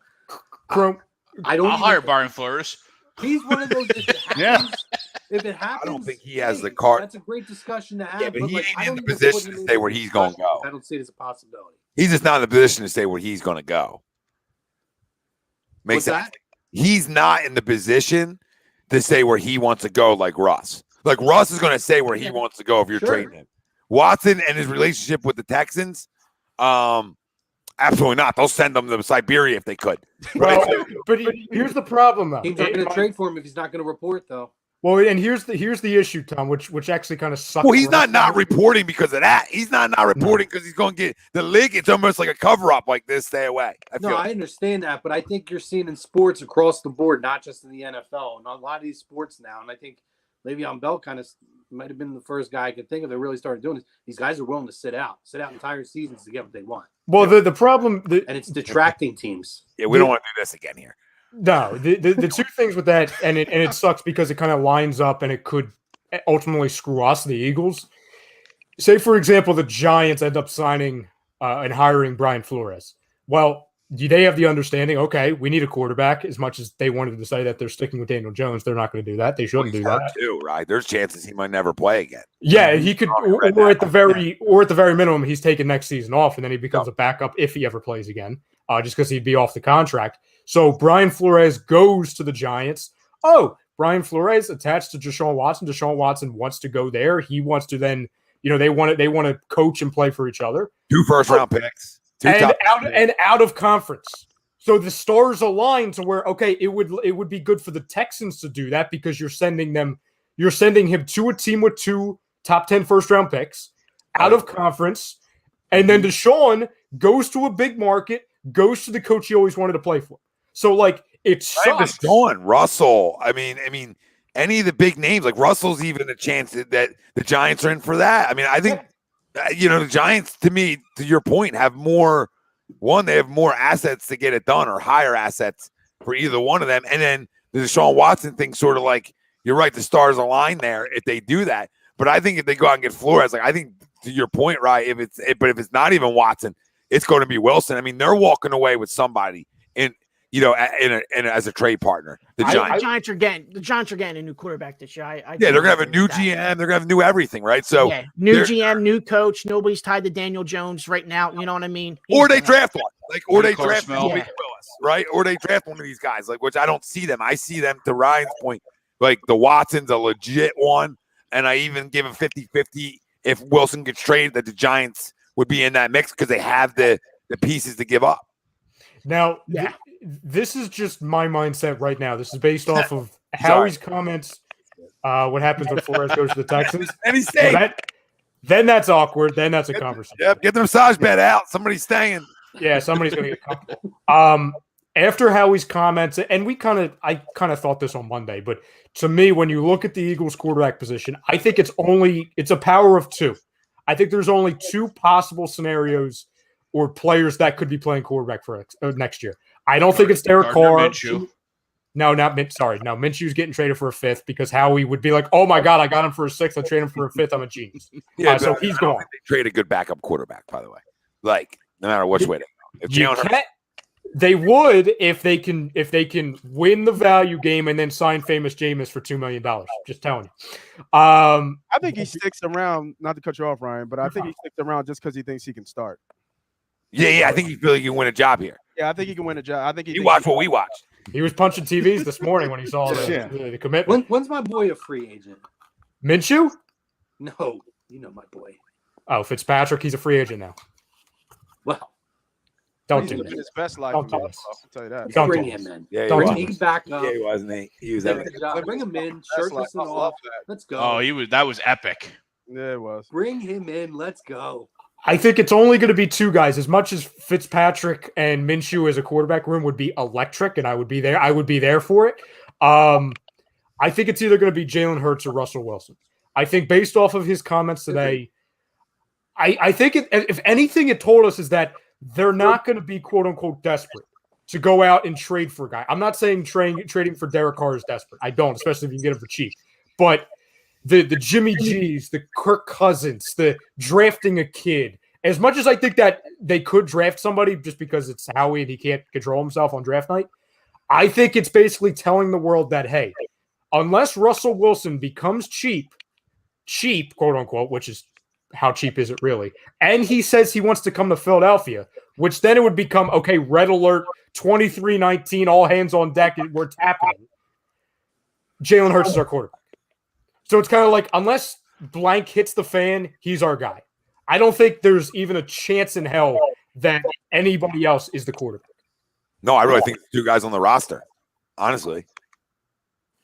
I'll hire Byron Flores. He's one of those. If it happens, I don't think he has the card. That's a great discussion to have. Yeah, but he ain't in the position to say where he's going to go. I don't see it as a possibility. He's just not in the position to say where he's going to go. Makes sense. That? He's not in the position to say where he wants to go like Russ. Like Russ is going to say where he wants to go if you're trading him. Watson and his relationship with the Texans, absolutely not. They'll send him to Siberia if they could. Right? But here's the problem, though. He's not going to trade for him if he's not going to report, though. Well, and here's the issue, Tom, which actually kind of sucks. Well, he's not reporting because of that. He's not reporting because he's going to get the league. It's almost like a cover up, like this. Stay away. I understand that, but I think you're seeing in sports across the board, not just in the NFL, and a lot of these sports now. And I think Le'Veon Bell kind of might have been the first guy I could think of that really started doing this. These guys are willing to sit out entire seasons to get what they want. Well, the problem, and it's detracting teams. Yeah, we don't want to do this again here. No, the two things with that, and it sucks because it kind of lines up and it could ultimately screw us, the Eagles. Say, for example, the Giants end up signing and hiring Brian Flores. Well, they have the understanding, okay, we need a quarterback. As much as they wanted to say that they're sticking with Daniel Jones, they're not going to do that. They shouldn't do that too, right? There's chances he might never play again. Yeah, he could, or at the very minimum, he's taking next season off, and then he becomes a backup if he ever plays again, just because he'd be off the contract. So Brian Flores goes to the Giants. Oh, Brian Flores attached to Deshaun Watson. Deshaun Watson wants to go there. He wants to then, they want to coach and play for each other. 2 first-round picks. And out of conference. So the stars align to where, okay, it would be good for the Texans to do that because you're sending him to a team with 2 top 10 first-round picks out of conference. And then Deshaun goes to a big market, goes to the coach he always wanted to play for. So, like, it sucks. Deshaun, Russell. I mean, any of the big names, like Russell's even a chance that the Giants are in for that. I mean, I think the Giants, to me, to your point, have more assets to get it done or higher assets for either one of them. And then the Deshaun Watson thing sort of like, you're right, the stars align there if they do that. But I think if they go out and get Flores, like I think to your point, right, if it's not even Watson, it's going to be Wilson. I mean, they're walking away with somebody as a trade partner. The Giants are getting a new quarterback this year. They're gonna have a new GM. They're gonna have new everything, right? So new GM, new coach. Nobody's tied to Daniel Jones right now. You know what I mean? Or they draft one, or they draft Willis, right? Or they draft one of these guys, like which I don't see them. I see them, to Ryan's point, like the Watson's a legit one, and I even give a 50-50 if Wilson gets traded that the Giants would be in that mix because they have the pieces to give up. Now, this is just my mindset right now. This is based off of Howie's comments. What happens when Flores goes to the Texans? And he's staying. Then that's awkward. Then that's a conversation. Yep, get the massage bed out. Somebody's staying. Yeah, somebody's going to get comfortable. After Howie's comments, and I kind of thought this on Monday, but to me, when you look at the Eagles quarterback position, I think it's a power of 2. I think there's only 2 possible scenarios or players that could be playing quarterback for next year. I don't think it's Derek Carr. Minshew. No, not Minshew. No, Minshew's getting traded for a 5th because Howie would be like, "Oh my God, I got him for a 6th. I trade him for a 5th. I'm a genius." Yeah, so he's gone. They trade a good backup quarterback, by the way. Like no matter which way they go. They would if they can win the value game and then sign famous Jameis for $2 million. Just telling you. I think he sticks around. Not to cut you off, Ryan, but I think he sticks around just because he thinks he can start. Yeah, I think he feels like he can win a job here. Yeah, I think he can win a job. I think he watched what we watched. He was punching TVs this morning when he saw the commitment. When's my boy a free agent? Minshew? No, you know my boy. Oh, Fitzpatrick, he's a free agent now. Well, don't do that. His best life. Don't do I'll this. tell you that. Don't bring him in. Yeah, bring him back up. Yeah, he wasn't. He was. Bring him in. Shirtless and all. Let's go. Oh, that was epic. Yeah, it was. Bring him in. Let's go. I think it's only going to be 2 guys. As much as Fitzpatrick and Minshew as a quarterback room would be electric, and I would be there for it. I think it's either going to be Jalen Hurts or Russell Wilson. I think based off of his comments today, I think if anything it told us is that they're not going to be quote unquote desperate to go out and trade for a guy. I'm not saying trading for Derek Carr is desperate. I don't, especially if you can get him for cheap. But the Jimmy G's, the Kirk Cousins, the drafting a kid. As much as I think that they could draft somebody just because it's Howie and he can't control himself on draft night, I think it's basically telling the world that, hey, unless Russell Wilson becomes cheap, quote unquote, which is how cheap is it really, and he says he wants to come to Philadelphia, which then it would become, okay, red alert, 23-19, all hands on deck, we're tapping. Jalen Hurts is our quarterback. So it's kind of like, unless blank hits the fan, he's our guy. I don't think there's even a chance in hell that anybody else is the quarterback. No, I really think it's 2 guys on the roster. Honestly,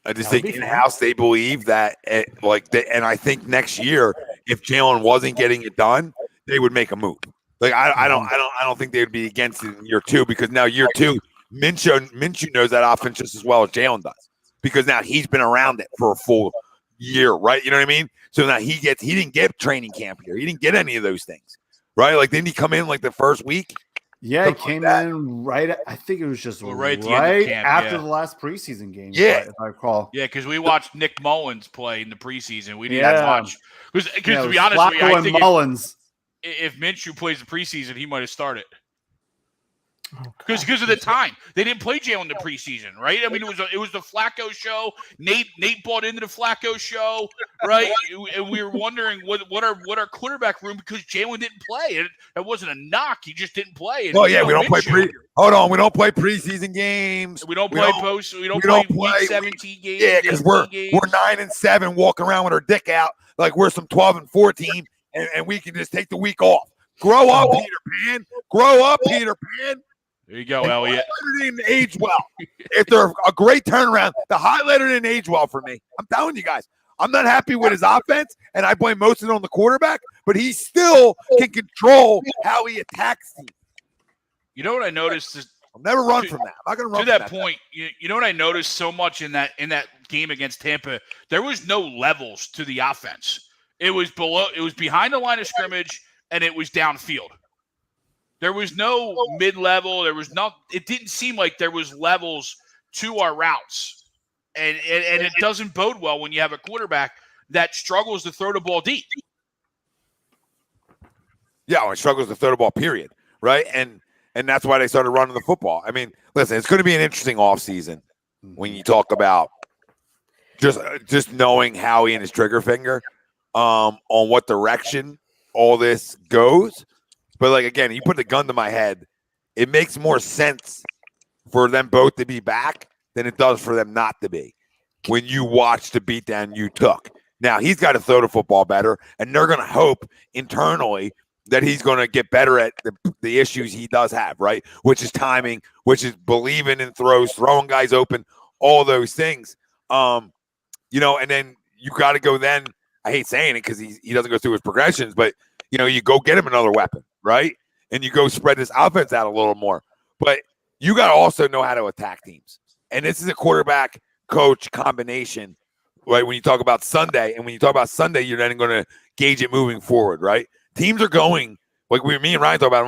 I just think in-house they believe that, and I think next year, if Jalen wasn't getting it done, they would make a move. Like I don't think they would be against it in year 2 because now year 2, Minshew knows that offense just as well as Jalen does because now he's been around it for a full year, right? You know what I mean? So now he didn't get training camp here. He didn't get any of those things, right? Like didn't he come in like the first week? Yeah, he came in right. I think it was just right after the last preseason game. Yeah, if I recall. Yeah, because we watched Nick Mullins play in the preseason. We didn't watch because to be honest with you, I think Mullins. If Minshew plays the preseason, he might have started. Because of the time. They didn't play Jalen in the preseason, right? I mean, it was the Flacco show. Nate bought into the Flacco show, right? And we were wondering what our quarterback room, because Jalen didn't play. That wasn't a knock. He just didn't play. Well, yeah, we don't play Hold on, we don't play preseason games. We don't play week 17 games. Yeah, because we're 9-7, walking around with our dick out like we're some 12-14, and we can just take the week off. Grow up, Peter Pan. Grow up, Peter Pan. There you go, Elliot. Didn't age well. If they're a great turnaround, the highlighter didn't age well for me. I'm telling you guys, I'm not happy with his offense, and I blame most of it on the quarterback, but he still can control how he attacks teams. You know what I noticed is I'll never run from that. I'm not going to run to that point. You know what I noticed so much in that game against Tampa? There was no levels to the offense. It was behind the line of scrimmage, and it was downfield. There was no mid-level. It didn't seem like there was levels to our routes, and it doesn't bode well when you have a quarterback that struggles to throw the ball deep. Yeah, well, he struggles to throw the ball. Period. Right, and that's why they started running the football. I mean, listen, it's going to be an interesting offseason when you talk about just knowing Howie and his trigger finger on what direction all this goes. But, like, again, you put the gun to my head, it makes more sense for them both to be back than it does for them not to be when you watch the beatdown you took. Now, he's got to throw the football better, and they're going to hope internally that he's going to get better at the issues he does have, right? Which is timing, which is believing in throws, throwing guys open, all those things. And then you got to go then. I hate saying it because he doesn't go through his progressions, but, you go get him another weapon, right? And you go spread this offense out a little more. But you got to also know how to attack teams. And this is a quarterback coach combination, right? When you talk about Sunday, and when you talk about Sunday, you're then going to gauge it moving forward, right? Teams are going, like me and Ryan talk about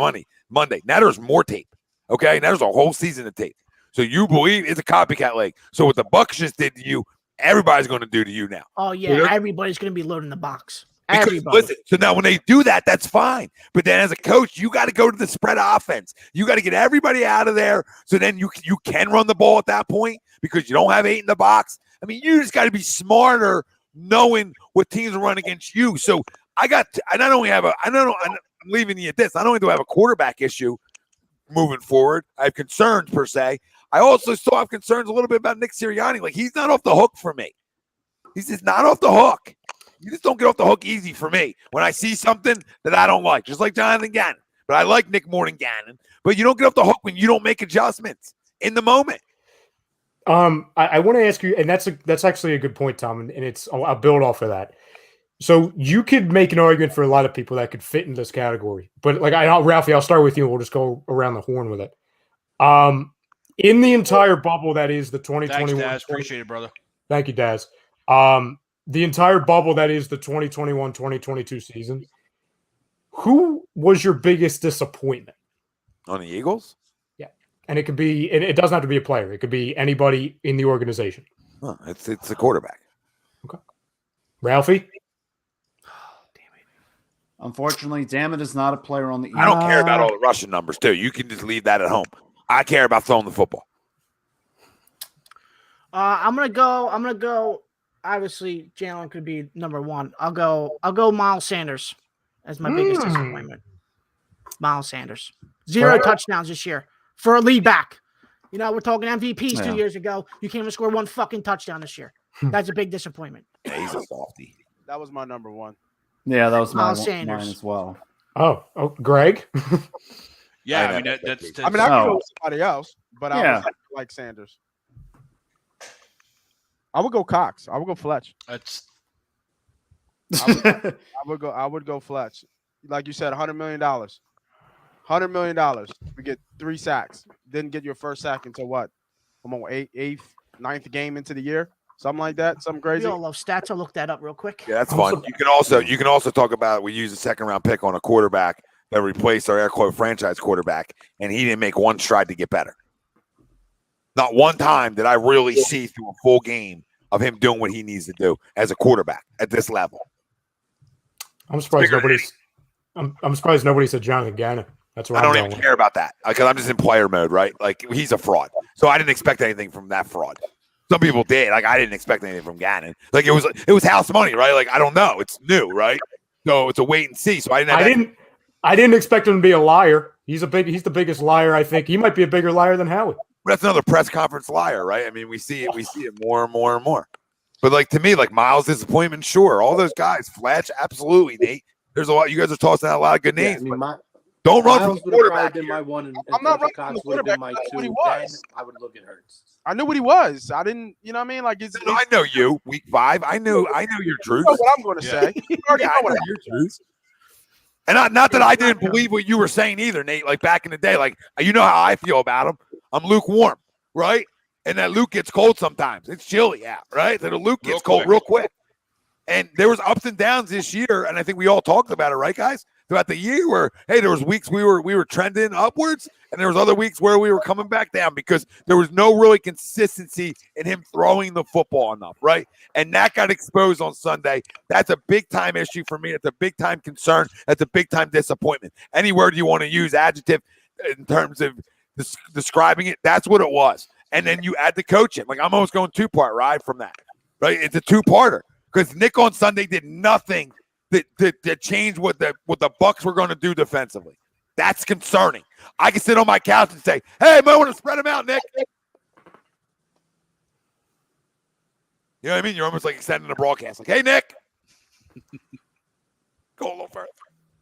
Monday. Now there's more tape, okay? Now there's a whole season of tape. So you believe it's a copycat league. So what the Bucs just did to you, everybody's going to do to you now. Oh, yeah, everybody's going to be loading the box. Everybody. Listen, so now when they do that, that's fine. But then as a coach, you got to go to the spread offense. You got to get everybody out of there so then you can run the ball at that point because you don't have 8 in the box. I mean, you just got to be smarter knowing what teams are running against you. So I'm leaving you at this. Not only do I have a quarterback issue moving forward, I have concerns per se. I also still have concerns a little bit about Nick Sirianni. Like, he's not off the hook for me. He's just not off the hook. You just don't get off the hook easy for me when I see something that I don't like, just like Jonathan Gannon. But I like Nick more than Gannon. But you don't get off the hook when you don't make adjustments in the moment. I want to ask you, and that's actually a good point, Tom, and I'll build off of that. So you could make an argument for a lot of people that could fit in this category. But Ralphie, I'll start with you. We'll just go around the horn with it. In the entire bubble that is the 2021. Thanks, Daz. Appreciate it, brother. Thank you, Daz. The entire bubble that is the 2021-2022 season, who was your biggest disappointment? On the Eagles? Yeah. And it could be, and it doesn't have to be a player. It could be anybody in the organization. Huh, it's a quarterback. Okay. Ralphie? Unfortunately, Dammit is not a player on the Eagles. I don't care about all the rushing numbers, too. You can just leave that at home. I care about throwing the football. I'm gonna go. Obviously, Jalen could be number one. I'll go Miles Sanders as my biggest disappointment. Miles Sanders. 0 touchdowns this year for a lead back. We're talking MVPs 2 years ago. You can't even score one fucking touchdown this year. That's a big disappointment. Yeah, he's a softie. That was my number one. Yeah, that was mine as well. Oh, Greg? Yeah, I mean, that's I could go with somebody else, but I would like Sanders. I would go Cox. I would go Fletch. I would go Fletch. Like you said, $100 million. $100 million. We get 3 sacks. Didn't get your first sack until what? I'm on 9th game into the year. Something like that. Something crazy. We all love stats. I'll look that up real quick. Yeah, that's fun. You can also talk about we used a 2nd-round pick on a quarterback that replaced our air quote franchise quarterback, and he didn't make one stride to get better. Not one time did I really see through a full game of him doing what he needs to do as a quarterback at this level. I'm surprised nobody said Jonathan Gannon That's where I I'm don't going even with. care about that because I'm just in player mode, right? Like he's a fraud. So I didn't expect anything from that fraud. Some people did. Like I didn't expect anything from Gannon. Like it was house money, right? Like I don't know. It's new, right? So it's a wait and see. So I didn't expect him to be a liar. He's the biggest liar, I think. He might be a bigger liar than Howie. That's another press conference liar, right? I mean, we see it more and more and more. But like to me, like Miles' disappointment, sure. All those guys, Fletch, absolutely, Nate. There's a lot. You guys are tossing out a lot of good names. Yeah, I mean, don't run from Miles the would have probably quarterback. been my one, and I'm not running Cox from the would have been my quarterback. I know two. what he Then was. I would look at Hurts. I knew what he was. I didn't, you know what I mean? Like, I know you, week 5. I knew your truth. You know what I'm going to say. You already know what your truth. And not that I didn't believe what you were saying either, Nate. Like back in the day, like you know how I feel about him. I'm lukewarm, right? And that Luke gets cold sometimes. It's chilly out, right? That Luke gets cold real quick. And there was ups and downs this year, and I think we all talked about it, right, guys? Throughout the year, where hey, there was weeks we were trending upwards, and there was other weeks where we were coming back down because there was no really consistency in him throwing the football enough, right? And that got exposed on Sunday. That's a big time issue for me. It's a big time concern. That's a big time disappointment. Any word you want to use, adjective, in terms of describing it, that's what it was. And then you add the coaching. Like I'm almost going 2-part ride from that, right? It's a 2-parter because Nick on Sunday did nothing to change what the Bucs were going to do defensively. That's concerning. I can sit on my couch and say, "Hey, I might want to spread them out, Nick." You know what I mean? You're almost like extending the broadcast. Like, "Hey, Nick, go a little further.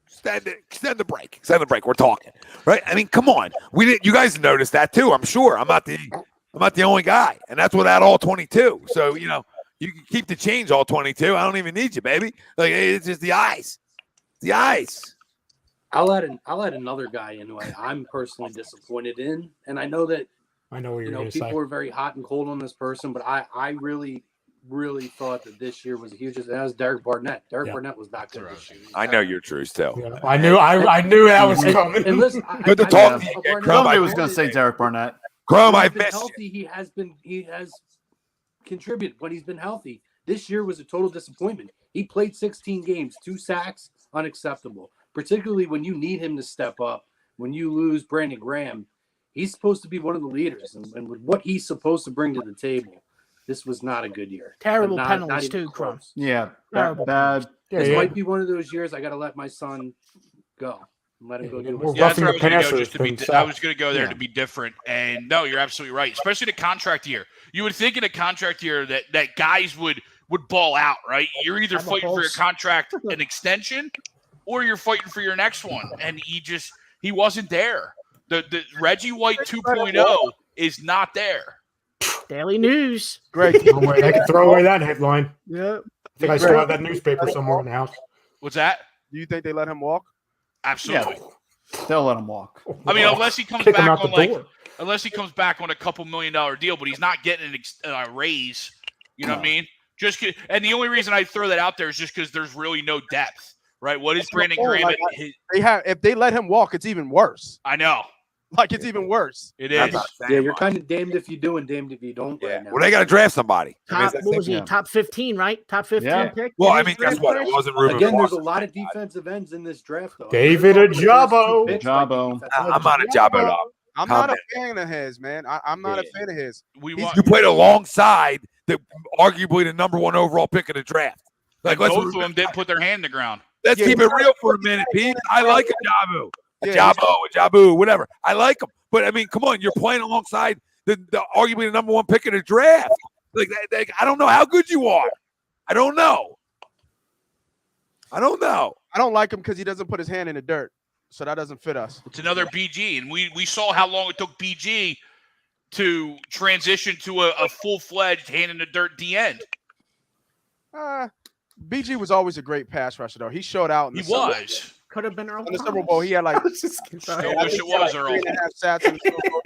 Extend the break. Extend the break. We're talking, right? I mean, come on. You guys noticed that too. I'm sure. I'm not the only guy, and that's without all 22. So you know, you can keep the change all 22. I don't even need you, baby. Like it's just the ice. The ice. I'll add another guy in who I'm personally disappointed in, and I know that I know what you're going to say. People are very hot and cold on this person, but I really thought that this year was a huge. That was Derek Barnett. Barnett was not good this year. I know your truth too. Yeah. I knew that was coming. And listen, good to talk to you. Somebody was going to say Derek Barnett. Chrome, I've been missed healthy. He has contributed when he's been healthy. This year was a total disappointment. He played 16 games, 2 sacks, unacceptable. Particularly when you need him to step up. When you lose Brandon Graham, he's supposed to be one of the leaders, and with what he's supposed to bring to the table, this was not a good year. Terrible penalties too, Crump. Yeah, Terrible bad. This might be one of those years I got to let my son go. Let him go do it. Yeah, that's where I was going to go. I was going to go there to be different. And no, you're absolutely right. Especially the contract year. You would think in a contract year that guys would ball out, right? You're either fighting for your contract an extension, or you're fighting for your next one. And he wasn't there. The Reggie White 2.0 is not there. Daily News. Greg. I can throw away that headline. Yep. I think I still have that newspaper somewhere in the house. What's that? Do you think they let him walk? Absolutely. Yeah. They'll let him walk. I mean, unless he comes Kick him back out on the door. unless he comes back on a couple $1 million deal, but he's not getting a raise. You know what I mean? And the only reason I throw that out there is just because there's really no depth, right? What is Brandon Graham? If they let him walk, it's even worse. I know. Like it's even worse. It is. Yeah, you're kind of damned if you do and damned if you don't. Yeah. Right now. Well, they got to draft somebody. What was he? Top 15, right? Top 15 pick. Well, I mean, guess what? It wasn't Ruben. Again, there's a lot of defensive ends in this draft, though. David Ajabo. I'm not a Jabo dog. I'm not a fan of his, man. I'm not a fan of his. You played alongside arguably the number 1 overall pick of the draft. Like both of them didn't put their hand in the ground. Let's keep it real for a minute, Pete. I like Ajabu. Ajabu, whatever. I like him. But, I mean, come on. You're playing alongside the arguably the number 1 pick of the draft. Like, I don't know how good you are. I don't know. I don't like him because he doesn't put his hand in the dirt. So that doesn't fit us. It's another BG. And we saw how long it took BG to transition to a full-fledged hand in the dirt D end. BG was always a great pass rusher, though. He showed out. He was. Could have been Earl. In the Super Bowl, he had like. Still wish it was Earl. 3.5 sacks in the Super Bowl.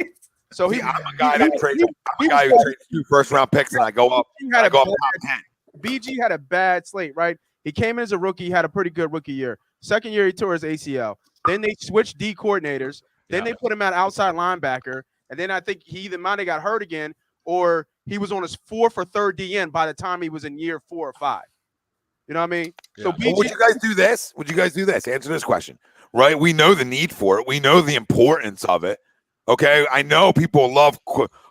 So I'm a guy who trades 2 first-round picks, and I go up. I go up top 10. BG had a bad slate, right? He came in as a rookie. He had a pretty good rookie year. Second year, he tore his ACL. Then they switched D coordinators. Then they put him at outside linebacker. And then I think he either might have got hurt again or he was on his 4th or 3rd DN by the time he was in year 4 or 5. You know what I mean? Yeah. So Well, would you guys do this? Would you guys do this? Answer this question. Right? We know the need for it. We know the importance of it. Okay? I know people love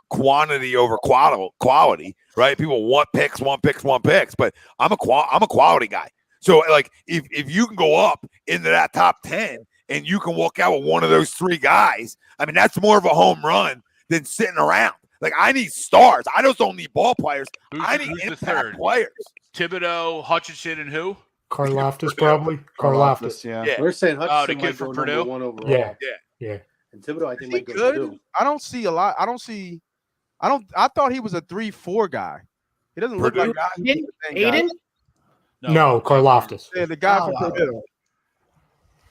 quantity over quality, right? People want picks, but I'm a quality guy. So, like, if you can go up into that top 10 and you can walk out with one of those 3 guys, I mean, that's more of a home run than sitting around. Like, I need stars. I just don't need ball players. I need who's the impact third? Players. Thibodeau, Hutchinson, and who? Karlaftis probably. Karlaftis. Yeah. We're saying the Hutchinson kid might from go Purdue? number 1 overall. Yeah. And Thibodeau, I think, Is he might go good? 2. I don't see a lot. I thought he was a 3-4 guy. He doesn't look like Aiden? No, Karlaftis. Yeah, the guy from Oh, Purdue.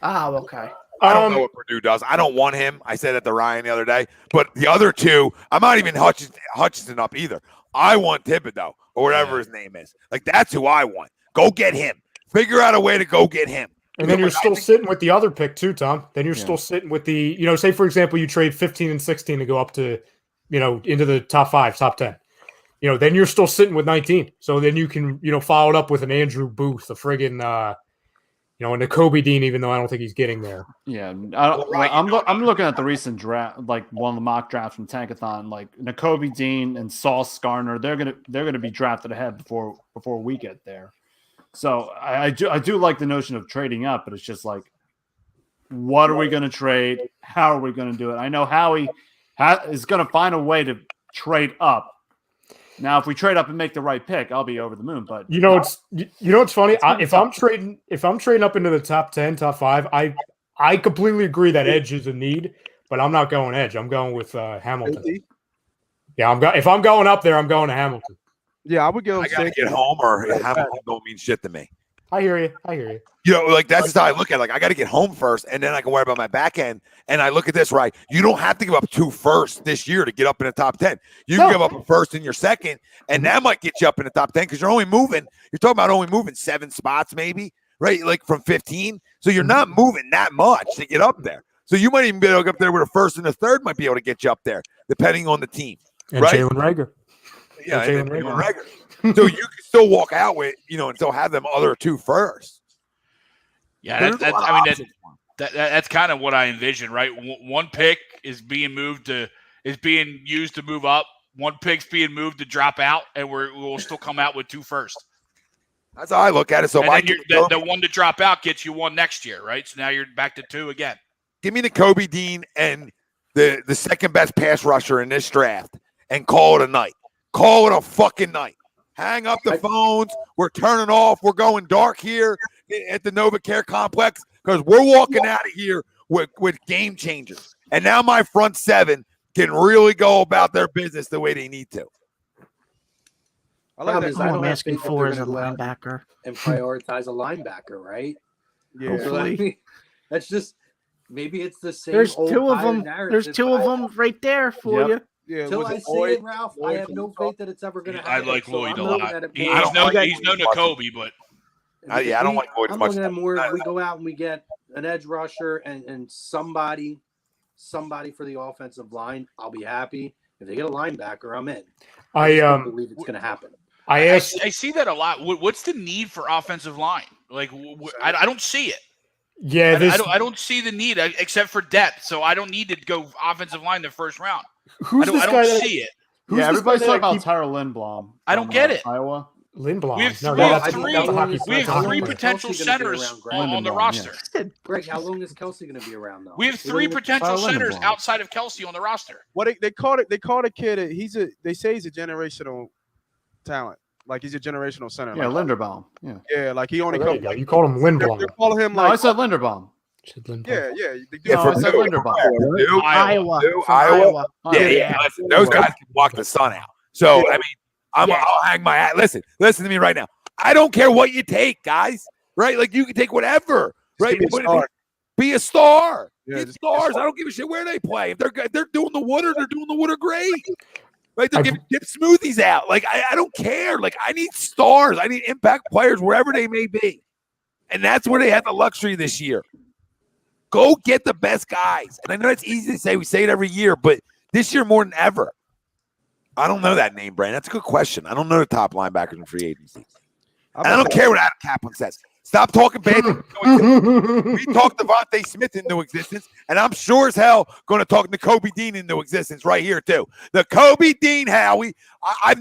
Oh, okay. I don't know what Purdue does. I don't want him. I said that to Ryan the other day. But the other 2, I'm not even Hutchinson up either. I want Thibodeau or whatever his name is. Like, that's who I want. Go get him. Figure out a way to go get him. And then you're still sitting with the other pick too, Tom. Then you're still sitting with the, say, for example, you trade 15 and 16 to go up to, into the top 5, top 10. Then you're still sitting with 19. So then you can, follow it up with an Andrew Booth, a friggin', a Nakobe Dean, even though I don't think he's getting there. Yeah, I'm looking at the recent draft, like one of the mock drafts from Tankathon, like Nakobe Dean and Sauce Gardner. They're gonna be drafted ahead before we get there. So I do like the notion of trading up, but it's just like, what are we going to trade? How are we going to do it? I know Howie is going to find a way to trade up. Now, if we trade up and make the right pick, I'll be over the moon. But it's funny. If I'm trading up into the top 10, top 5, I completely agree that edge is a need, but I'm not going edge. I'm going with Hamilton. Yeah, if I'm going up there, I'm going to Hamilton. Yeah, I would go. I gotta get home, or Hamilton don't mean shit to me. I hear you. That's just how I look at it. Like, I got to get home first, and then I can worry about my back end. And I look at this, right? You don't have to give up 2 firsts this year to get up in the top 10. You can give up a first in your second, and that might get you up in the top 10 because you're talking about only moving 7 spots, maybe, right? Like from 15. So you're not moving that much to get up there. So you might even be able to get up there with a first and a third might be able to get you up there, depending on the team. And right? Jalen Reagor. Yeah, and Jalen Reagor. So you can still walk out with, and still have them other 2 firsts. Yeah, that's kind of what I envision, right? One pick is being used to move up. One pick's being moved to drop out, and we'll still come out with 2 firsts. That's how I look at it. So the one to drop out gets you 1 next year, right? So now you're back to 2 again. Give me the Kobe Dean and the second best pass rusher in this draft, and call it a night. Call it a fucking night. Hang up the phones. We're turning off. We're going dark here at the NovaCare complex because we're walking out of here with game changers. And now my front 7 can really go about their business the way they need to. I like that. All I'm asking for is a linebacker. And prioritize a linebacker, right? Yeah. So, that's just maybe it's the same. There's 2 of them. There's 2 of them right there for you. Yeah, Until I say it, Ralph, I have no faith that it's ever going to happen. I like Lloyd a lot. He's no Nakobe, but I don't like Lloyd as much. I'm looking at more. We go out and we get an edge rusher and somebody for the offensive line. I'll be happy. If they get a linebacker, I'm in. I don't believe it's going to happen. I see that a lot. What's the need for offensive line? Like, I don't see it. Yeah, I don't see the need except for depth. So I don't need to go offensive line the first round. Who's I don't see it. Everybody's talking about Tyler Lindblom. I don't get it. Iowa. Lindblom. We have 3 potential centers on the roster. Greg, how long is Kelsey going to be around though? We have 3 potential centers outside of Kelsey on the roster. What they called it? They called a kid. They say he's a generational talent. Like he's a generational center. Yeah, like, Linderbaum. Yeah, like he only. You called him Lindblom. They're calling him no, I said Linderbaum. Yeah. I said Linderbaum. Iowa. Yeah. Listen, those guys can walk the sun out. So I mean, I'll hang my hat. Listen to me right now. I don't care what you take, guys. Right? Like you can take whatever. Right? Be a star. Yeah, Get stars. I don't give a shit where they play. If they're doing the water, they're doing the water great. Right? They're giving dip smoothies out. Like I don't care. Like I need stars. I need impact players wherever they may be. And that's where they have the luxury this year. Go get the best guys. And I know it's easy to say. We say it every year, but this year more than ever. I don't know that name, Brian. That's a good question. I don't know the top linebackers in free agency. And I don't care what Adam Kaplan says. Stop talking bad. We talked Devontae Smith into existence, and I'm sure as hell going to talk Nakobe Dean into existence right here too. The Kobe Dean, Howie. I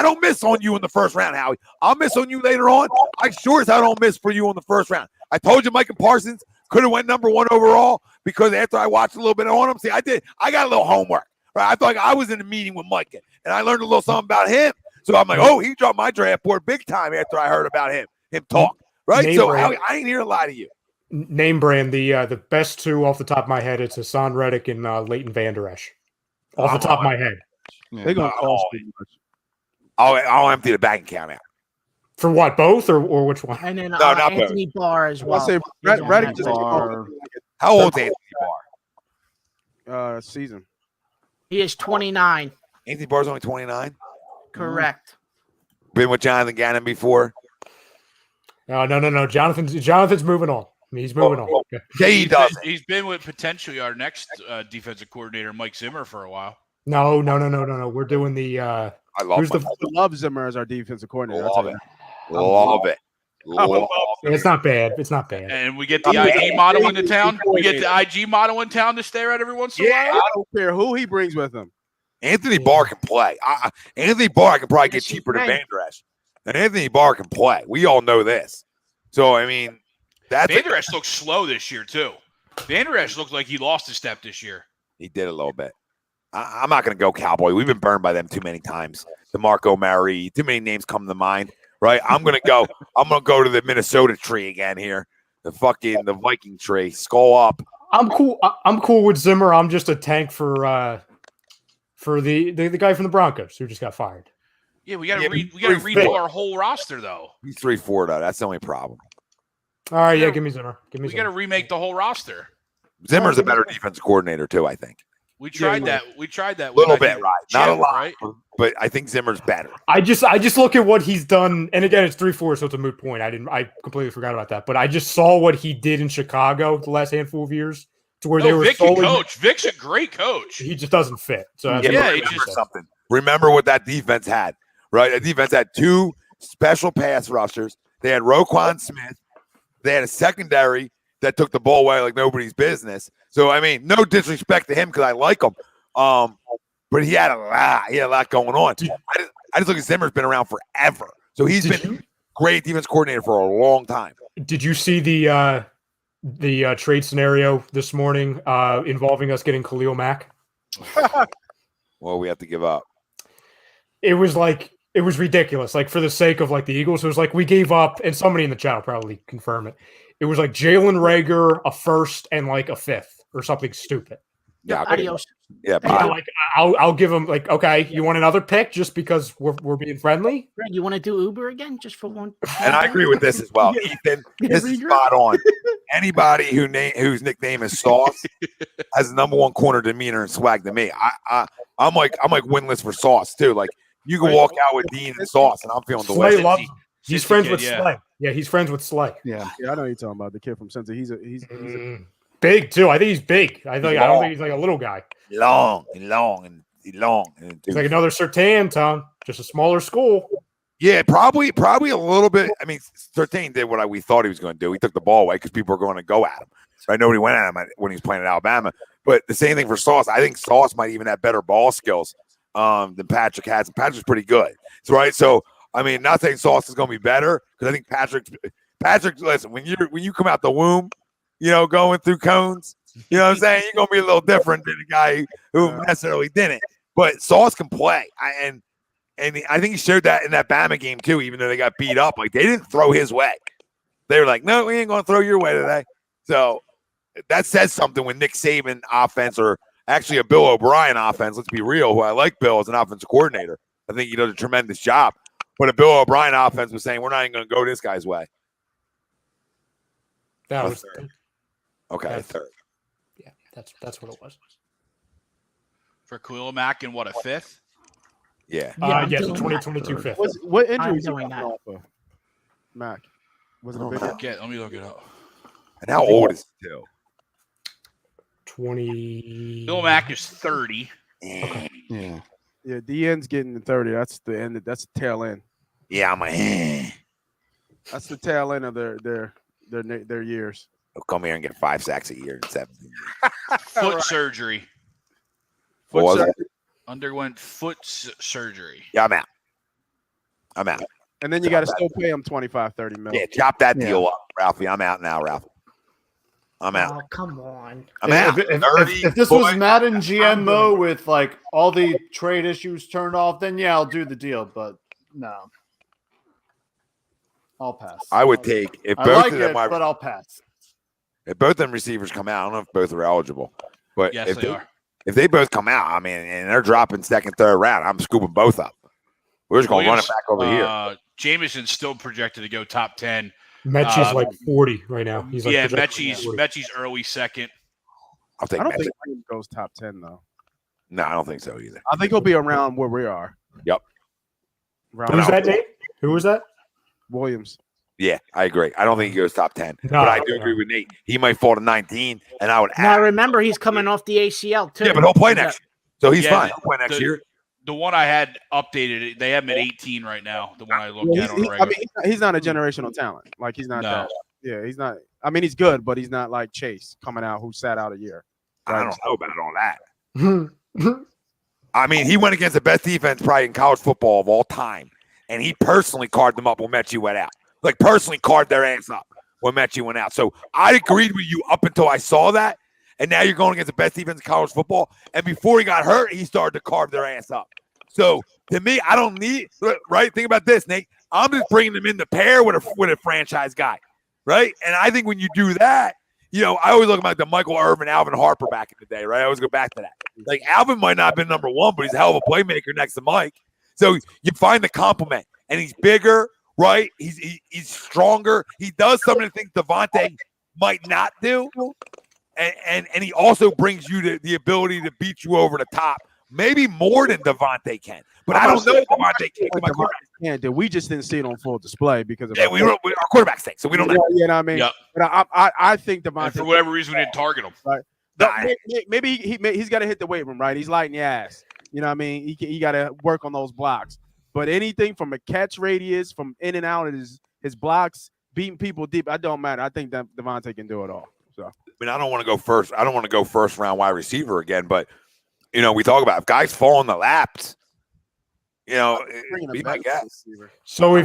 don't miss on you in the first round, Howie. I'll miss on you later on. I sure as hell don't miss for you in the first round. I told you Micah Parsons could have went number 1 overall because after I watched a little bit on him, see, I got a little homework. Right? I thought I was in a meeting with Micah, and I learned a little something about him. So I'm like, oh, he dropped my draft board big time after I heard about him talk. Right? Name so brand. I ain't here to lie to you. Name brand, the best 2 off the top of my head, it's Hassan Reddick and Leighton Vander Esch. Off the top of my head. Yeah. They're gonna cost too much. I'll empty the bank account out. For what? Both or which one? And then No, not Anthony Barr as well. I'll say He's on Reddick that just list. How old's Anthony Barr? Season. He is 29. Anthony Barr's only 29. Correct. Been with Jonathan Gannon before. No. Jonathan's moving on. He's moving on. Okay. Yeah, he does. He's been with potentially our next defensive coordinator, Mike Zimmer, for a while. No. We're doing the. I love who's the? I love Zimmer as our defensive coordinator. Love it. Love it. It's not bad. It's not bad. And we get the IG model into town. We get the IG model in town to stare at every once in a while. I don't care who he brings with him. Anthony Barr can play. Anthony Barr can probably get cheaper than Vander Esch. And Anthony Barr can play. We all know this. So, I mean, that's Vander Esch looks slow this year, too. Vander Esch looked like he lost a step this year. He did a little bit. I'm not going to go Cowboy. We've been burned by them too many times. DeMarco Murray, too many names come to mind, right? I'm going to go to the Minnesota tree again here. The Viking tree. Skull up. I'm cool. I'm cool with Zimmer. I'm just a tank for the guy from the Broncos who just got fired. Yeah, we got to redo our whole roster, though. He's 3-4, though. That's the only problem. All right, give me Zimmer. We got to remake the whole roster. Zimmer's a better defensive coordinator, too, I think. We tried that. We tried that. A little bit, right? Not a lot, right? but I think Zimmer's better. I just look at what he's done, and again, it's 3-4, so it's a moot point. I completely forgot about that, but I just saw what he did in Chicago the last handful of years, to where they were Vic can coach. Vic's a great coach. He just doesn't fit. So remember what that defense had, right? That defense had 2 special pass rushers. They had Roquan Smith. They had a secondary that took the ball away like nobody's business. So, I mean, no disrespect to him because I like him. But he had a lot going on. I just look at Zimmer's been around forever. So he's been great defense coordinator for a long time. Did you see the trade scenario this morning involving us getting Khalil Mack? Well, we have to give up. It was ridiculous. Like, for the sake of like the Eagles, it was like we gave up, and somebody in the chat will probably confirm it. It was like Jalen Reagor, a first, and like a fifth or something stupid. Yeah, Adios. Yeah, like I'll give him like, okay, you want another pick just because we're being friendly? Greg, you want to do Uber again just for one? And I agree with this as well. Ethan, this is spot on. Anybody whose nickname is Sauce has the number 1 corner demeanor and swag to me. I'm like winless for Sauce too. Like, you can walk out with Dean and Sauce, and I'm feeling the way. Slay loves him. He's friends with Slay. Yeah, he's friends with Slay. Yeah, I know you're talking about the kid from Cincinnati. He's big too. I think he's big. I don't think he's like a little guy. Long. He's like another Surtain, Tom. Just a smaller school. Yeah, probably a little bit. I mean, Surtain did what we thought he was going to do. He took the ball away because people were going to go at him. Right? Nobody went at him when he was playing at Alabama. But the same thing for Sauce. I think Sauce might even have better ball skills than Patrick has. And Patrick's pretty good. Right? So, I mean, not saying Sauce is going to be better because I think Patrick. Listen, when you come out the womb, going through cones, you know what I'm saying? You're going to be a little different than the guy who necessarily didn't. But Sauce can play. And I think he showed that in that Bama game too, even though they got beat up. Like, they didn't throw his way. They were like, no, we ain't going to throw your way today. So that says something when Nick Saban offense, or actually a Bill O'Brien offense, let's be real, who I like Bill as an offensive coordinator. I think he does a tremendous job. But a Bill O'Brien offense was saying, we're not even going to go this guy's way. That was third. Okay, third. Yeah, that's what it was. For Khalil Mack and what, a fifth? Yeah. I'm yes, doing 2022 fifth. What injury I'm was he doing coming off of? Mac. Was it a big one? Let me look it up. And how old is he still? 20. Khalil Mack is 30. Yeah. Yeah, the end's getting to 30. That's the end. That's the tail end. Yeah, I'm a That's the tail end of their years. He'll come here and get 5 sacks a year in 17 years. Foot surgery. What was it? Underwent foot surgery. Yeah, I'm out. And then you got to still pay him 25, 30 million. Yeah, chop that deal up, Ralphie. I'm out now, Ralph. I'm out. Oh, come on. I'm out. If this was Madden GM mode with like all the trade issues turned off, then yeah, I'll do the deal. But no, I'll pass. I would take if I both like of them. it, but I'll pass. If both of them receivers come out, I don't know if both are eligible, but Yes, if they are. If they both come out, I mean, and they're dropping second, third round, I'm scooping both up. We're just going to run it back over here. Jameson's still projected to go top 10. Mechie's like 40 right now. He's like Mechie's early second. I'll take. I don't Mechie. think Williams goes top 10 though. No, I don't think so either. I think he'll be around where we are. Yep. Who's that, Nate? Who was that? Williams. Yeah, I agree. I don't think he goes top 10, No, but I do agree with Nate. He might fall to 19, and I would. Now remember, he's coming off the ACL too. Yeah, but he'll play next year, so he's fine. He'll play next year. The one I had updated, they have him at 18 right now. The one I looked at on the regular. I mean, he's not a generational talent. Like he's not. No. Yeah, he's not. I mean, he's good, but he's not like Chase coming out who sat out a year. I don't know about all that. I mean, he went against the best defense probably in college football of all time, and he personally carved them up when Mechie went out. Like personally carved their ass up when Mechie went out. So I agreed with you up until I saw that, and now you're going against the best defense in college football. And before he got hurt, he started to carve their ass up. So to me, I don't need right. Think about this, Nate. I'm just bringing them in the pair with a franchise guy, right? And I think when you do that, you know, I always look at like the Michael Irvin, Alvin Harper back in the day, right? I always go back to that. Like Alvin might not have been number one, but he's a hell of a playmaker next to Mike. So you find the compliment, and he's bigger, right? He's stronger. He does some of the things Devontae might not do, and he also brings you the ability to beat you over the top. Maybe more than Devontae can, but I don't know if Devontae can. Dude, we just didn't see it on full display because of our quarterback stink, so we don't know. You know what I mean? Yep. But I think Devontae, And for whatever reason, we didn't target him. Right. Maybe he's got to hit the weight room, right? He's light in the ass. You know what I mean? He got to work on those blocks. But anything from a catch radius, from in and out of his blocks, beating people deep, it don't matter. I think that Devontae can do it all. So I mean, I don't want to go first. I don't want to go first round wide receiver again, but. You know, we talk about if guys fall in the laps, you know, be my guess. So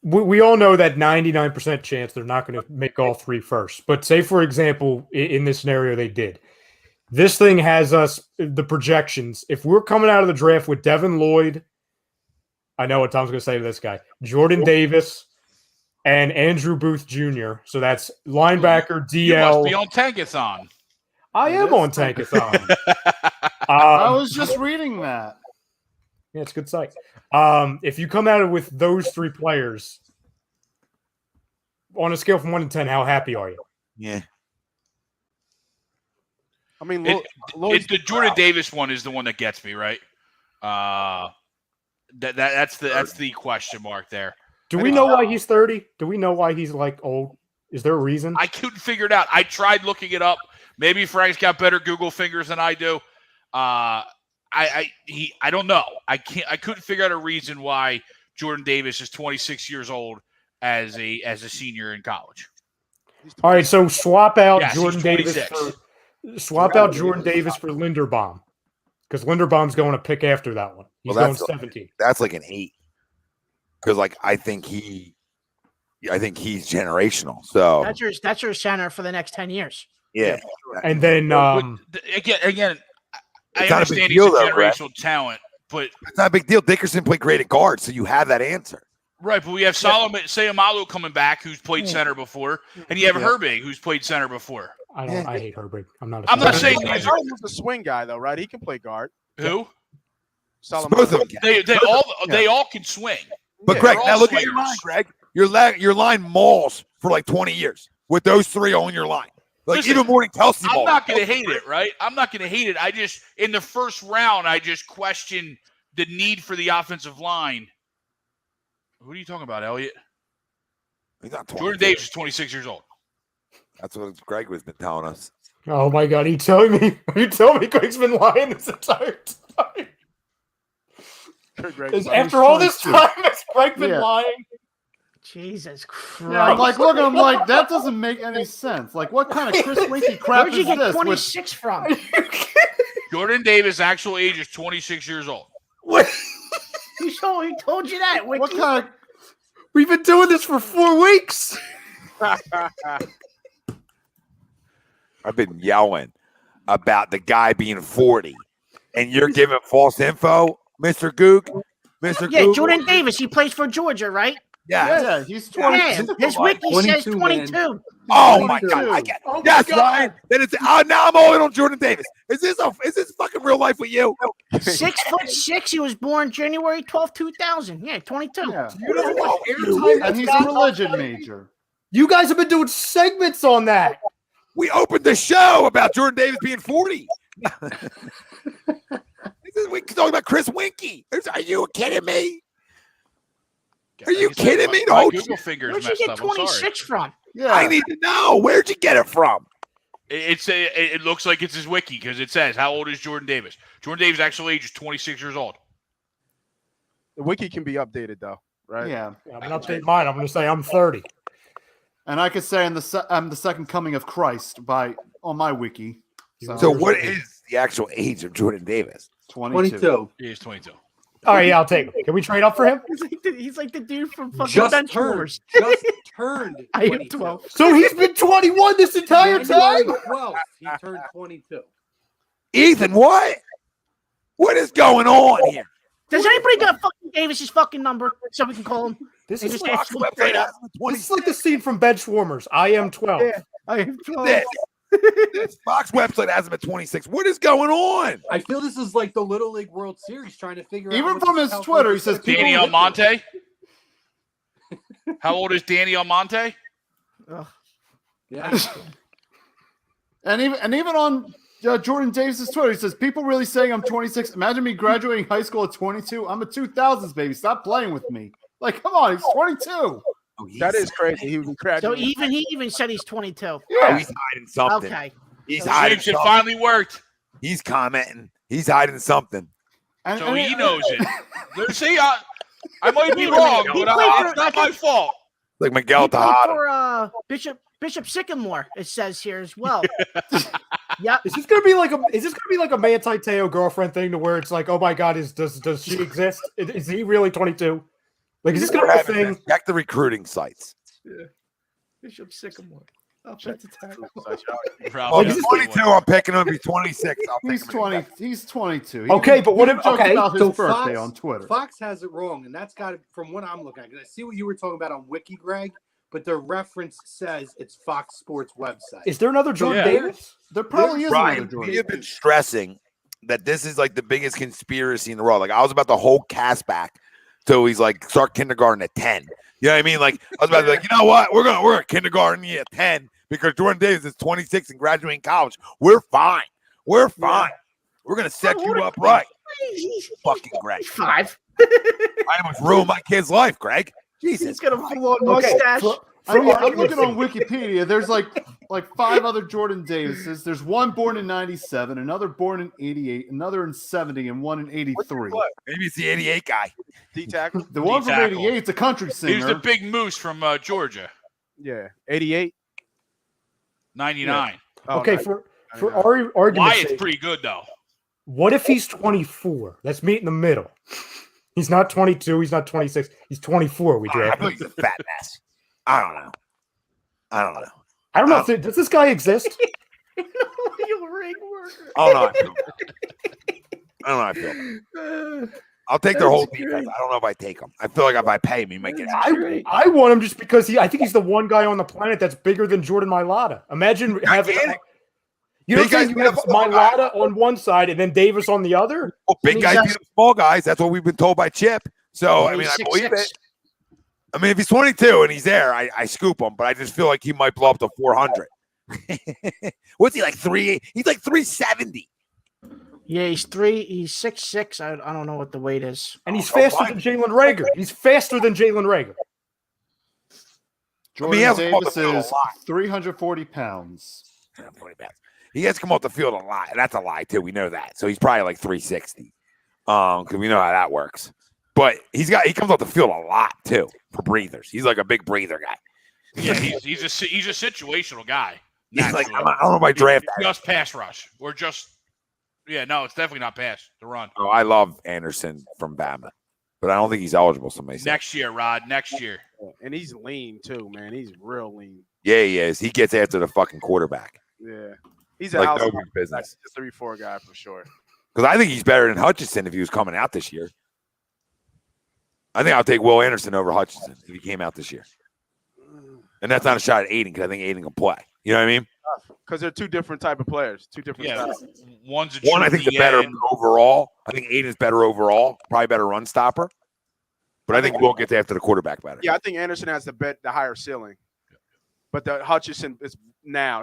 we all know that 99% chance they're not going to make all three first. But say, for example, in this scenario, they did. This thing has us, the projections. If we're coming out of the draft with Devin Lloyd, I know what Tom's going to say to this guy, Jordan Davis, and Andrew Booth Jr. So that's linebacker, DL. You must be on Tankathon. I am on Tankathon. I was just reading that. Yeah, it's a good site. If you come out with those three players on a scale from 1 to 10, how happy are you? Yeah. I mean, the Jordan Davis one is the one that gets me, right? That's the question mark there. Do we know why he's 30? Do we know why he's like old? Is there a reason? I couldn't figure it out. I tried looking it up. Maybe Frank's got better Google fingers than I do. I don't know. I couldn't figure out a reason why Jordan Davis is 26 years old as a senior in college. All right, so swap out Jordan Davis for Linderbaum, because Linderbaum's going to pick after that one. He's going 17. That's like an 8, because like I think he's generational. So that's your center for the next 10 years. Yeah, and then again, I understand he's a generational talent, but it's not a big deal. Dickerson played great at guard, so you have that answer. Right, but we have Solomon Sayamalu coming back, who's played center before, and you have Herbig, who's played center before. I hate Herbig. I'm not saying he's a swing guy though, right? He can play guard. Who? Solomon. Both of them. They all can swing. But Greg, now look at your line, Greg. Your line mauls for like 20 years with those three on your line. Like even more than Kelsey. I'm not going to hate it, right? I'm not going to hate it. I just in the first round, I just question the need for the offensive line. Who are you talking about, Elliot? He's not 20. Jordan Davis is 26 years old. That's what Greg has been telling us. Oh my God, are you telling me Greg's been lying this entire time? After all this time, has Greg been lying? Jesus Christ. Yeah, I'm like, look, I'm like, that doesn't make any sense. Like, what kind of Chris Winky crap Where'd you is get this? 26 from? Jordan Davis' actual age is 26 years old. What? Who told you that? What kind of? We've been doing this for 4 weeks. I've been yelling about the guy being 40, and you're giving false info, Mr. Goog. Mr. Yeah, Goog. Jordan Davis. He plays for Georgia, right? Yeah, he's 20. Yeah, his wiki says 22, 22. man. Oh my God! 22. I get. Oh my That's God. right. Then it's now I'm all in on Jordan Davis. Is this fucking real life with you? 6'6". He was born January 12th, 2000. Yeah, 22. Yeah. You know how much airtime And he's a religion major. You guys have been doing segments on that. We opened the show about Jordan Davis being 40. We talking about Chris Winky. Are you kidding me? Are you kidding me? My No, Google fingers Where'd you messed get up. I'm sorry. 26 from? Yeah. I need to know. Where'd you get it from? It looks like it's his wiki because it says, how old is Jordan Davis? Jordan Davis' actual age is 26 years old. The wiki can be updated though, right? Yeah. I'm going to update mine. I'm going to say I'm 30. And I could say I'm the second coming of Christ on my wiki. So what is the actual age of Jordan Davis? 22. He is 22. All right, yeah, I'll take him. Can we trade up for him? He's like the dude from fucking Just Bench turned. Wars. Just turned. I am 22. 12. So he's been 21 this entire January time? 12th, he turned 22. Ethan, what? What is going on here? Does anybody got fucking Davis's fucking number so we can call him? This They is just like, asked him. Website has him at this is like the scene from Benchwarmers. I am 12. Yeah, I am 12. This Fox website has him at 26. What is going on? I feel this is like the Little League World Series trying to figure out. Even what from the his hell Twitter, he goes says on. people Danny with- Almonte? How old is Danny Almonte? Yeah. And even on Jordan Davis' Twitter, he says, people really saying I'm 26. Imagine me graduating high school at 22. I'm a 2000s baby. Stop playing with me. Like, come on, he's 22. That is crazy. He was So graduating. he even said he's 22. Oh, Yeah. he's hiding something. Okay. He's So hiding It something. finally worked. He's commenting. He's hiding something. And, So he knows it. See, I might be Wait a wrong, minute. He but played it's not my fault. Like Miguel He played Tejada. for Bishop Sycamore, it says here as well. Yep. Is this gonna be like a Manti Te'o girlfriend thing to where it's like, oh my God, does she exist? Is he really 22? Like, is this gonna be a thing? Check the recruiting sites. Bishop Sycamore. Probably Well, he's not 22. I'm picking him. He's 26. I'll pick he's him 20. again. He's 22. He Okay, but what if- joked okay, about his So birthday on Twitter. Fox has it wrong, and that's got it from what I'm looking at. 'Cause I see what you were talking about on Wiki, Greg, but the reference says it's Fox Sports website. Is there another Jordan Yeah. Davis? There probably is Ryan, another we Jordan. have been stressing that this is like the biggest conspiracy in the world. Like I was about to hold Cass back till he's like start kindergarten at 10. You know what I mean? Like I was about to be like, you know what? We're at kindergarten at 10 because Jordan Davis is 26 and graduating college. We're fine. We're fine. We're gonna set you up right. Fucking Greg. 5. I almost ruined my kid's life, Greg. Jesus. He's got a full-on Okay, mustache. I mean, I'm argument's looking on Wikipedia. There's like 5 other Jordan Davises. There's one born in 97, another born in 88, another in 70, and one in 83. Maybe it's the 88 guy. D tackle. The one from D-tackle. 88 is a country He was singer. the big moose from Georgia, Yeah. 88. 99. Oh, Okay, nice. for know. argument's Wyatt's sake, pretty good, though. what if he's 24? Let's meet in the middle. He's not 22. He's not 26. He's 24. We I draft. feel he's a fat mess. I don't know. I don't know. Does this guy exist? You ring worker. I don't know. How I feel. I'll take their whole defense. I don't know if I take them. I feel like if I pay him, he might get. I want him just because I think he's the one guy on the planet that's bigger than Jordan Mailata. Imagine having. You know what I'm saying? You have Mailata on one side and then Davis on the other. Well, big guys beat up small guys. That's what we've been told by Chip. So I mean, I believe 6'6". it. I mean, if he's 22 and he's there, I scoop him. But I just feel like he might blow up to 400. What's he like 3? He's like 370. Yeah, he's 6'6". I don't know what the weight is. And he's faster than Jalen Rager. He's faster than Jalen Rager. Jordan he hasn't come off Davis the field a is lot. 340 pounds. 40 pounds. He has to come off the field a lot. And that's a lie, too. We know that. So he's probably like 360. Because we know how that works. But he comes off the field a lot too for breathers. He's like a big breather guy. Yeah, he's a situational guy. He's like, I don't know if I draft just pass rush or just no, it's definitely not pass to run. Oh, I love Anderson from Bama, but I don't think he's eligible. Somebody said. Next year, Rod. Next year. And he's lean too, man. He's real lean. Yeah, he is. He gets after the fucking quarterback. Yeah, he's a like nobody's business. 3-4 guy for sure. Because I think he's better than Hutchinson if he was coming out this year. I think I'll take Will Anderson over Hutchinson if he came out this year. And that's not a shot at Aiden because I think Aiden can play. You know what I mean? Because they're two different type of players, two different styles. One, I think the better overall. I think Aiden's better overall, probably better run stopper. But I think Will gets after the quarterback better. Yeah, I think Anderson has the higher ceiling. But the Hutchinson is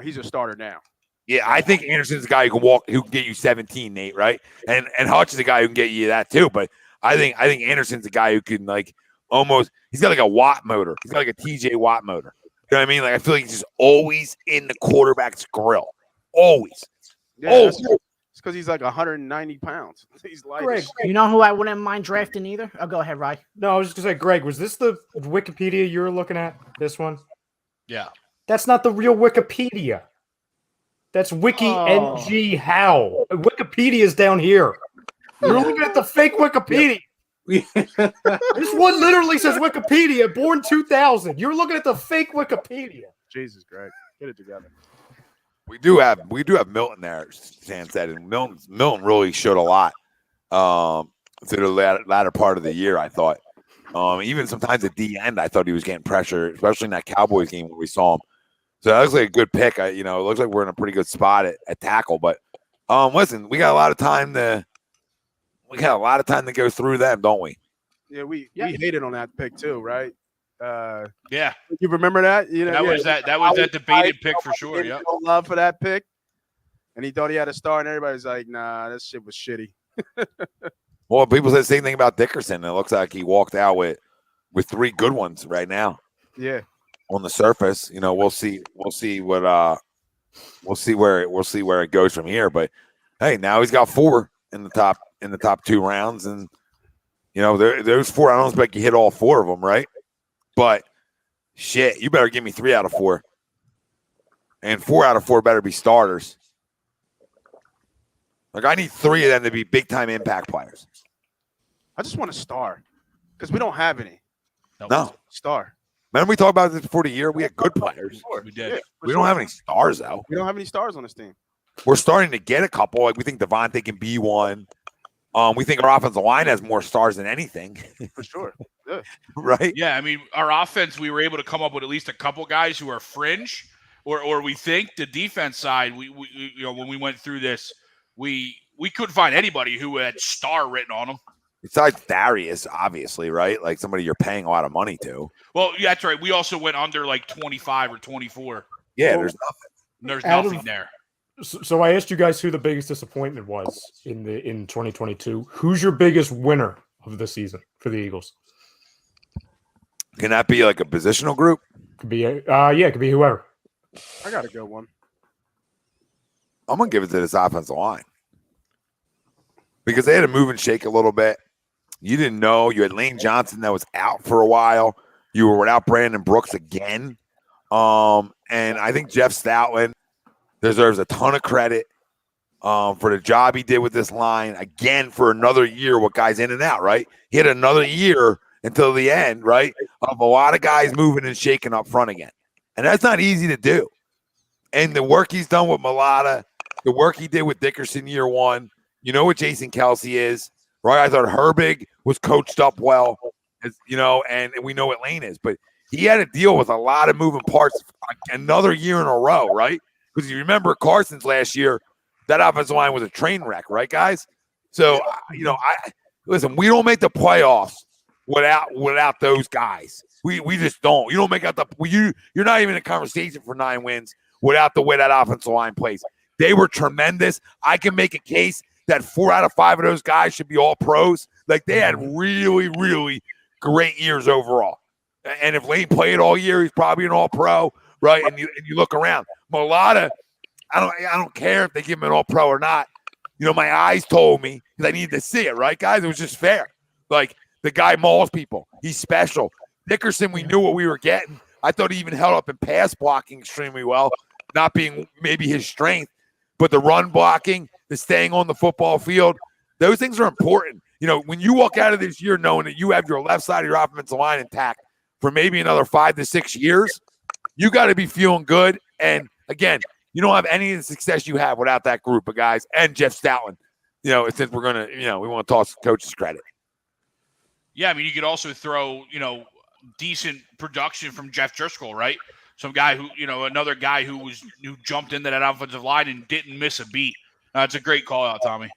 he's a starter now. Yeah, I think Anderson's a guy who can get you 17, Nate, right? And Hutch is a guy who can get you that too. But I think Anderson's a guy who can he's got like a Watt motor. He's got like a TJ Watt motor. You know what I mean? Like I feel like he's just always in the quarterback's grill. Always. Yeah, always. It's because he's like 190 pounds. He's light. Greg, you know who I wouldn't mind drafting either? Oh, go ahead, Rye. No, I was just gonna say, Greg, was this the Wikipedia you were looking at? This one? Yeah. That's not the real Wikipedia. That's Wiki NG How. Wikipedia's down here. You're looking at the fake Wikipedia. This one literally says Wikipedia, born 2000. You're looking at the fake Wikipedia. Jesus, Greg, get it together. We do have Milton there, Stan said, and Milton really showed a lot through the latter part of the year, I thought. Even sometimes at the end, I thought he was getting pressure, especially in that Cowboys game where we saw him. So that looks like a good pick. It looks like we're in a pretty good spot at tackle. But listen, we got a lot of time to go through them, don't we? Yeah, we hated on that pick too, right? Yeah, you remember that? That was that debated pick for sure. Yeah, love for that pick, and he thought he had a star, and everybody's like, "Nah, that shit was shitty." Well, people said the same thing about Dickerson. It looks like he walked out with 3 good ones right now. Yeah, on the surface, we'll see where it goes from here. But hey, now he's got 4 in the top 2 rounds, and those 4. I don't expect you hit all 4 of them, right? But shit, you better give me 3 out of 4, and 4 out of 4 better be starters. Like I need 3 of them to be big time impact players. I just want a star because we don't have any. No star. Remember we talked about this before the year? We had good players. We did. Yeah, we don't have any stars though. We don't have any stars on this team. We're starting to get a couple. Like we think Devontae can be one. We think our offensive line has more stars than anything. For sure. Yeah. Right? Yeah, I mean, our offense, we were able to come up with at least a couple guys who are fringe, or we think the defense side, we when we went through this, we couldn't find anybody who had star written on them. Besides Darius, obviously, right? Like somebody you're paying a lot of money to. Well, yeah, that's right. We also went under like 25 or 24. Yeah, there's nothing. There's nothing there. So I asked you guys who the biggest disappointment was in 2022. Who's your biggest winner of the season for the Eagles? Can that be like a positional group? Could be it could be whoever. I got a good one. I'm gonna give it to this offensive line because they had to move and shake a little bit. You didn't know you had Lane Johnson that was out for a while. You were without Brandon Brooks again, and I think Jeff Stoutland deserves a ton of credit for the job he did with this line again for another year with guys in and out. Right, he had another year until the end, right, of a lot of guys moving and shaking up front again, and that's not easy to do. And the work he's done with Mulata, the work he did with Dickerson year 1. You know what Jason Kelsey is, right? I thought Herbig was coached up well, and we know what Lane is. But he had to deal with a lot of moving parts another year in a row, right? Because you remember Carson's last year, that offensive line was a train wreck, right, guys? So, listen, we don't make the playoffs without those guys. We just don't. You don't make out you're not even in a conversation for 9 wins without the way that offensive line plays. They were tremendous. I can make a case that 4 out of 5 of those guys should be all pros. Like they had really, really great years overall. And if Lane played all year, he's probably an all pro, right? And you look around. Mulata, I don't care if they give him an all pro or not. My eyes told me because I needed to see it, right, guys? It was just fair. Like The guy mauls people. He's special. Nickerson, we knew what we were getting. I thought he even held up in pass blocking extremely well, not being maybe his strength, but the run blocking, the staying on the football field, those things are important. You know, when you walk out of this year knowing that you have your left side of your offensive line intact for maybe another 5 to 6 years, you got to be feeling good. And again, you don't have any of the success you have without that group of guys and Jeff Stoutland. You know, since we're going to, you know, we want to toss coaches credit. Yeah, I mean, you could also throw, you know, decent production from Jeff Driscoll, right? Some guy who, you know, another guy who jumped into that offensive line and didn't miss a beat. It's a great call out, Tommy.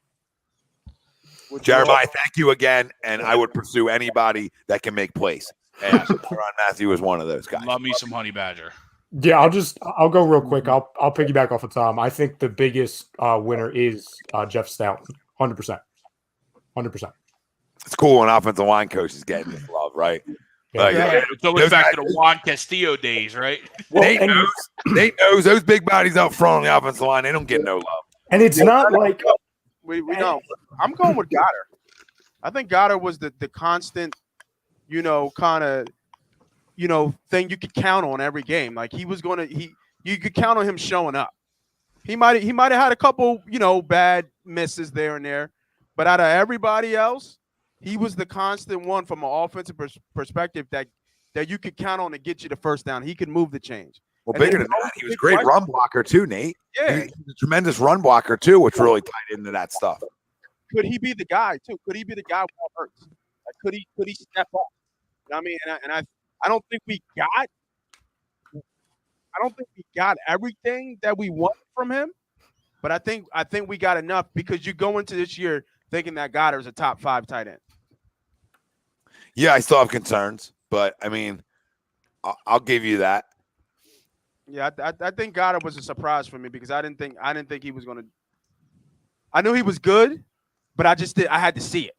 Jeremiah, thank you again, and I would pursue anybody that can make plays. And Ron Matthew was one of those guys. Love me some Honey Badger. Yeah, I'll go real quick. I'll piggyback off of Tom. I think the biggest winner is Jeff Stout, 100%. It's cool when offensive line coaches getting this love, right? Yeah. It's always back to the Juan Castillo days, right? Well, Nate knows those big bodies up front on the offensive line, they don't get no love. And it's not like we don't. I'm going with Goddard. I think Goddard was the constant, you know, kind of, you know, thing you could count on every game. Like you could count on him showing up. He might have had a couple, you know, bad misses there and there, but out of everybody else, he was the constant one from an offensive perspective that you could count on to get you the first down. He could move the change. Well, bigger than that, he was a great run blocker too, Nate. Yeah, he was a tremendous run blocker too, which really tied into that stuff. Could he be the guy too? Could he be the guy without Hurts? Like, could he step up? You know what I mean, I don't think we got everything that we want from him, but I think we got enough because you go into this year thinking that Goddard's a top 5 tight end. Yeah, I still have concerns, but I mean, I'll give you that. Yeah, I think Goddard was a surprise for me because I didn't think he was going to. I knew he was good, but I had to see it.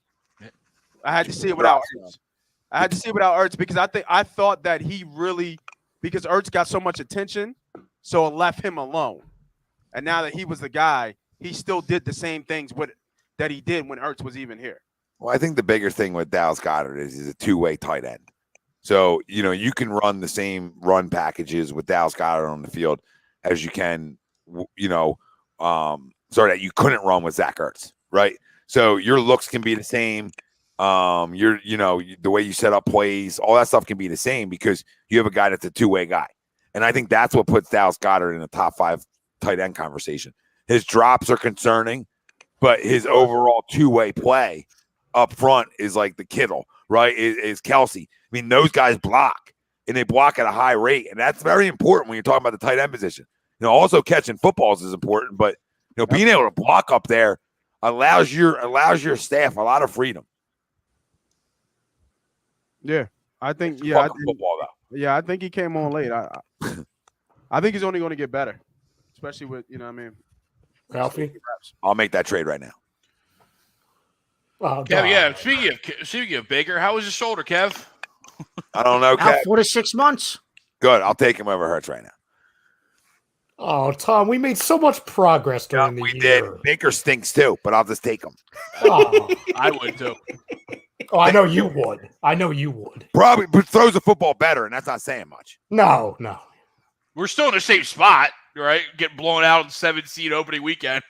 I had to see it without Ertz. I had to see it without Ertz because I thought that he really, because Ertz got so much attention, so it left him alone. And now that he was the guy, he still did the same things that he did when Ertz was even here. Well, I think the bigger thing with Dallas Goedert is he's a two-way tight end. So, you know, you can run the same run packages with Dallas Goedert on the field as you can, you know, that you couldn't run with Zach Ertz, right? So your looks can be the same. The way you set up plays, all that stuff can be the same because you have a guy that's a two-way guy. And I think that's what puts Dallas Goedert in the top 5 tight end conversation. His drops are concerning, but his overall two-way play up front is like the Kittle, right? Is Kelsey. I mean, those guys block, and they block at a high rate, and that's very important when you're talking about the tight end position. You know, also catching footballs is important, but you know, being able to block up there allows your staff a lot of freedom. Yeah, I think. I think he came on late. I think he's only going to get better, especially with Ralphie. I'll make that trade right now. Oh, Kev, yeah. Speaking of Baker, how was his shoulder, Kev? I don't know, Kev. Out 4 to 6 months. Good. I'll take him over Hurts right now. Oh, Tom, we made so much progress during the year. We did. Baker stinks too, but I'll just take him. Oh. I would too. Oh, I know you would. Probably, but throws the football better, and that's not saying much. No. We're still in the same spot, right? Get blown out in 7-seed opening weekend.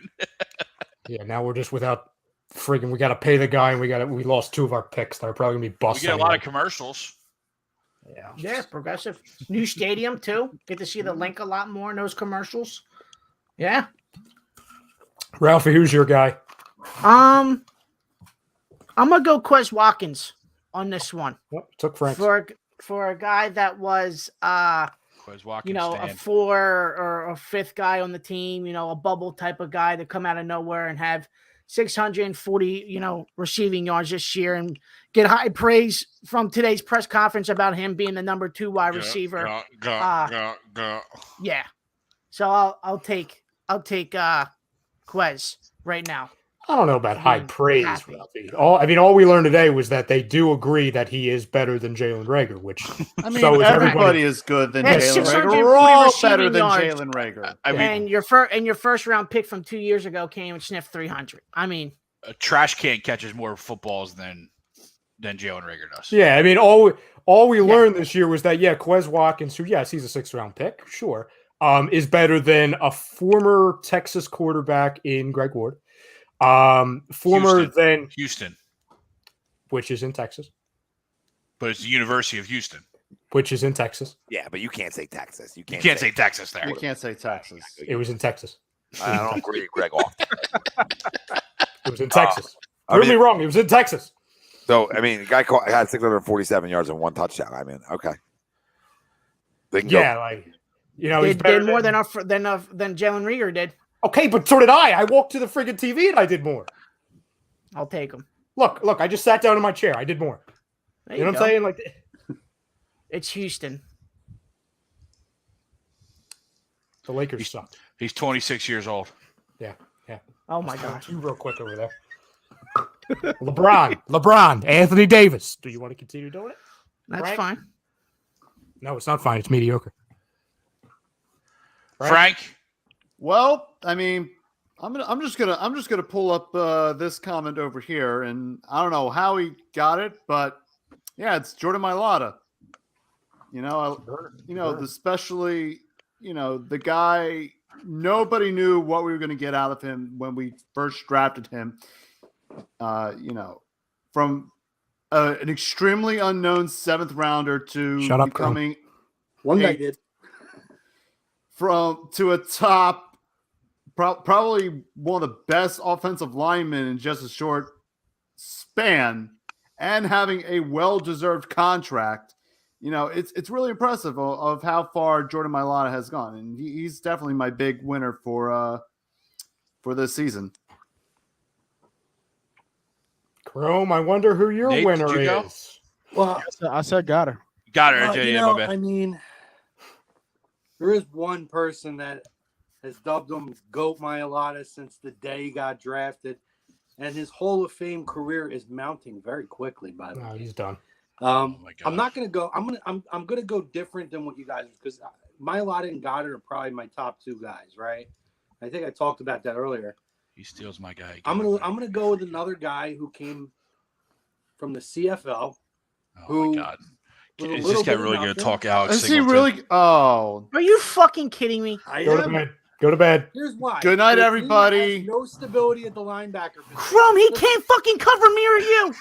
Yeah, now we're just without friggin'. We got to pay the guy, and we lost 2 of our picks. They're probably gonna be busting. We get a lot of commercials. Yeah, progressive. New stadium too. Get to see the link a lot more in those commercials. Yeah. Ralphie, who's your guy? I'm gonna go Quez Watkins on this one. Yep, took Frank for a guy that was Quez Watkins, a 4 or a 5th guy on the team, a bubble type of guy to come out of nowhere and have 640, receiving yards this year and get high praise from today's press conference about him being the number 2 wide receiver. Yeah. So I'll take Quez right now. I don't know about high praise, Ralphie. All we learned today was that they do agree that he is better than Jalen Reagor, which so is everybody is good than Jalen Reagor. We're all better than Jalen Reagor. And your first round pick from 2 years ago came and sniffed 300. I mean, a trash can catches more footballs than than Jalen Reagor does. Yeah, I mean, all we learned this year was that Quez Watkins, who yes, he's a 6th round pick, sure, is better than a former Texas quarterback in Greg Ward, Houston, which is in Texas, but it's the University of Houston, which is in Texas. Yeah, but you can't say Texas. You can't say Texas there. You can't say Texas. It was in Texas. I don't agree with Greg off. It was in Texas. Prove me wrong. It was in Texas. So, I mean, the guy had 647 yards and 1 touchdown. I mean, okay. They he's did more than Jalen Reagor did. Okay, but so did I. I walked to the friggin' TV and I did more. I'll take him. Look, I just sat down in my chair. I did more. You know what I'm saying? Like, it's Houston. The Lakers suck. He's 26 years old. Yeah. Oh my gosh. You real quick over there. LeBron, Anthony Davis. Do you want to continue doing it? That's fine. No, it's not fine. It's mediocre. Frank? Well, I mean, I'm just gonna pull up this comment over here, and I don't know how he got it, but yeah, it's Jordan Mailata. Especially the guy. Nobody knew what we were going to get out of him when we first drafted him. From an extremely unknown 7th rounder to becoming one guy did to a top, probably one of the best offensive linemen in just a short span, and having a well-deserved contract. It's really impressive of how far Jordan Mailata has gone, and he's definitely my big winner for this season. Chrome, I wonder who your Nate, winner did you go? is. Well, I said got her. Got her. My bad. I mean, there is one person that has dubbed him GOAT Mailata since the day he got drafted, and his Hall of Fame career is mounting very quickly. By the way, He's done. I'm not gonna go. I'm gonna go different than what you guys, because Mailata and Goddard are probably my top 2 guys, right? I think I talked about that earlier. He steals my guy. I'm gonna go with another guy who came from the CFL. Oh my God! Is this guy really going to talk Alex? Is he really? Oh, are you fucking kidding me? Go to bed. Here's why. Good night, everybody. No stability at the linebacker position. Chrome, he can't fucking cover me or you.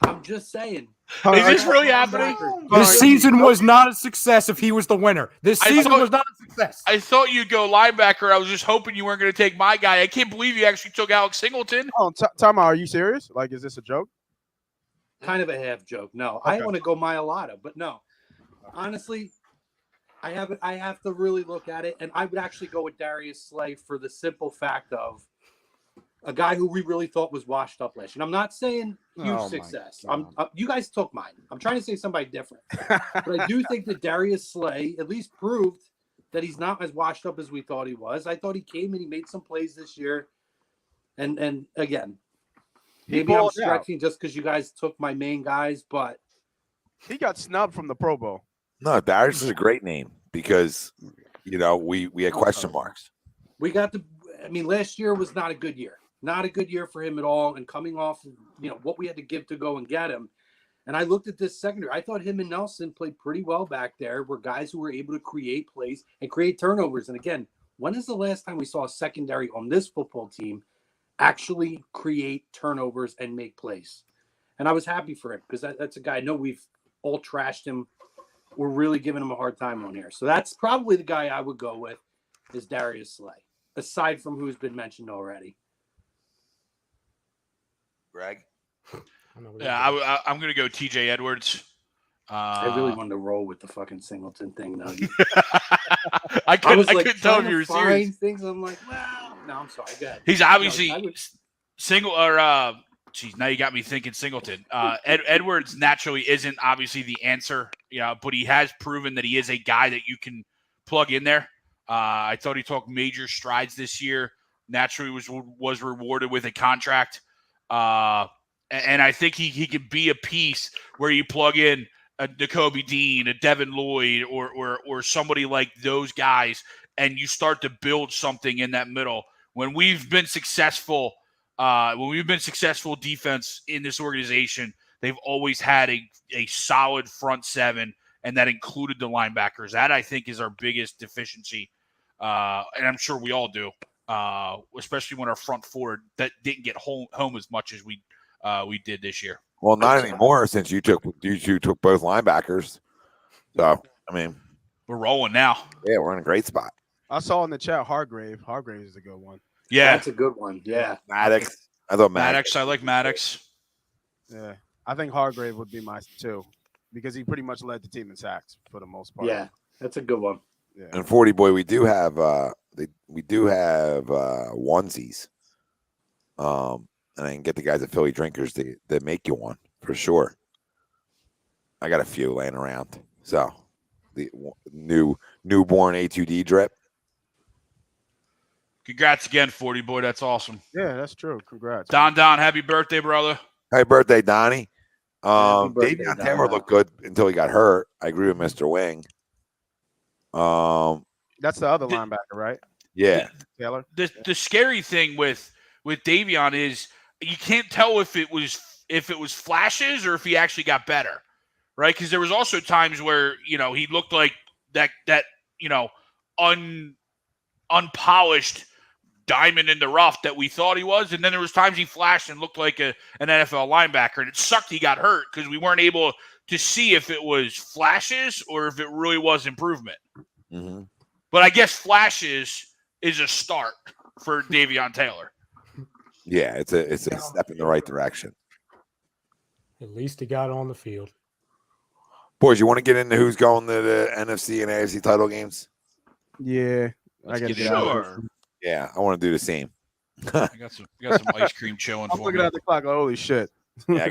I'm just saying. Is this really happening? This season was not a success if he was the winner. This season was not a success. I thought you'd go linebacker. I was just hoping you weren't going to take my guy. I can't believe you actually took Alex Singleton. Oh, Tom, are you serious? Like, is this a joke? Kind of a half joke. No, Okay. I want to go Mailata, but no. Honestly, I have to really look at it, and I would actually go with Darius Slay for the simple fact of a guy who we really thought was washed up last year. And I'm not saying huge success. You guys took mine. I'm trying to say somebody different. But I do think that Darius Slay at least proved that he's not as washed up as we thought he was. I thought he came and he made some plays this year. And again, maybe I'm stretching just because you guys took my main guys, but he got snubbed from the Pro Bowl. No, Darius is a great name because, we had question marks. We got last year was not a good year. Not a good year for him at all. And coming off, what we had to give to go and get him. And I looked at this secondary. I thought him and Nelson played pretty well back there. Were guys who were able to create plays and create turnovers. And again, when is the last time we saw a secondary on this football team actually create turnovers and make plays? And I was happy for him because that's a guy. I know we've all trashed him. We're really giving him a hard time on here. So that's probably the guy I would go with is Darius Slay, aside from who's been mentioned already. Greg? Yeah, I'm going to go TJ Edwards. I really wanted to roll with the fucking Singleton thing, though. I couldn't tell if you were serious. Things. I'm like, well, no, I'm sorry. Go ahead. He's obviously now you got me thinking Singleton. Edwards naturally isn't obviously the answer, but he has proven that he is a guy that you can plug in there. I thought he took major strides this year. Naturally was rewarded with a contract. And I think he could be a piece where you plug in a Nakobe Dean, a Devin Lloyd, or somebody like those guys, and you start to build something in that middle. When we've been successful defense in this organization, they've always had a solid front seven, and that included the linebackers. That, I think, is our biggest deficiency, and I'm sure we all do, especially when our front four that didn't get home as much as we did this year. Well, not anymore since you two took both linebackers. So, I mean, we're rolling now. Yeah, we're in a great spot. I saw in the chat Hargrave. Hargrave is a good one. Yeah, that's a good one. Yeah, Maddox. I thought Maddox. I like Maddox. Yeah, I think Hargrave would be my two because he pretty much led the team in sacks for the most part. Yeah, that's a good one. Yeah. And 40 boy, we do have onesies. And I can get the guys at Philly Drinkers that make you one for sure. I got a few laying around. So the newborn A2D drip. Congrats again, 40 boy. That's awesome. Yeah, that's true. Congrats. Don, happy birthday, brother. Happy birthday, Donnie. birthday, Davion Don. Taylor looked good until he got hurt. I agree with Mr. Wing. That's the other linebacker, right? Yeah. Taylor. The scary thing with Davion is you can't tell if it was flashes or if he actually got better, right? Because there was also times where he looked like that unpolished diamond in the rough that we thought he was, and then there was times he flashed and looked like an NFL linebacker, and it sucked he got hurt because we weren't able to see if it was flashes or if it really was improvement. Mm-hmm. But I guess flashes is a start for Davion Taylor. Yeah, it's a step in the right direction. At least he got on the field. Boys, you want to get into who's going to the NFC and AFC title games? Yeah, Let's I got to get get out. sure. Yeah, I want to do the same. I got some ice cream chilling I'm for looking me. at the clock. Holy shit! Yeah,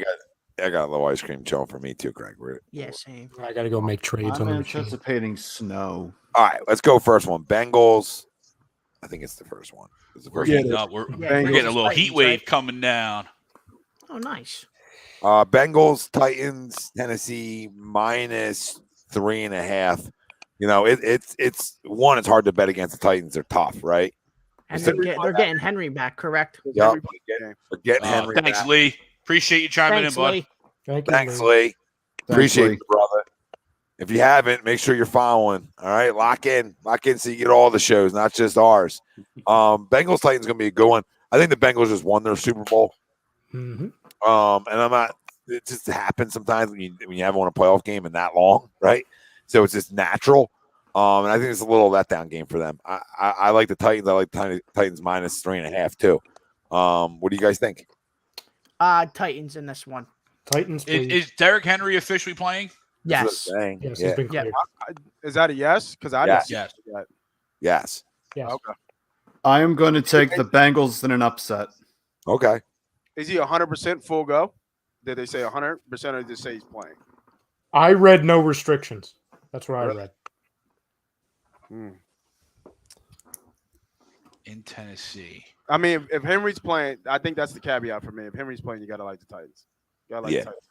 I got a little ice cream chilling for me too, Craig. Yeah, same. I got to go make trades I'm on the machine. anticipating snow. All right, let's go first one. Bengals. I think it's the first one. It's the first We're one. getting up. We're Bengals, getting a little heat Titans, wave right? coming down. Oh, nice. Bengals, Titans, Tennessee minus 3.5. It's one. It's hard to bet against the Titans. They're tough, right? And they're getting Henry back, correct? Yep. We're getting Henry. Thanks, back. Lee. Appreciate you chiming Thanks, in, bud. Lee. Thanks, Lee. Appreciate it, brother. If you haven't, make sure you're following. All right, lock in so you get all the shows, not just ours. Bengals Titans gonna be a good one. I think the Bengals just won their Super Bowl. Mm-hmm. And I'm not. It just happens sometimes when you haven't won a playoff game in that long, right? So it's just natural. And I think it's a little letdown game for them. I like the Titans. I like the Titans minus 3.5 too. What do you guys think? Titans in this one. Titans. Is Derrick Henry officially playing? Yes. Yes, Yeah. he's been cleared. Is that a yes? Because I Yes. didn't see Yes. that. Yes. Yes. Okay. I am going to take the Bengals in an upset. Okay. Is he 100% full go? Did they say 100% or did they say he's playing? I read no restrictions. That's what I read. In Tennessee. I mean, if Henry's playing, I think that's the caveat for me. If Henry's playing, you got to like the Titans. You got to like Yeah. the Titans.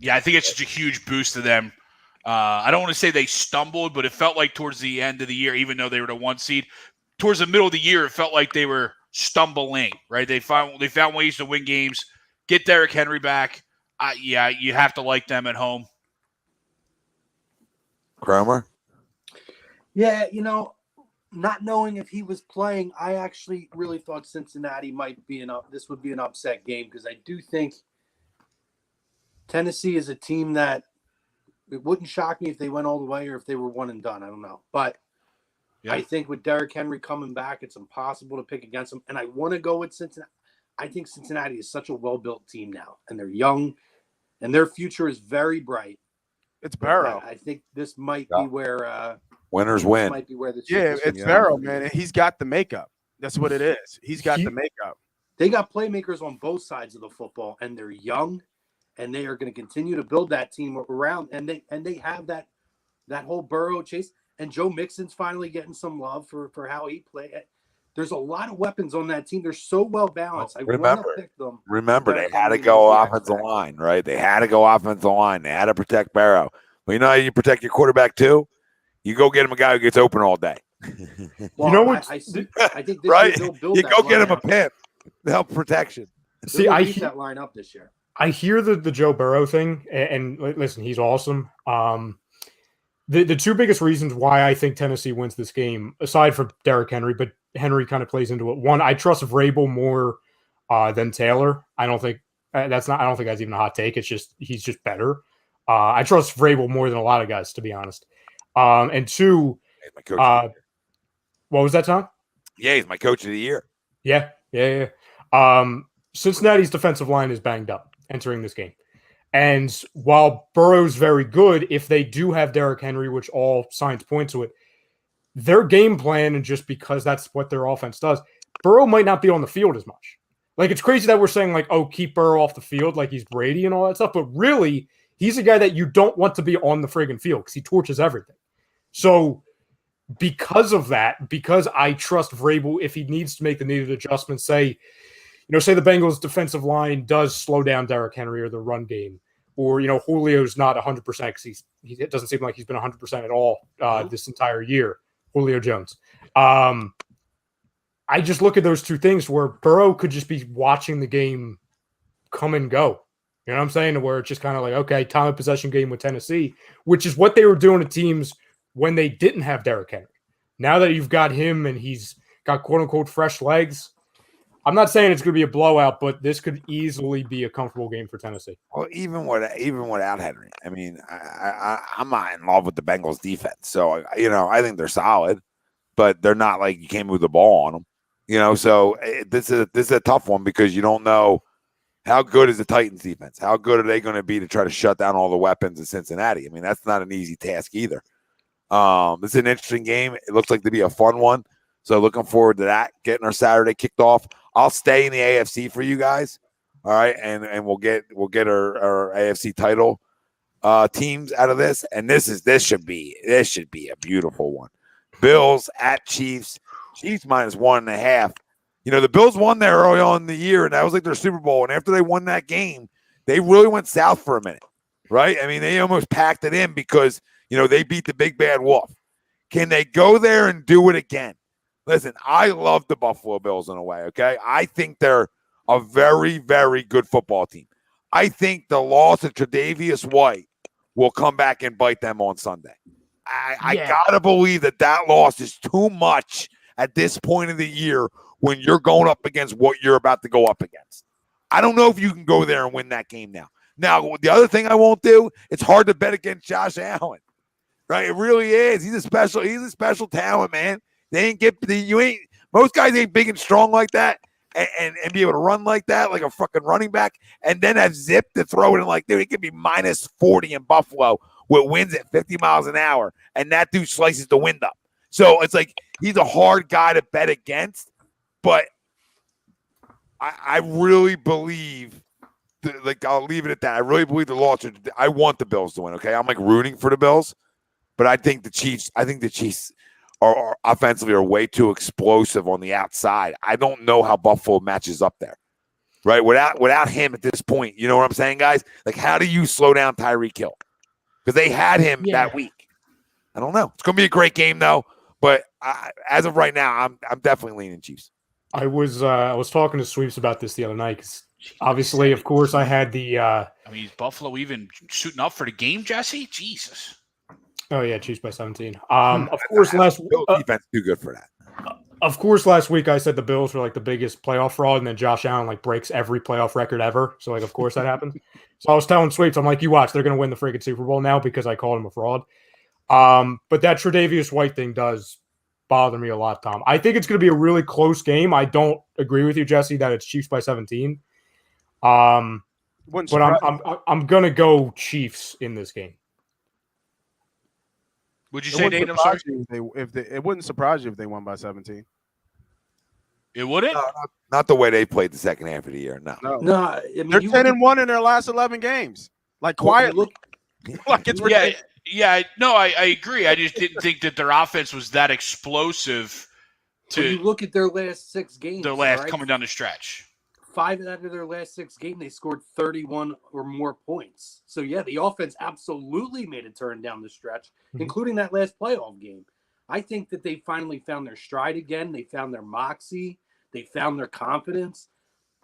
Yeah, I think it's such a huge boost to them. I don't want to say they stumbled, but it felt like towards the end of the year, even though they were the 1 seed, towards the middle of the year, it felt like they were stumbling, right? They found ways to win games, get Derrick Henry back. Yeah, you have to like them at home. Cromer? Yeah, not knowing if he was playing, I actually really thought Cincinnati might be this would be an upset game because I do think Tennessee is a team that it wouldn't shock me if they went all the way or if they were one and done. I don't know. But Yeah. I think with Derrick Henry coming back, it's impossible to pick against them. And I want to go with Cincinnati. I think Cincinnati is such a well-built team now, and they're young, and their future is very bright. It's Barrow. I think this might be where Winners win. might be where the Yeah, chip is it's gonna Barrow, be. man. He's got the makeup. That's what it is. He's got the makeup. They got playmakers on both sides of the football, and they're young, and they are going to continue to build that team around. And they have that whole Burrow chase. And Joe Mixon's finally getting some love for how he played. There's a lot of weapons on that team. They're so well balanced. I want to pick them. Remember, they had to go offensive line, right? They had to go offensive line. They had to protect Barrow. But you know how you protect your quarterback too? You go get him a guy who gets open all day. Well, You know what? I think this Right? year they'll build You that go get him a lineup. pimp to help protection. They'll See, beat that line up this year. I hear the Joe Burrow thing, and listen, he's awesome. The two biggest reasons why I think Tennessee wins this game, aside from Derrick Henry, but Henry kind of plays into it. One, I trust Vrabel more than Taylor. I don't think that's even a hot take. It's just he's just better. I trust Vrabel more than a lot of guys, to be honest. And two, my coach what was that, Tom? Yeah, he's my coach of the year. Yeah. Cincinnati's defensive line is banged up entering this game. And while Burrow's very good, if they do have Derrick Henry, which all signs point to it, their game plan, and just because that's what their offense does, Burrow might not be on the field as much. Like, it's crazy that we're saying, like, oh, keep Burrow off the field like he's Brady and all that stuff. But really, he's a guy that you don't want to be on the friggin' field because he torches everything. So because of that, because I trust Vrabel, if he needs to make the needed adjustments, say the Bengals defensive line does slow down Derrick Henry or the run game, or, Julio's not 100% because it doesn't seem like he's been 100% at all this entire year. Julio Jones. I just look at those two things where Burrow could just be watching the game come and go. You know what I'm saying? Where it's just kind of like, okay, time of possession game with Tennessee, which is what they were doing to teams when they didn't have Derrick Henry. Now that you've got him and he's got quote-unquote fresh legs, I'm not saying it's going to be a blowout, but this could easily be a comfortable game for Tennessee. Well, even without Henry, I mean, I'm not in love with the Bengals defense. So, I think they're solid, but they're not like you can't move the ball on them. So this is a tough one because you don't know how good is the Titans defense. How good are they going to be to try to shut down all the weapons in Cincinnati? I mean, that's not an easy task either. This is an interesting game. It looks like to be a fun one. So looking forward to that, getting our Saturday kicked off. I'll stay in the AFC for you guys. All right. And we'll get our AFC title teams out of this. And this should be a beautiful one. Bills at Chiefs. Chiefs -1.5. The Bills won there early on in the year, and that was like their Super Bowl. And after they won that game, they really went south for a minute. Right? I mean, they almost packed it in because they beat the big bad wolf. Can they go there and do it again? Listen, I love the Buffalo Bills in a way, okay? I think they're a very, very good football team. I think the loss of Tre'Davious White will come back and bite them on Sunday. I got to believe that loss is too much at this point of the year when you're going up against what you're about to go up against. I don't know if you can go there and win that game now. Now, the other thing I won't do, it's hard to bet against Josh Allen. Right? It really is. He's a special talent, man. Most guys ain't big and strong like that and be able to run like that, like a fucking running back, and then have zip to throw it in like, dude, it could be -40 in Buffalo with winds at 50 miles an hour, and that dude slices the wind up. So it's like he's a hard guy to bet against, but I really believe I'll leave it at that. I really believe the loss. I want the Bills to win, okay? I'm like rooting for the Bills, but I think the Chiefs are offensively are way too explosive on the outside. I don't know how Buffalo matches up there, right? Without him at this point, you know what I'm saying, guys? Like, how do you slow down Tyreek Hill? Because they had him that week. I don't know. It's going to be a great game, though. But as of right now, I'm definitely leaning Chiefs. I was talking to Sweeps about this the other night because obviously, of course, I had the. Is Buffalo even suiting up for the game, Jesse? Jesus. Oh yeah, Chiefs by 17. Of course, defense too good for that. Of course, last week I said the Bills were like the biggest playoff fraud, and then Josh Allen like breaks every playoff record ever. So of course that happened. So I was telling Sweeps, I'm like, you watch, they're going to win the freaking Super Bowl now because I called him a fraud. But that Tre'Davious White thing does bother me a lot, Tom. I think it's going to be a really close game. I don't agree with you, Jesse, that it's Chiefs by 17. But I'm going to go Chiefs in this game. Would you say, Nate? I'm sorry. It wouldn't surprise you if they won by 17. It wouldn't? No, not the way they played the second half of the year. No. I mean, they're 10-1 in their last 11 games. Like quietly. Like it's ridiculous. Yeah. No, I agree. I just didn't think that their offense was that explosive. You look at their last 6 games. Coming down the stretch. 5 out of their last 6 games, they scored 31 or more points. So, yeah, the offense absolutely made a turn down the stretch, including that last playoff game. I think that they finally found their stride again. They found their moxie. They found their confidence.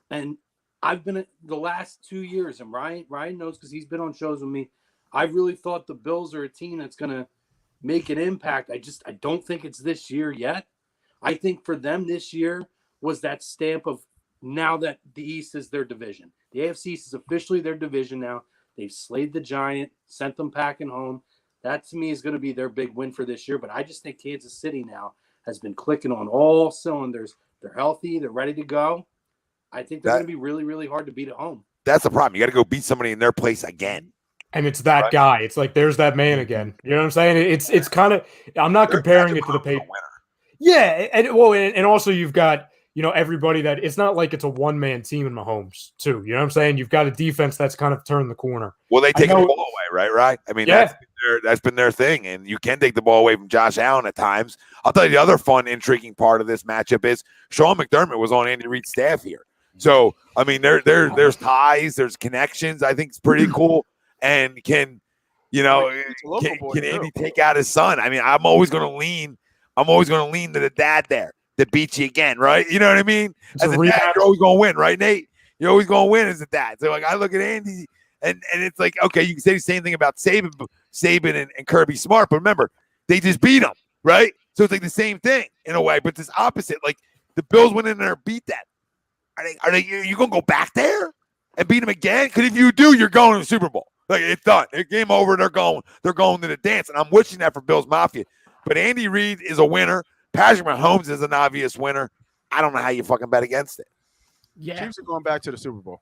And I've been the last 2 years, and Ryan knows because he's been on shows with me. I really thought the Bills are a team that's going to make an impact. I don't think it's this year yet. I think for them this year was that stamp of now that the East is their division. The AFC East is officially their division now. They've slayed the Giant, sent them packing home. That to me is going to be their big win for this year. But I just think Kansas City now has been clicking on all cylinders. They're healthy. They're ready to go. I think they're going to be really, really hard to beat at home. That's the problem. You got to go beat somebody in their place again. And it's that guy. It's like there's that man again. You know what I'm saying? It's kind of. I'm not comparing it to the Patriots. Yeah, and also you've got everybody that it's not like it's a one-man team in Mahomes too. You know what I'm saying? You've got a defense that's kind of turned the corner. Well, they take the ball away, right? I mean, that's been their thing, and you can take the ball away from Josh Allen at times. I'll tell you the other fun, intriguing part of this matchup is Sean McDermott was on Andy Reid's staff here. So, I mean, there's ties, there's connections. I think it's pretty cool. And can Andy take out his son? I mean, I'm always going to lean to the dad there to beat you again, right? You know what I mean? As a dad, you're always going to win, right, Nate? You're always going to win as a dad. So, like, I look at Andy, and it's like, okay, you can say the same thing about Saban and Kirby Smart, but remember, they just beat him, right? So it's like the same thing in a way, but it's opposite. Like, the Bills went in there and beat that. Are you going to go back there and beat them again? Because if you do, you're going to the Super Bowl. Like, it's done. It's game over. They're going to the dance, and I'm wishing that for Bills Mafia. But Andy Reid is a winner. Patrick Mahomes is an obvious winner. I don't know how you fucking bet against it. Yeah, Chiefs are going back to the Super Bowl.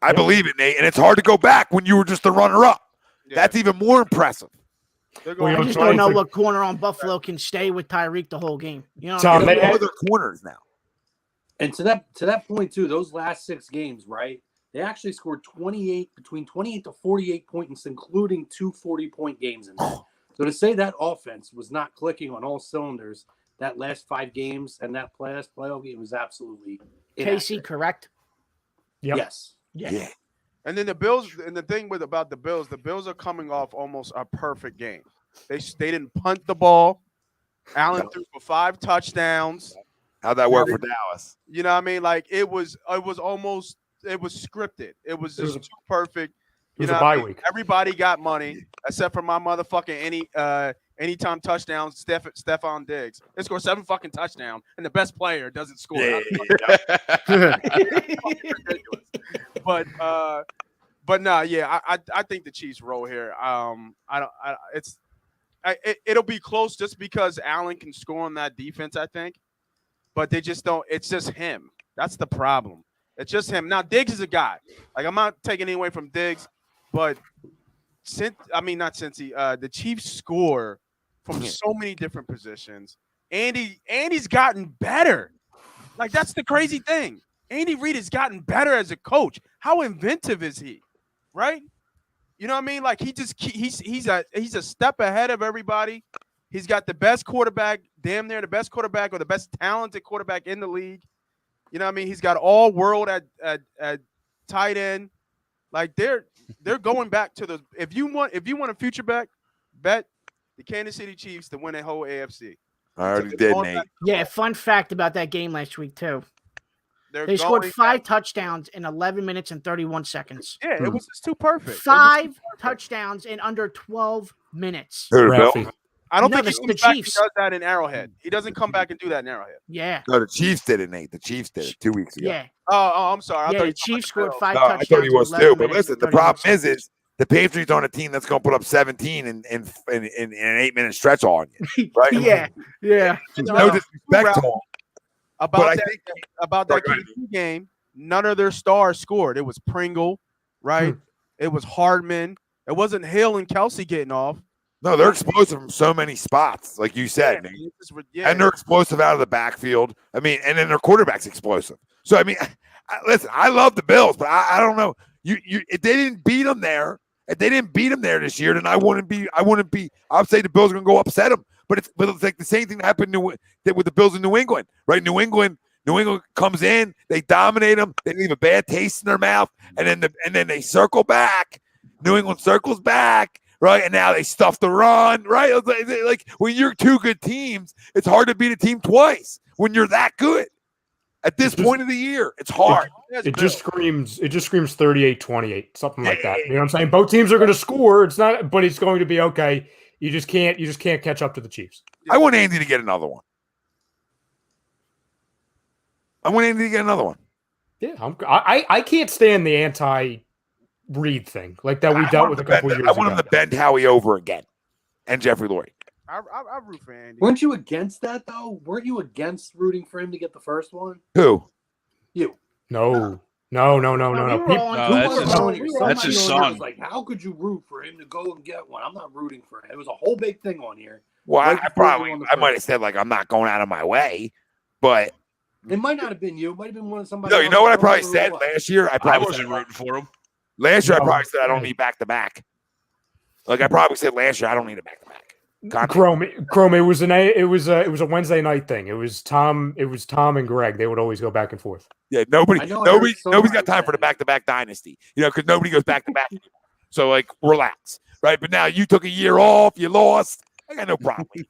I believe it, Nate, and it's hard to go back when you were just the runner-up. Yeah. That's even more impressive. I just don't know what corner on Buffalo can stay with Tyreek the whole game. You know, Tom, they have other corners now. And to that point too, those last 6 games, right? They actually scored between 28 to 48 points, including 2 40-point games in there. So to say that offense was not clicking on all cylinders that last 5 games and that last playoff game was absolutely Casey, correct? Yep. Yes. Yeah. And then the Bills, and the thing about the Bills are coming off almost a perfect game. They didn't punt the ball. Allen threw for 5 touchdowns. How'd that work for Dallas? You know what I mean? Like it was scripted. It was just too perfect. It was a bye week. Everybody got money except for my motherfucking anytime touchdowns, Stephon Diggs. They scored 7 fucking touchdowns, and the best player doesn't score. But no, yeah, I think the Chiefs roll here. It'll be close just because Allen can score on that defense, I think. But they just don't. It's just him. That's the problem. It's just him. Now Diggs is a guy. Like I'm not taking anything away from Diggs, but not Cincy. The Chiefs score from so many different positions. Andy's gotten better. Like that's the crazy thing. Andy Reid has gotten better as a coach. How inventive is he? Right? You know what I mean? Like he's a step ahead of everybody. He's got the best quarterback, damn near the best quarterback or the best talented quarterback in the league. You know what I mean? He's got all world at tight end. Like they're going back to the if you want a future bet the Kansas City Chiefs to win a whole AFC. I already did, Nate. Yeah, fun fact about that game last week too. They scored 5 touchdowns in 11 minutes and 31 seconds. Yeah, it was just too perfect. 5 touchdowns in under 12 minutes. I don't think he comes back and does that in Arrowhead. He doesn't come back and do that in Arrowhead. Yeah. No, the Chiefs did it, Nate. The Chiefs did it 2 weeks ago. Yeah. Oh, I'm sorry. I thought the Chiefs scored 5 touchdowns. I thought he was too. But listen, the problem is the Patriots on a team that's going to put up 17 in an 8-minute stretch on you, right? Yeah. No disrespect to them. About that KC game, none of their stars scored. It was Pringle, right? It was Hardman. It wasn't Hill and Kelsey getting off. No, they're explosive from so many spots, like you said, and they're explosive out of the backfield. I mean, and then their quarterback's explosive. So I mean, listen, I love the Bills, but I don't know. If they didn't beat them there, this year, then I wouldn't be. I'd say the Bills are going to go upset them. But it's like the same thing that happened with the Bills in New England, right? New England comes in, they dominate them, they leave a bad taste in their mouth, and then they circle back. New England circles back. Right, and now they stuff the run. Right, like when you're 2 good teams, it's hard to beat a team twice when you're that good. At this point of the year, it's hard. It just screams 38-28, something like that. You know what I'm saying? Both teams are going to score. It's not, but it's going to be okay. You just can't catch up to the Chiefs. I want Andy to get another one. Yeah, I can't stand the anti-Reed thing like that we dealt with a couple years ago. I want him to bend Howie over again, and Jeffrey Lurie. I root for Andy. Weren't you against that though? Weren't you against rooting for him to get the first one? Who? You. No. That's his son. Like, how could you root for him to go and get one? I'm not rooting for him. It was a whole big thing on here. Well, I might have said like I'm not going out of my way, but it might not have been you. It might have been one of somebody. No, you know what I probably said last year? I wasn't rooting for him. Last year, I probably said I don't need back to back. Like I probably said last year, I don't need a back to back. Chrome. It was a Wednesday night thing. It was Tom and Greg. They would always go back and forth. Yeah, nobody's got time for the back to back dynasty. You know, because nobody goes back to back anymore. So like, relax, right? But now you took a year off, you lost. I got no problem. You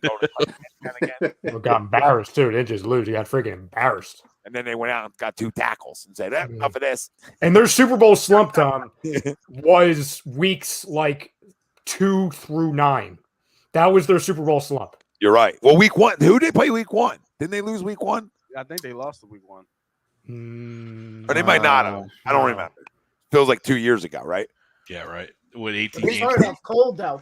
got embarrassed too. They just lose. You got freaking embarrassed. And then they went out and got 2 tackles and said, enough of this. And their Super Bowl slump, Tom, was weeks like 2 through 9. That was their Super Bowl slump. You're right. Well, week 1. Who did they play week 1? Didn't they lose week 1? I think they lost the week 1. Or they might not have. I don't remember. Feels like 2 years ago, right? Yeah, right. With 18 It games. started off cold, though.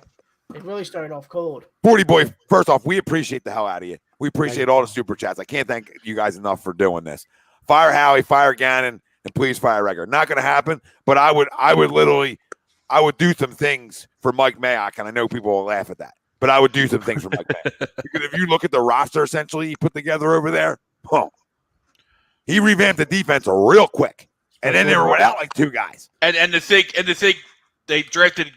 It really started off cold. 40 boy, first off, we appreciate the hell out of you. We appreciate all the super chats. I can't thank you guys enough for doing this. Fire Howie, fire Gannon, and please fire Regger. Not going to happen, but I would do some things for Mike Mayock, and I know people will laugh at that, but I would do some things for Mike Mayock. Because if you look at the roster essentially he put together over there, he revamped the defense real quick, and then they were without like 2 guys. And the thing they drafted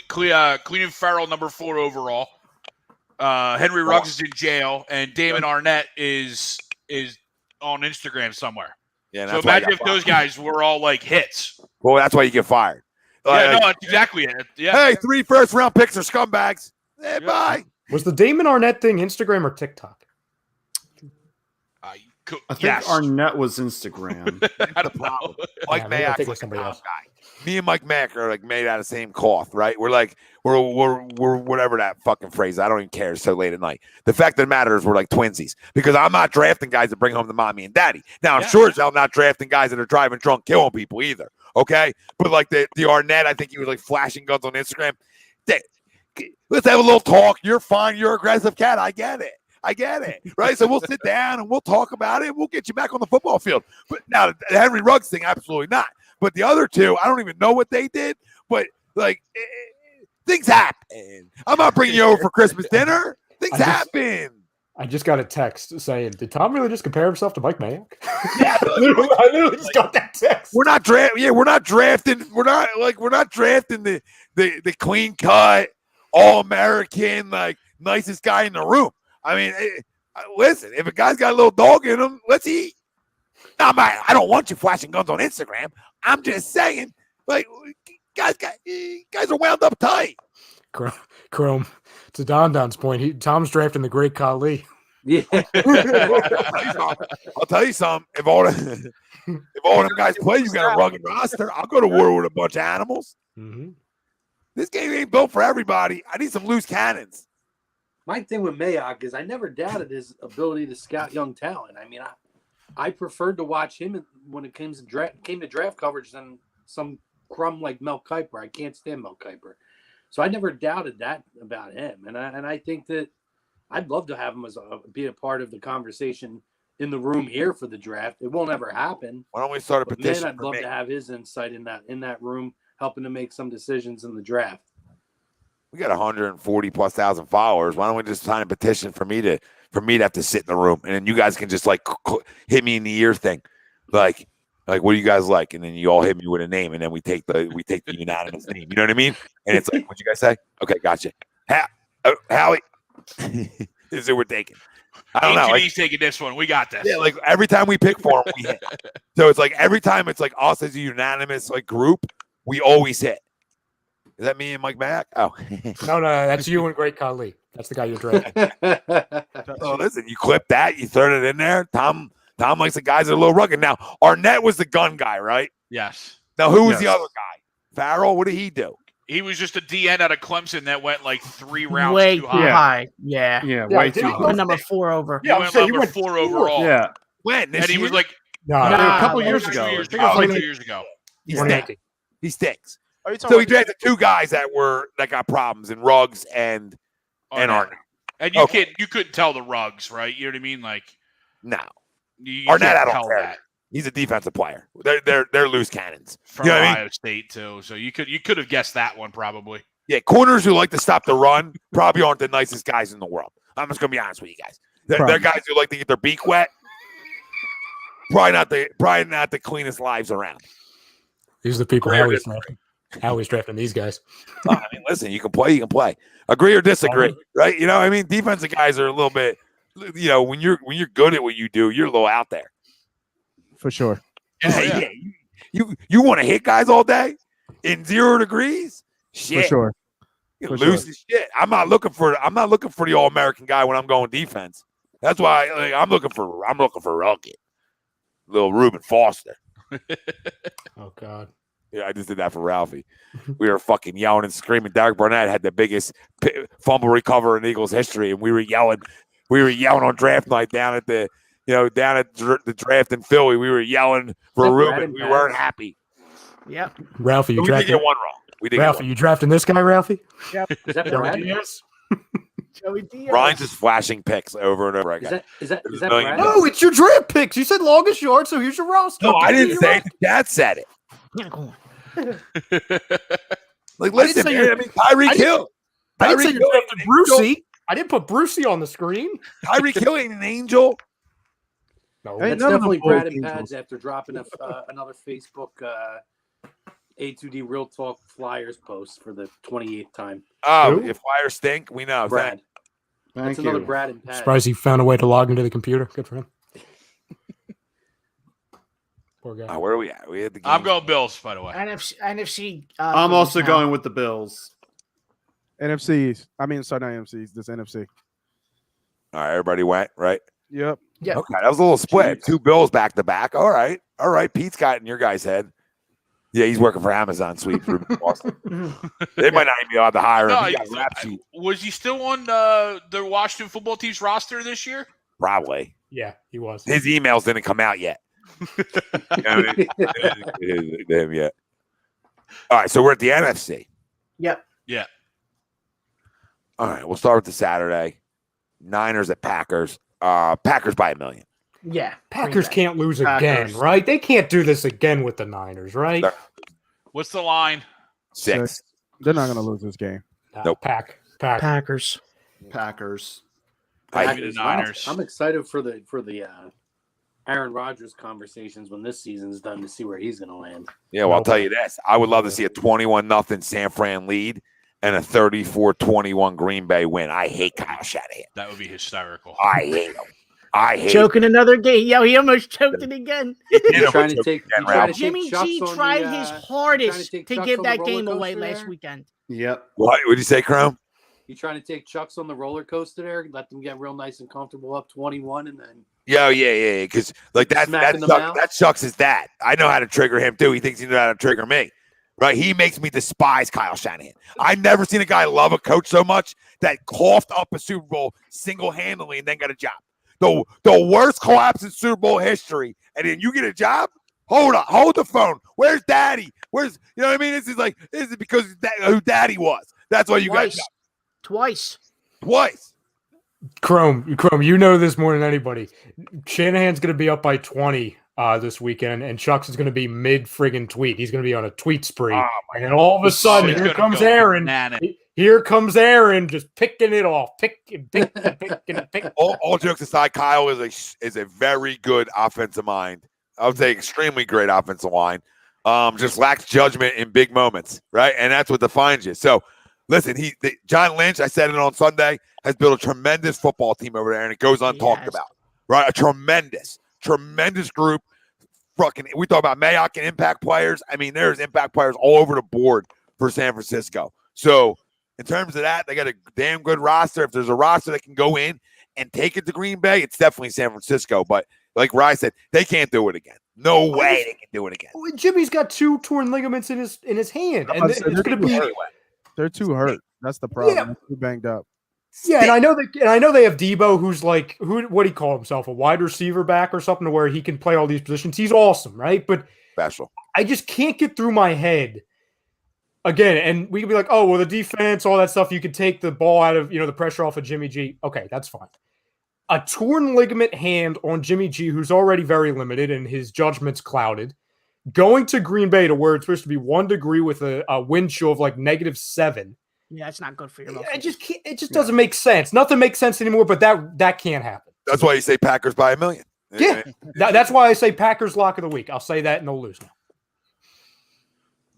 Cleveland Farrell number 4 overall. Henry Ruggs is in jail, and Damon Arnett is on Instagram somewhere. Yeah. So imagine if those guys were all like hits. Well, that's why you get fired. Yeah, no, that's exactly it. Yeah. Hey, 3 first-round picks are scumbags. Hey, bye. Was the Damon Arnett thing Instagram or TikTok? I think Arnett was Instagram. Not a problem. Mike Mayock was somebody else. Guy. Me and Mike Mack are like made out of the same cloth, right? We're like we're whatever that fucking phrase. I don't even care. It's so late at night. The fact that matters, we're like twinsies because I'm not drafting guys that bring home the mommy and daddy. Now I'm sure as hell not drafting guys that are driving drunk, killing people either. Okay, but like the Arnett, I think he was like flashing guns on Instagram. Let's have a little talk. You're fine. You're aggressive cat. I get it, right? So we'll sit down and we'll talk about it. We'll get you back on the football field. But now the Henry Ruggs thing, absolutely not. But the other 2, I don't even know what they did. But like things happen. I'm not bringing you over for Christmas dinner. Things happen. I just got a text saying, "Did Tom really just compare himself to Mike Mayock?" Yeah, I literally just got that text. We're not drafting. Yeah, we're not drafting. We're not drafting the clean cut, all American, like nicest guy in the room. I mean, listen, if a guy's got a little dog in him, let's eat. Now, I don't want you flashing guns on Instagram. I'm just saying, like, guys are wound up tight. Chrome, to Don's point, Tom's drafting the great Khali. Yeah. I'll tell you something. If all them guys play, you got a rugged roster. I'll go to war with a bunch of animals. Mm-hmm. This game ain't built for everybody. I need some loose cannons. My thing with Mayock is I never doubted his ability to scout young talent. I mean, I preferred to watch him when it came to draft coverage than some crumb like Mel Kiper. I can't stand Mel Kiper. So I never doubted that about him. And I think that I'd love to have him be a part of the conversation in the room here for the draft. It won't ever happen. Why don't we start a petition? I'd love to have his insight in that room, helping to make some decisions in the draft. We got 140,000+ followers. Why don't we just sign a petition for me to have to sit in the room, and then you guys can just like hit me in the ear thing, like what do you guys like, and then you all hit me with a name, and then we take the unanimous name. You know what I mean? And it's like, what you guys say? Okay, gotcha. Howie, this is who we're taking. I don't know. He's taking this one. We got this. Yeah, like every time we pick for him, we hit. So it's like every time it's like us as a unanimous like group, we always hit. Is that me and Mike Mack? Oh. No, that's you and Great Khali. That's the guy you're drafting. Oh, listen, you clip that, you throw it in there. Tom Tom likes the guys that are a little rugged. Now, Arnett was the gun guy, right? Yes. Now, who was the other guy? Farrell? What did he do? He was just a DN out of Clemson that went like 3 rounds way too high. high. Yeah. Yeah, way too He high. went number 4 over. He went number 4 overall. Yeah. When? This And he was year? like No, a couple Nah, years two ago. years I think ago. it was like 2 years ago. He 2019. stinks. He stinks. Are you talking So he about drafted 2 guys that got problems in Ruggs and Arnett. And you couldn't tell the Ruggs, right? You know what I mean? Like, No. you Arnett, can't I don't tell care. that He's a defensive player. They're loose cannons. from You know what I Ohio mean? State too. So you could have guessed that one probably. Yeah, corners who like to stop the run probably aren't the nicest guys in the world. I'm just gonna be honest with you guys. They're guys who like to get their beak wet. Probably not the cleanest lives around. These are the people Agree or Howie's drafting. Howie's drafting these guys. I mean, listen, you can play. Agree or disagree, right? You know what I mean? Defensive guys are a little bit, you know, when you're good at what you do, you're a little out there. for sure? Yeah. You want to hit guys all day in 0 degrees? Shit. For sure. You're loose as shit. I'm not looking for the All-American guy when I'm going defense. That's why I'm looking for rugged. Little Reuben Foster. Oh God. Yeah, I just did that for Ralphie. We were fucking yelling and screaming. Derek Barnett had the biggest fumble recover in Eagles history, and we were yelling on draft night down at the draft in Philly. We were yelling for Reuben. We weren't happy. Yep. Ralphie, you We did drafting get one wrong. We did. Ralphie, you drafting this guy, Ralphie? Is that Brad? Yes. Joey Diaz. Ryan's just flashing picks over and over again. Is that There's a million Brad? dollars. No, it's your draft picks. You said longest yard, so here's your roster. No, I Give me didn't your say it. roster. Dad said it. Yeah, go on. Like, listen, say man, you're- I mean, Tyreek Hill. I didn't say Tyreek you Hill drafted ain't an angel. Brucey. I didn't put Brucey on the screen. Tyreek Hill ain't an angel. No. Hey, That's none of definitely them Brad both and Angels. Pads after dropping another Facebook A2D Real Talk Flyers post for the 28th time. Oh, Who? if Flyers stink, we know. Brad. Thank That's you. another Brad and Pads. Surprised he found a way to log into the computer. Good for him. Poor guy. Oh, where are we at? We had the game. I'm going Bills, by the way. NFC. I'm also going with the Bills. NFCs. I mean, sorry, not NFCs. This NFC. All right, everybody went, right? Yep. Yeah. Okay, that was a little split. 2 Bills back to back. All right. Pete's got in your guy's head. Yeah, he's working for Amazon Suite for Boston. They might not even be allowed to hire him. No, He got a rap sheet. was he still on the Washington football team's roster this year? Probably. Yeah, he was. His emails didn't come out yet. You know what I mean? Him yet. All right, so we're at the NFC. Yep. Yeah. All right, we'll start with the Saturday. Niners at Packers. Packers by 1 million. Yeah. Packers can't lose Packers. again, right? They can't do this again with the Niners, right? No. What's the line? 6. They're not going to lose this game. Nope. Pack. Packers. Packers. Give me the Niners. I'm excited for the Aaron Rodgers conversations when this season's done to see where he's going to land. Yeah, well, I'll tell you this. I would love to see a 21-0 San Fran lead and a 34-21 Green Bay win. I hate Kyle Shanahan. That would be hysterical. I hate him. I hate him. Choking another game. Yo, he almost choked it again. He's trying to take Jimmy Chucks G on tried the, his trying hardest take to Chucks give on the that roller game away coaster last there. weekend. Yep. What would you say, Chrome? You trying to take Chucks on the roller coaster there, let them get real nice and comfortable up 21, and then Yeah. Because like Smacking them out? that Chucks is that. I know how to trigger him too. He thinks he knows how to trigger me. Right? He makes me despise Kyle Shanahan. I've never seen a guy love a coach so much that coughed up a Super Bowl single-handedly and then got a job. The worst collapse in Super Bowl history, and then you get a job? Hold on, hold the phone. Where's Daddy? You know what I mean? This is because who Daddy was. That's why you got a job. Twice. Chrome, you know this more than anybody. Shanahan's going to be up by 20 this weekend, and Chucks is going to be mid-friggin' tweet. He's going to be on a tweet spree. And then all of a sudden, he's here gonna comes go Aaron. bananas. Here comes Aaron just picking it off. Pick. All jokes aside, Kyle is a very good offensive mind. I would say extremely great offensive line. Just lacks judgment in big moments, right? And that's what defines you. So, listen, John Lynch, I said it on Sunday, has built a tremendous football team over there, and it goes untalked about, right? A tremendous group. We talk about Mayock and impact players. I mean, there's impact players all over the board for San Francisco. So, in terms of that, they got a damn good roster. If there's a roster that can go in and take it to Green Bay, it's definitely San Francisco. But like Rye said, they can't do it again. No way they can do it again. Jimmy's got 2 torn ligaments in his hand, and it's going to be. They're too hurt. That's the problem. Yeah. They're too banged up. Yeah, and I know they have Debo, who's like what do you call himself, a wide receiver back or something, to where he can play all these positions. He's awesome, right? But Special. I just can't get through my head again. And we can be like, oh well, the defense, all that stuff. You could take the ball out of the pressure off of Jimmy G. Okay, that's fine. A torn ligament hand on Jimmy G, who's already very limited and his judgment's clouded, going to Green Bay to where it's supposed to be 1 degree with a wind chill of like -7. Yeah, it's not good for your. It just doesn't make sense. Nothing makes sense anymore. But that can't happen. That's why you say Packers by 1 million. Yeah, that's why I say Packers lock of the week. I'll say that and they'll lose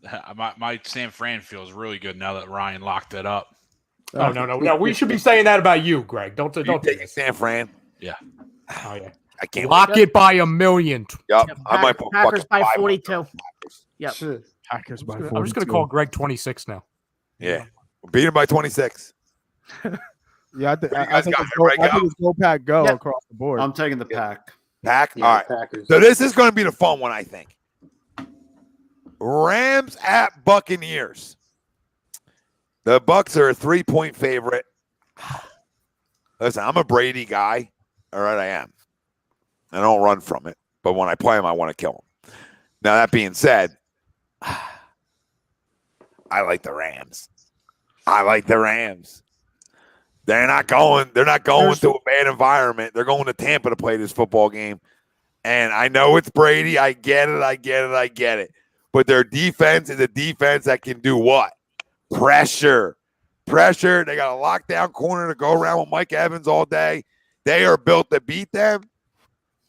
now. My San Fran feels really good now that Ryan locked it up. Oh no! We should be saying that about you, Greg. Don't take it. San Fran. Yeah. Oh yeah. I can't lock it by 1 million. Yep. I might put Packers by 42. Yep. Packers by 42. I'm just going to call Greg 26 now. Yeah. Beat him by 26. Yeah, I think it's go pack go across the board. I'm taking the pack. Pack? Yeah, all right. Packers. So this is going to be the fun one, I think. Rams at Buccaneers. The Bucs are a 3-point favorite. Listen, I'm a Brady guy. All right, I am. I don't run from it. But when I play him, I want to kill him. Now, that being said, I like the Rams. They're not going to a bad environment. They're going to Tampa to play this football game. And I know it's Brady. I get it. But their defense is a defense that can do what? Pressure. They got a lockdown corner to go around with Mike Evans all day. They are built to beat them.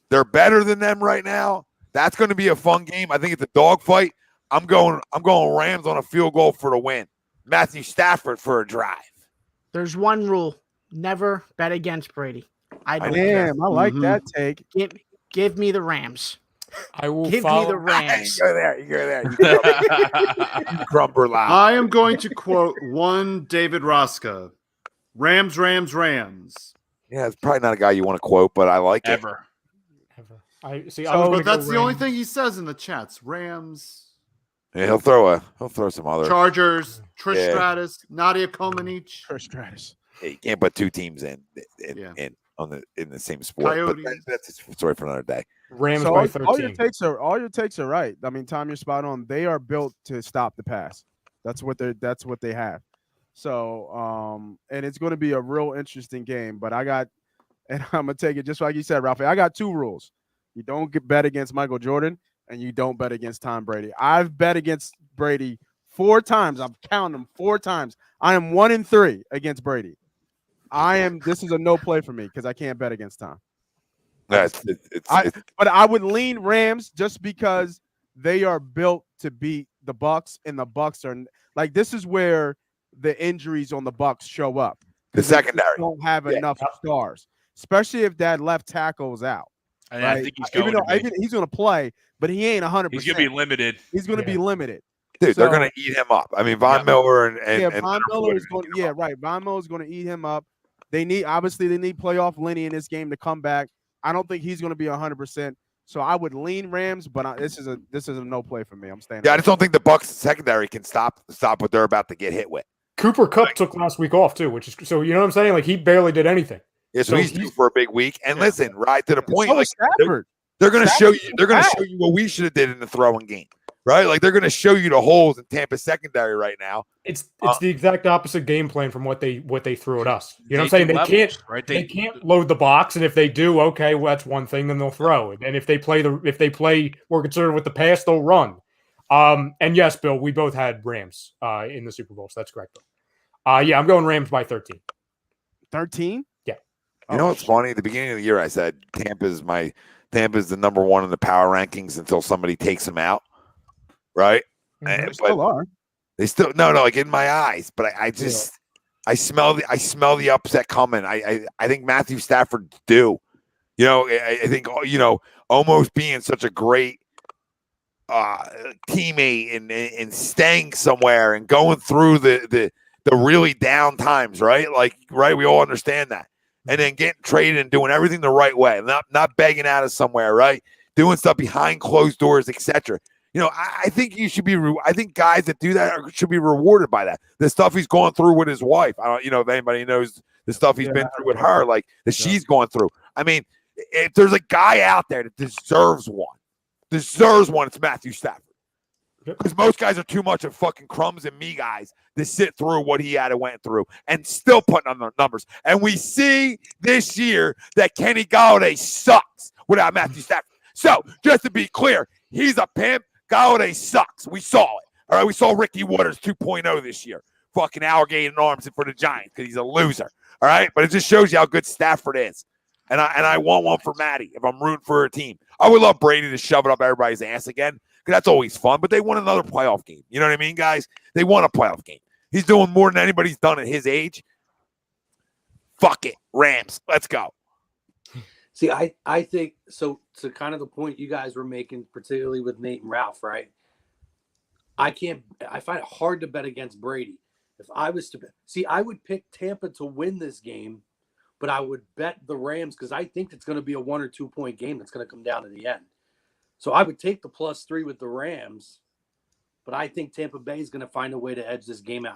They're better than them right now. That's going to be a fun game. I think it's a dogfight. I'm going Rams on a field goal for the win. Matthew Stafford for a drive. There's one rule: never bet against Brady. I like that take. Give me the Rams. I will give me the Rams. You go there. You grumble loud. I am going to quote one David Roska. Rams. Yeah, it's probably not a guy you want to quote, but I like it. But that's the only thing he says in the chats. Rams. Yeah, he'll throw some other Chargers, Trish Stratus, Nadia Comaneci. Trish Stratus. Yeah, you can't put 2 teams in the same sport. Coyotes. But that's a story for another day. Rams by 13. All your takes are right. I mean, Tom, you're spot on. They are built to stop the pass. That's what they have. So, and it's going to be a real interesting game. But I'm gonna take it just like you said, Ralphie. I got 2 rules. You don't bet against Michael Jordan, and you don't bet against Tom Brady. I've bet against Brady 4 times. I'm counting them 4 times. I am 1-3 against Brady. This is a no play for me because I can't bet against Tom. But I would lean Rams just because they are built to beat the Bucs, and the Bucs are like, this is where the injuries on the Bucs show up. The secondary don't have enough stars, especially if that left tackle's out. And right? I think he's going he's going to play, but he ain't 100%. He's going to be limited. He's going to be limited. Dude, they're going to eat him up. I mean, Von Miller and Von Miller is going. Yeah, right. Von Miller is going to eat him up. They need playoff Lenny in this game to come back. I don't think he's going to be 100%. So I would lean Rams, but this is a no play for me. I'm staying. Yeah, I just don't think the Bucs secondary can stop what they're about to get hit with. Cooper Kupp took last week off too, which is so you know what I'm saying. Like he barely did anything. Yeah, so he's due for a big week. And listen, right to the point, like they're going to show you. They're going to show you what we should have did in the throwing game, right? Like they're going to show you the holes in Tampa's secondary right now. It's the exact opposite game plan from what they threw at us. You know what I'm saying? They can't load the box, and if they do, okay, well that's one thing. Then they'll throw it, and if they play more conservative with the pass, they'll run. And yes, Bill, we both had Rams in the Super Bowl, so that's correct. Yeah, I'm going Rams by 13. 13? Yeah. You know what's funny? At the beginning of the year, I said Tampa's the number 1 in the power rankings until somebody takes them out, right? They still are. They still no, like in my eyes, but I smell the upset coming. I think Matthew Stafford's due. You know, I think almost being such a great teammate and staying somewhere and going through the really down times, right? Like, right, we all understand that. and then getting traded and doing everything the right way, not begging out of somewhere, right? Doing stuff behind closed doors, etc. I think you should be. I think guys that do that should be rewarded by that. The stuff he's going through with his wife. I don't. If anybody knows the stuff he's been through with her, like that she's going through. I mean, if there's a guy out there that deserves one, it's Matthew Stafford. Because most guys are too much of fucking crumbs and me guys to sit through what he had and went through and still putting on the numbers. And we see this year that Kenny Golladay sucks without Matthew Stafford. So just to be clear, he's a pimp. Golladay sucks. We saw it. All right, we saw Ricky Waters 2.0 this year. Fucking alligator arms for the Giants because he's a loser. All right, but it just shows you how good Stafford is. And I want one for Matty if I'm rooting for a team. I would love Brady to shove it up everybody's ass again because that's always fun. But they won another playoff game. You know what I mean, guys? They won a playoff game. He's doing more than anybody's done at his age. Fuck it, Rams. Let's go. See, I think so. To kind of the point you guys were making, particularly with Nate and Ralph, right? I find it hard to bet against Brady. If I was to bet, see, I would pick Tampa to win this game, but I would bet the Rams because I think it's going to be a 1 or 2 point game that's going to come down to the end. So I would take the +3 with the Rams, but I think Tampa Bay is going to find a way to edge this game out.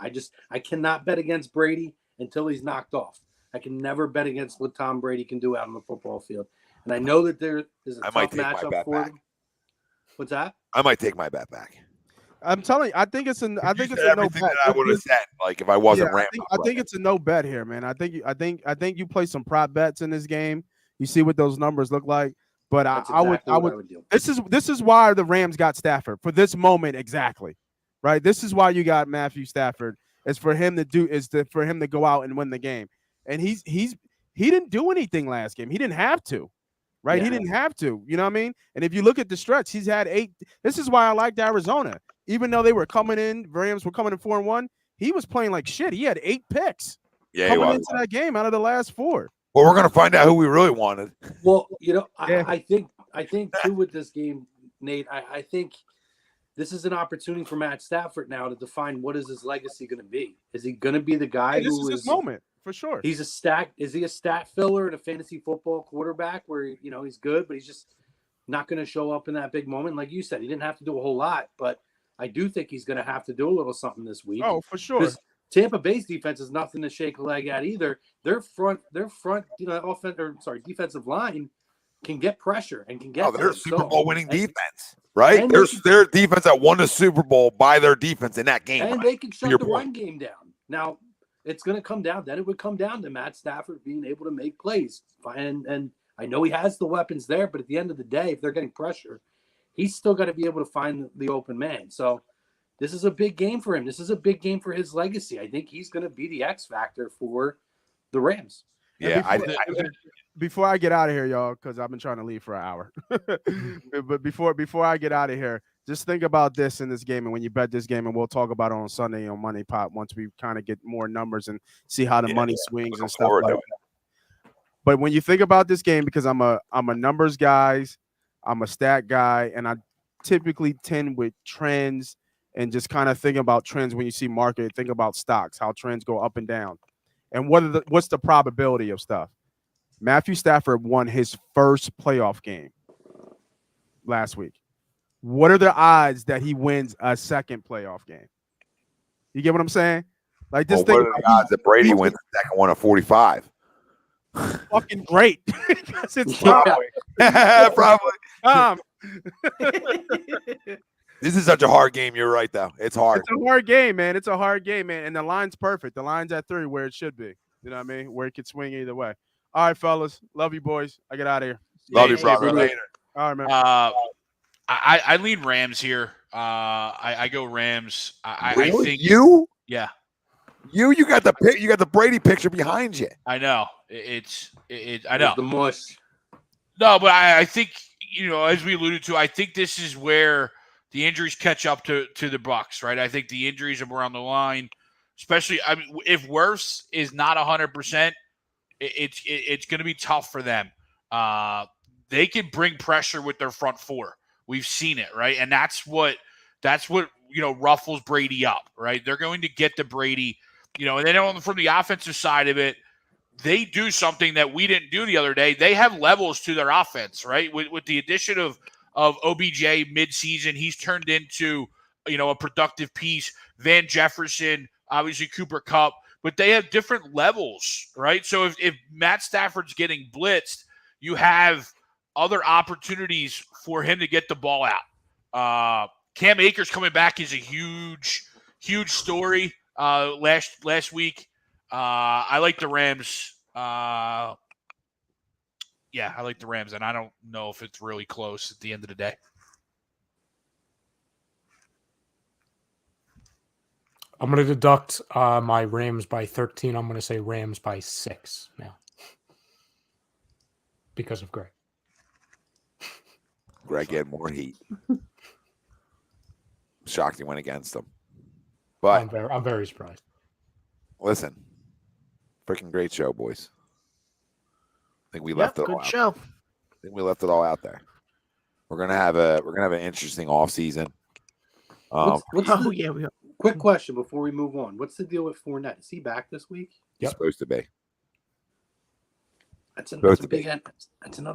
I cannot bet against Brady until he's knocked off. I can never bet against what Tom Brady can do out on the football field. And I know that there is a tough matchup for him. What's that? I might take my bet back. I'm telling you, I think it's a no bet. That I would have said, like if I wasn't Rams. I think it's a no bet here, man. I think you play some prop bets in this game. You see what those numbers look like. But I would do. This is why the Rams got Stafford for this moment exactly, right? This is why you got Matthew Stafford. It's for him to go out and win the game. And he didn't do anything last game. He didn't have to, right? Yeah. He didn't have to. You know what I mean? And if you look at the stretch, he's had 8. This is why I liked Arizona. Even though they were coming in, Rams were coming in 4-1. He was playing like shit. He had 8 picks coming into that game out of the last 4. Well, we're gonna find out who we really wanted. Well, I think too with this game, Nate. I think this is an opportunity for Matt Stafford now to define what is his legacy going to be. Is he going to be the guy who is his moment for sure? He's is he a stat filler in a fantasy football quarterback where he's good, but he's just not going to show up in that big moment? Like you said, he didn't have to do a whole lot, but I do think he's going to have to do a little something this week. Oh, for sure. Tampa Bay's defense is nothing to shake a leg at either. Their front, defensive line can get pressure and can get. Oh, they're a Super Bowl winning defense, right? Their defense that won the Super Bowl by their defense in that game, and they can shut the run game down. Now it's going to come down. Then it would come down to Matt Stafford being able to make plays, and I know he has the weapons there, but at the end of the day, if they're getting pressure, he's still got to be able to find the open man. So this is a big game for him. This is a big game for his legacy. I think he's going to be the X factor for the Rams. Yeah. Before I get out of here, y'all, because I've been trying to leave for an hour. But before I get out of here, just think about this in this game. And when you bet this game, and we'll talk about it on Sunday on Money Pot once we kind of get more numbers and see how the money swings and stuff like that. But when you think about this game, because I'm a numbers guy, I'm a stat guy, and I typically tend with trends and just kind of think about trends when you see market, think about stocks, how trends go up and down. And what's the probability of stuff? Matthew Stafford won his first playoff game last week. What are the odds that he wins a second playoff game? You get what I'm saying? Like this thing. What are the odds that Brady wins the second one of 45? Fucking great. It's probably. This is such a hard game. You're right, though. It's hard. It's a hard game, man. It's a hard game, man. And the line's perfect. The line's at 3 where it should be. You know what I mean? Where it could swing either way. All right, fellas. Love you, boys. I get out of here. Love you, brother. Later. All right, man. I lean Rams here. I go Rams. Really? I think you. Yeah. You got the Brady picture behind you. I know. I know. The mush. No, but I think, as we alluded to, I think this is where the injuries catch up to the Bucs, right? I think the injuries are on the line, especially. I mean, if Wirfs is not 100%, it's going to be tough for them. They can bring pressure with their front 4. We've seen it, right? And that's what ruffles Brady up, right? They're going to get to Brady, and then from the offensive side of it, they do something that we didn't do the other day. They have levels to their offense, right? With the addition of OBJ midseason, he's turned into, a productive piece. Van Jefferson, obviously Cooper Kupp, but they have different levels, right? So if Matt Stafford's getting blitzed, you have other opportunities for him to get the ball out. Cam Akers coming back is a huge story. Last week, I like the Rams. I like the Rams, and I don't know if it's really close at the end of the day. I'm going to deduct my Rams by 13. I'm going to say Rams by 6 now because of Greg. Greg had more heat. Shocked he went against him. But I'm very surprised. Listen, freaking great show, boys. I think we left it all out. Good show. I think we left it all out there. We're gonna have an interesting offseason. We are. Quick question before we move on. What's the deal with Fournette? Is he back this week? He's supposed to be. That's another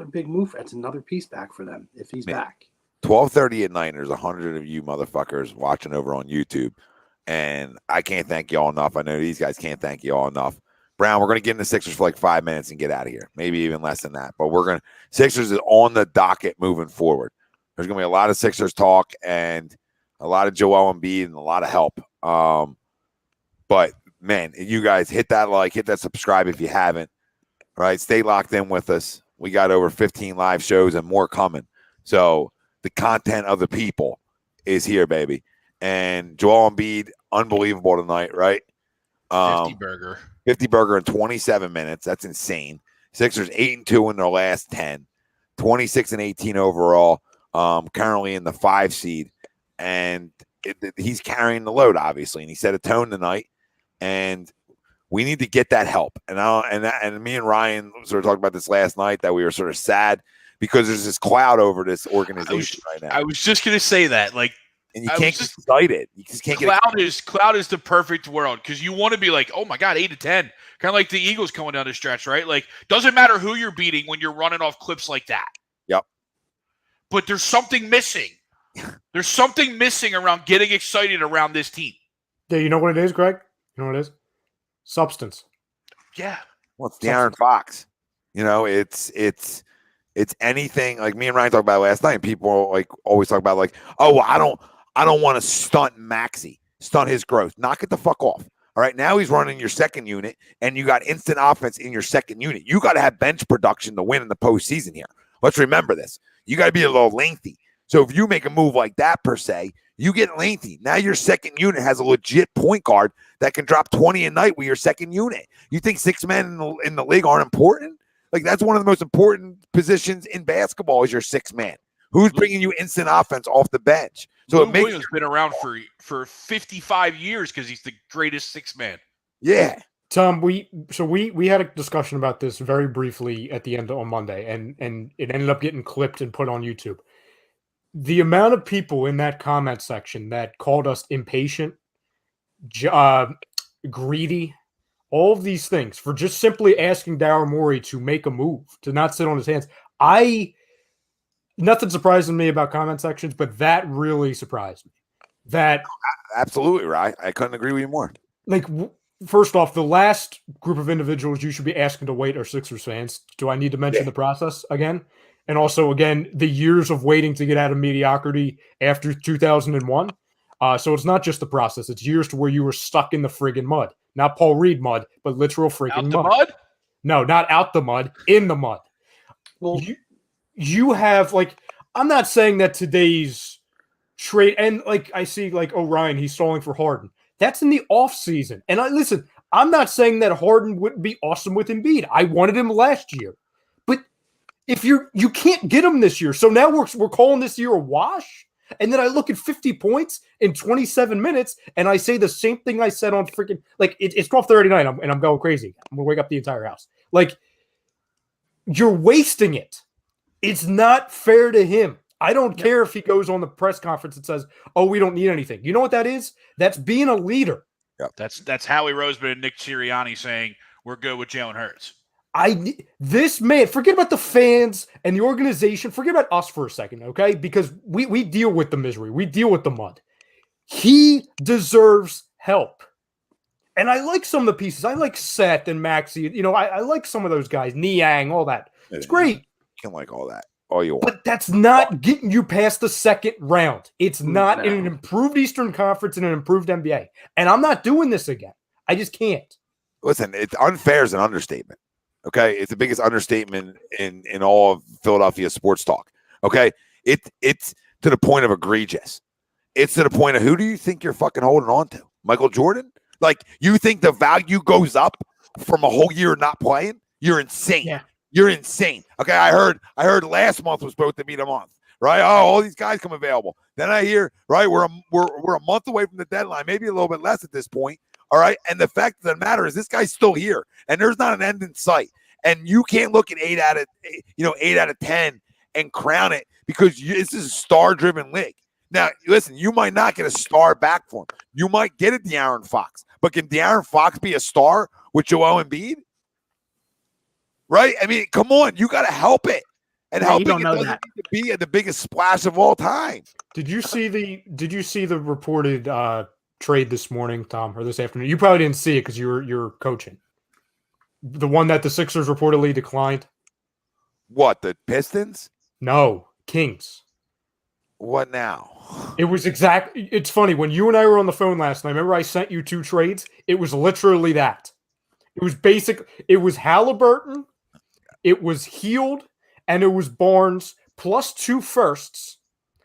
big move. That's another piece back for them if he's back. 12:30 at night. There's 100 of you motherfuckers watching over on YouTube, and I can't thank y'all enough. I know these guys can't thank y'all enough. Brown, we're gonna get in the Sixers for like 5 minutes and get out of here. Maybe even less than that. But Sixers is on the docket moving forward. There's gonna be a lot of Sixers talk and a lot of Joel Embiid and a lot of help. But man, you guys hit that subscribe if you haven't. Right, stay locked in with us. We got over 15 live shows and more coming. So the content of the people is here, baby. And Joel Embiid, unbelievable tonight, right? 50 burger in 27 minutes. That's insane. Sixers 8-2 in their last 10, 26-18 overall. Currently in the 5 seed, and he's carrying the load, obviously. And he set a tone tonight, and we need to get that help. And me and Ryan sort of talked about this last night, that we were sort of sad because there's this cloud over this organization right now. I was just going to say that, and you can't get excited. You just can't Cloud is the perfect world because you want to be like, oh my God, 8-10, kind of like the Eagles coming down the stretch, right? Like, doesn't matter who you're beating when you're running off clips like that. Yep. But there's something missing. There's something missing around getting excited around this team. Yeah, you know what it is, Greg? You know what it is? Substance. Yeah. Well, it's De'Aaron Fox. It's anything. Like me and Ryan talked about last night. People always talk about oh, well, I don't want to stunt Maxey, stunt his growth. Knock it the fuck off. All right, now he's running your second unit, and you got instant offense in your second unit. You got to have bench production to win in the postseason here. Let's remember this. You got to be a little lengthy. So if you make a move like that, per se, you get lengthy. Now your second unit has a legit point guard that can drop 20 a night with your second unit. You think 6 men in the league aren't important? That's one of the most important positions in basketball is your 6 man. Who's bringing you instant offense off the bench? So Lou Williams been around for 55 years because he's the greatest 6 man. Yeah. Tom, we had a discussion about this very briefly at the end on Monday, and it ended up getting clipped and put on YouTube. The amount of people in that comment section that called us impatient, greedy, all of these things for just simply asking Daryl Morey to make a move, to not sit on his hands. Nothing surprises me about comment sections, but that really surprised me. That absolutely right. I couldn't agree with you more. First off, the last group of individuals you should be asking to wait are Sixers fans. Do I need to mention the process again? And also, again, the years of waiting to get out of mediocrity after 2001. So it's not just the process. It's years to where you were stuck in the friggin' mud. Not Paul Reed mud, but literal friggin' mud. No, not out the mud, in the mud. Well, you have, I'm not saying that today's trade, and I see, Ryan, he's stalling for Harden. That's in the offseason. And listen, I'm not saying that Harden wouldn't be awesome with Embiid. I wanted him last year. But if you can't get him this year, so now we're calling this year a wash? And then I look at 50 points in 27 minutes, and I say the same thing I said on freaking it's 12:39, and I'm going crazy. I'm gonna wake up the entire house. You're wasting it. It's not fair to him. I don't care if he goes on the press conference and says, "Oh, we don't need anything." You know what that is? That's being a leader. Yep. That's Howie Roseman and Nick Sirianni saying we're good with Jalen Hurts. This man, forget about the fans and the organization. Forget about us for a second, okay? Because we deal with the misery. We deal with the mud. He deserves help. And I like some of the pieces. I like Seth and Maxie. You know, I like some of those guys. Niang, all that. It's great. You can like all that. All you want. But that's not getting you past the second round. It's not in an improved Eastern Conference and an improved NBA. And I'm not doing this again. I just can't. Listen, it's unfair is an understatement. Okay. It's the biggest understatement in all of Philadelphia sports talk. Okay. It's to the point of egregious. It's to the point of who do you think you're fucking holding on to? Michael Jordan? Like, you think the value goes up from a whole year not playing? You're insane. Yeah. You're insane. Okay, I heard last month was supposed to be the month, right? Oh, all these guys come available. Then I hear, right, we're a month away from the deadline, maybe a little bit less at this point. All right. And the fact of the matter is this guy's still here and there's not an end in sight. And you can't look at 8 out of 10 and crown it because this is a star-driven league. Now, listen, you might not get a star back for him. You might get a De'Aaron Fox. But can De'Aaron Fox be a star with Joel Embiid? Right? I mean, come on. You got to help it. And helping it doesn't need to be the biggest splash of all time. Did you see the reported trade this morning, Tom, or this afternoon? You probably didn't see it because you're coaching. The one that the Sixers reportedly declined. What, the Pistons? No, Kings. What now? It was it's funny. When you and I were on the phone last night, remember I sent you 2 trades? It was literally that. It was Halliburton, it was Heald, and it was Barnes plus 2 firsts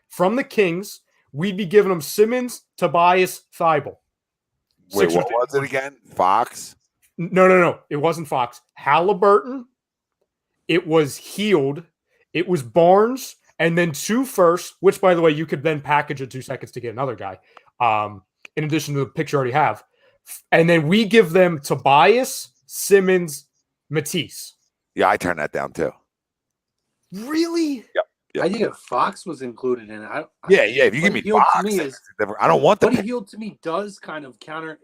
from the Kings. We'd be giving them Simmons, Tobias, Thibault. Wait, what was it again? Fox? No. It wasn't Fox. Halliburton, it was Heald, it was Barnes, and then 2 firsts, which, by the way, you could then package in 2 seconds to get another guy, in addition to the picture you already have. And then we give them Tobias, Simmons, Matisse. Yeah, I turned that down too. Really? Yep. I think if Fox was included in it. Yeah. If you give me Fox, I don't want the Buddy Hield to me does kind of counter.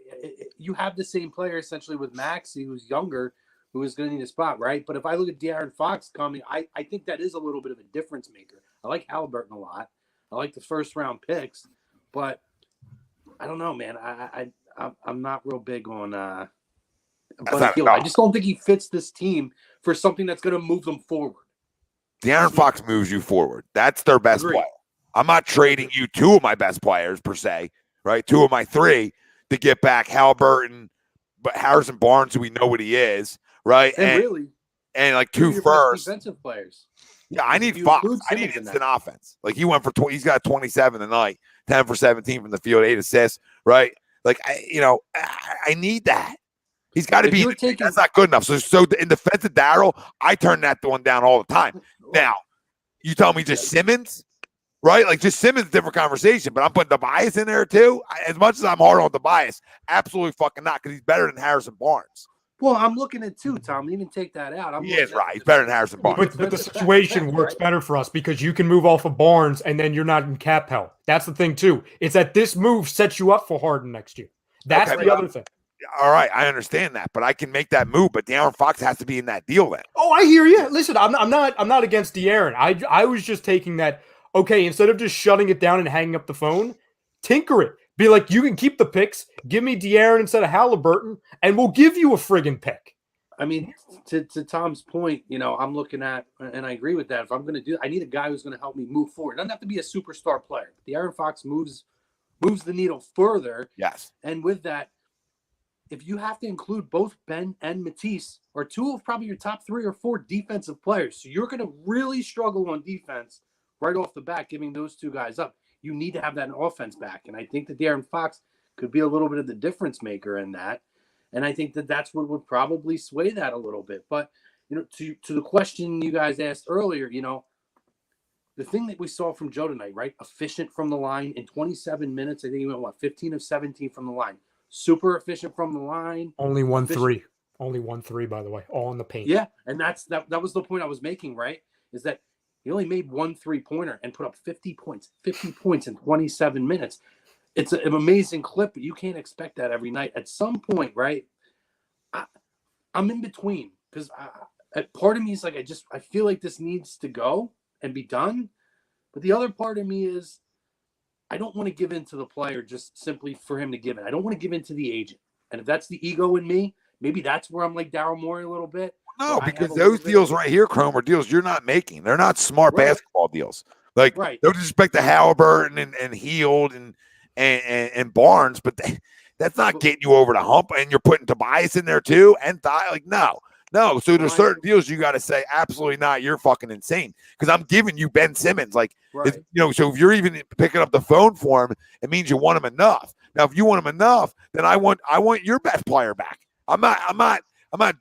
You have the same player essentially with Maxey, who's younger, who is going to need a spot, right? But if I look at De'Aaron Fox coming, I think that is a little bit of a difference maker. I like Halliburton a lot. I like the first round picks, but I don't know, man. I'm not real big on Buddy Hield. I just don't think he fits this team for something that's going to move them forward. De'Aaron Fox moves you forward. That's their best player. I'm not trading you 2 of my best players per se, right? 2 of my 3 to get back Halliburton, but Harrison Barnes, who we know what he is, right? And like 2 firsts. Defensive players. Yeah, I need Fox. I need instant offense. Like he went for he's got 27 tonight, 10 for 17 from the field, 8 assists, right? Like I need that. He's got to be. That's not good enough. So in defense of Darryl, I turn that one down all the time. Now, you tell me just Simmons, right? Like just Simmons, different conversation. But I'm putting Tobias in there too. As much as I'm hard on Tobias, absolutely fucking not, because he's better than Harrison Barnes. Well, I'm looking at 2, Tom. Even take that out. He is right. He's better than Harrison Barnes. But the situation works better for us because you can move off of Barnes and then you're not in cap hell. That's the thing too. It's that this move sets you up for Harden next year. That's the other thing. All right, I understand that, but I can make that move. But De'Aaron Fox has to be in that deal then. Oh, I hear you. Listen, I'm not against De'Aaron. I was just taking that. Okay, instead of just shutting it down and hanging up the phone, tinker it. Be like, you can keep the picks. Give me De'Aaron instead of Halliburton, and we'll give you a friggin' pick. I mean, to Tom's point, I'm looking at, and I agree with that. If I'm going to do, I need a guy who's going to help me move forward. It doesn't have to be a superstar player. De'Aaron Fox moves the needle further. Yes. And with that, if you have to include both Ben and Matisse, or 2 of probably your top 3 or 4 defensive players, so you're going to really struggle on defense right off the bat, giving those 2 guys up. You need to have that offense back. And I think that De'Aaron Fox could be a little bit of the difference maker in that. And I think that that's what would probably sway that a little bit. But, to the question you guys asked earlier, the thing that we saw from Joe tonight, right? Efficient from the line in 27 minutes. I think he went, 15 of 17 from the line. Super efficient from the line. Only 1-3. Only 1-3, by the way. All in the paint. Yeah, and that was the point I was making, right? Is that he only made 1 3-pointer and put up 50 points. 50 points in 27 minutes. It's an amazing clip, but you can't expect that every night. At some point, right, I'm in between because part of me is like I feel like this needs to go and be done, but the other part of me is I don't want to give in to the player just simply for him to give in. I don't want to give in to the agent, and if that's the ego in me, maybe that's where I'm like Daryl Morey a little bit. No, because those deals right here, Chrome, are deals you're not making. They're not smart basketball deals. Like no disrespect to Halliburton and Heald and Barnes, but that's not getting you over the hump. And you're putting Tobias in there too, and no. So there's certain deals you got to say absolutely not. You're fucking insane because I'm giving you Ben Simmons. Like so if you're even picking up the phone for him, it means you want him enough. Now if you want him enough, then I want your best player back. I'm not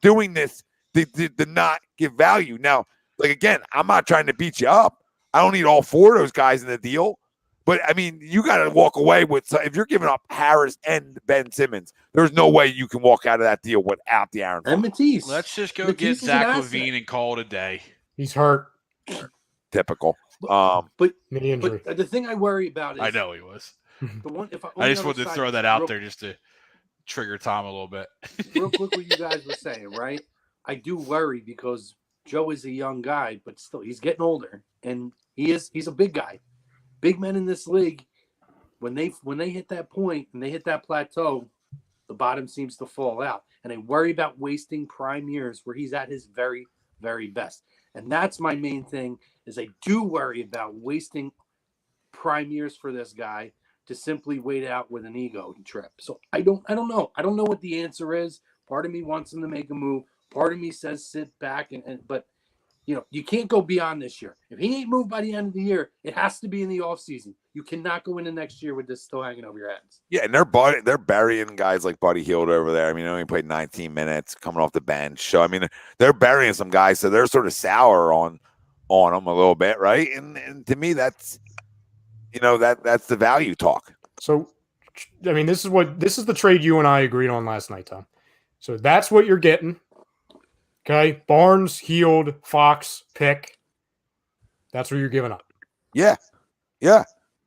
doing this to not give value. Now, like again, I'm not trying to beat you up. I don't need all four of those guys in the deal. But, I mean, you got to walk away with – if you're giving up Harris and Ben Simmons, there's no way you can walk out of that deal without the Aaron. And Matisse. Let's just go get Zach LaVine and call it a day. He's hurt. Typical. But the thing I worry about is – I know he was. The one, I just wanted to throw that out there just to trigger Tom a little bit. Real quick what you guys were saying, right? I do worry because Joe is a young guy, but still he's getting older, and he's a big guy. Big men in this league, when they hit that point and they hit that plateau, the bottom seems to fall out. And I worry about wasting prime years where he's at his very, very best. And that's my main thing is I do worry about wasting prime years for this guy to simply wait out with an ego trip. So I don't know. I don't know what the answer is. Part of me wants him to make a move. Part of me says sit back but you can't go beyond this year. If he ain't moved by the end of the year, it has to be in the offseason. You cannot go into next year with this still hanging over your heads. Yeah, and they're burying guys like Buddy Hield over there. I mean, he only played 19 minutes coming off the bench. So, I mean, they're burying some guys, so they're sort of sour on them a little bit, right? And to me, that's that's the value talk. So, I mean, this is the trade you and I agreed on last night, Tom. So that's what you're getting. Okay, Barnes, Heald, Fox, pick. That's what you're giving up. Yeah,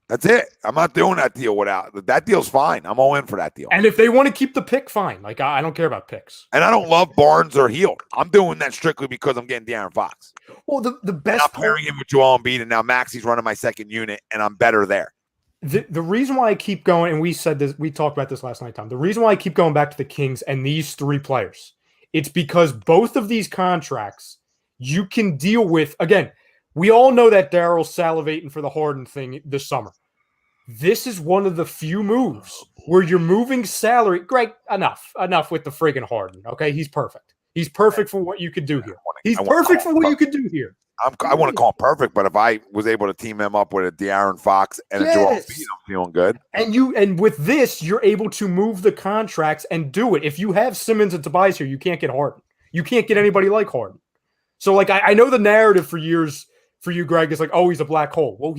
that's it. I'm not doing that deal without that deal's fine. I'm all in for that deal. And if they want to keep the pick, fine. Like I don't care about picks. And I don't love Barnes or Heald. I'm doing that strictly because I'm getting De'Aaron Fox. Well, the best I'm pairing him with Joel Embiid, and now Maxi's running my second unit, and I'm better there. The reason why I keep going, and we talked about this last night, Tom. The reason why I keep going back to the Kings and these three players. It's because both of these contracts you can deal with. Again, we all know that Daryl's salivating for the Harden thing this summer. This is one of the few moves where you're moving salary. Greg, enough with the friggin' Harden. Okay, he's perfect. He's perfect for what you could do here. He's perfect for what you could do here. I want to call him perfect, but if I was able to team him up with a De'Aaron Fox and a Joel Embiid, I'm feeling good. And with this, you're able to move the contracts and do it. If you have Simmons and Tobias here, you can't get Harden. You can't get anybody like Harden. So, like, I know the narrative for years for you, Greg, is like, oh, he's a black hole. Well,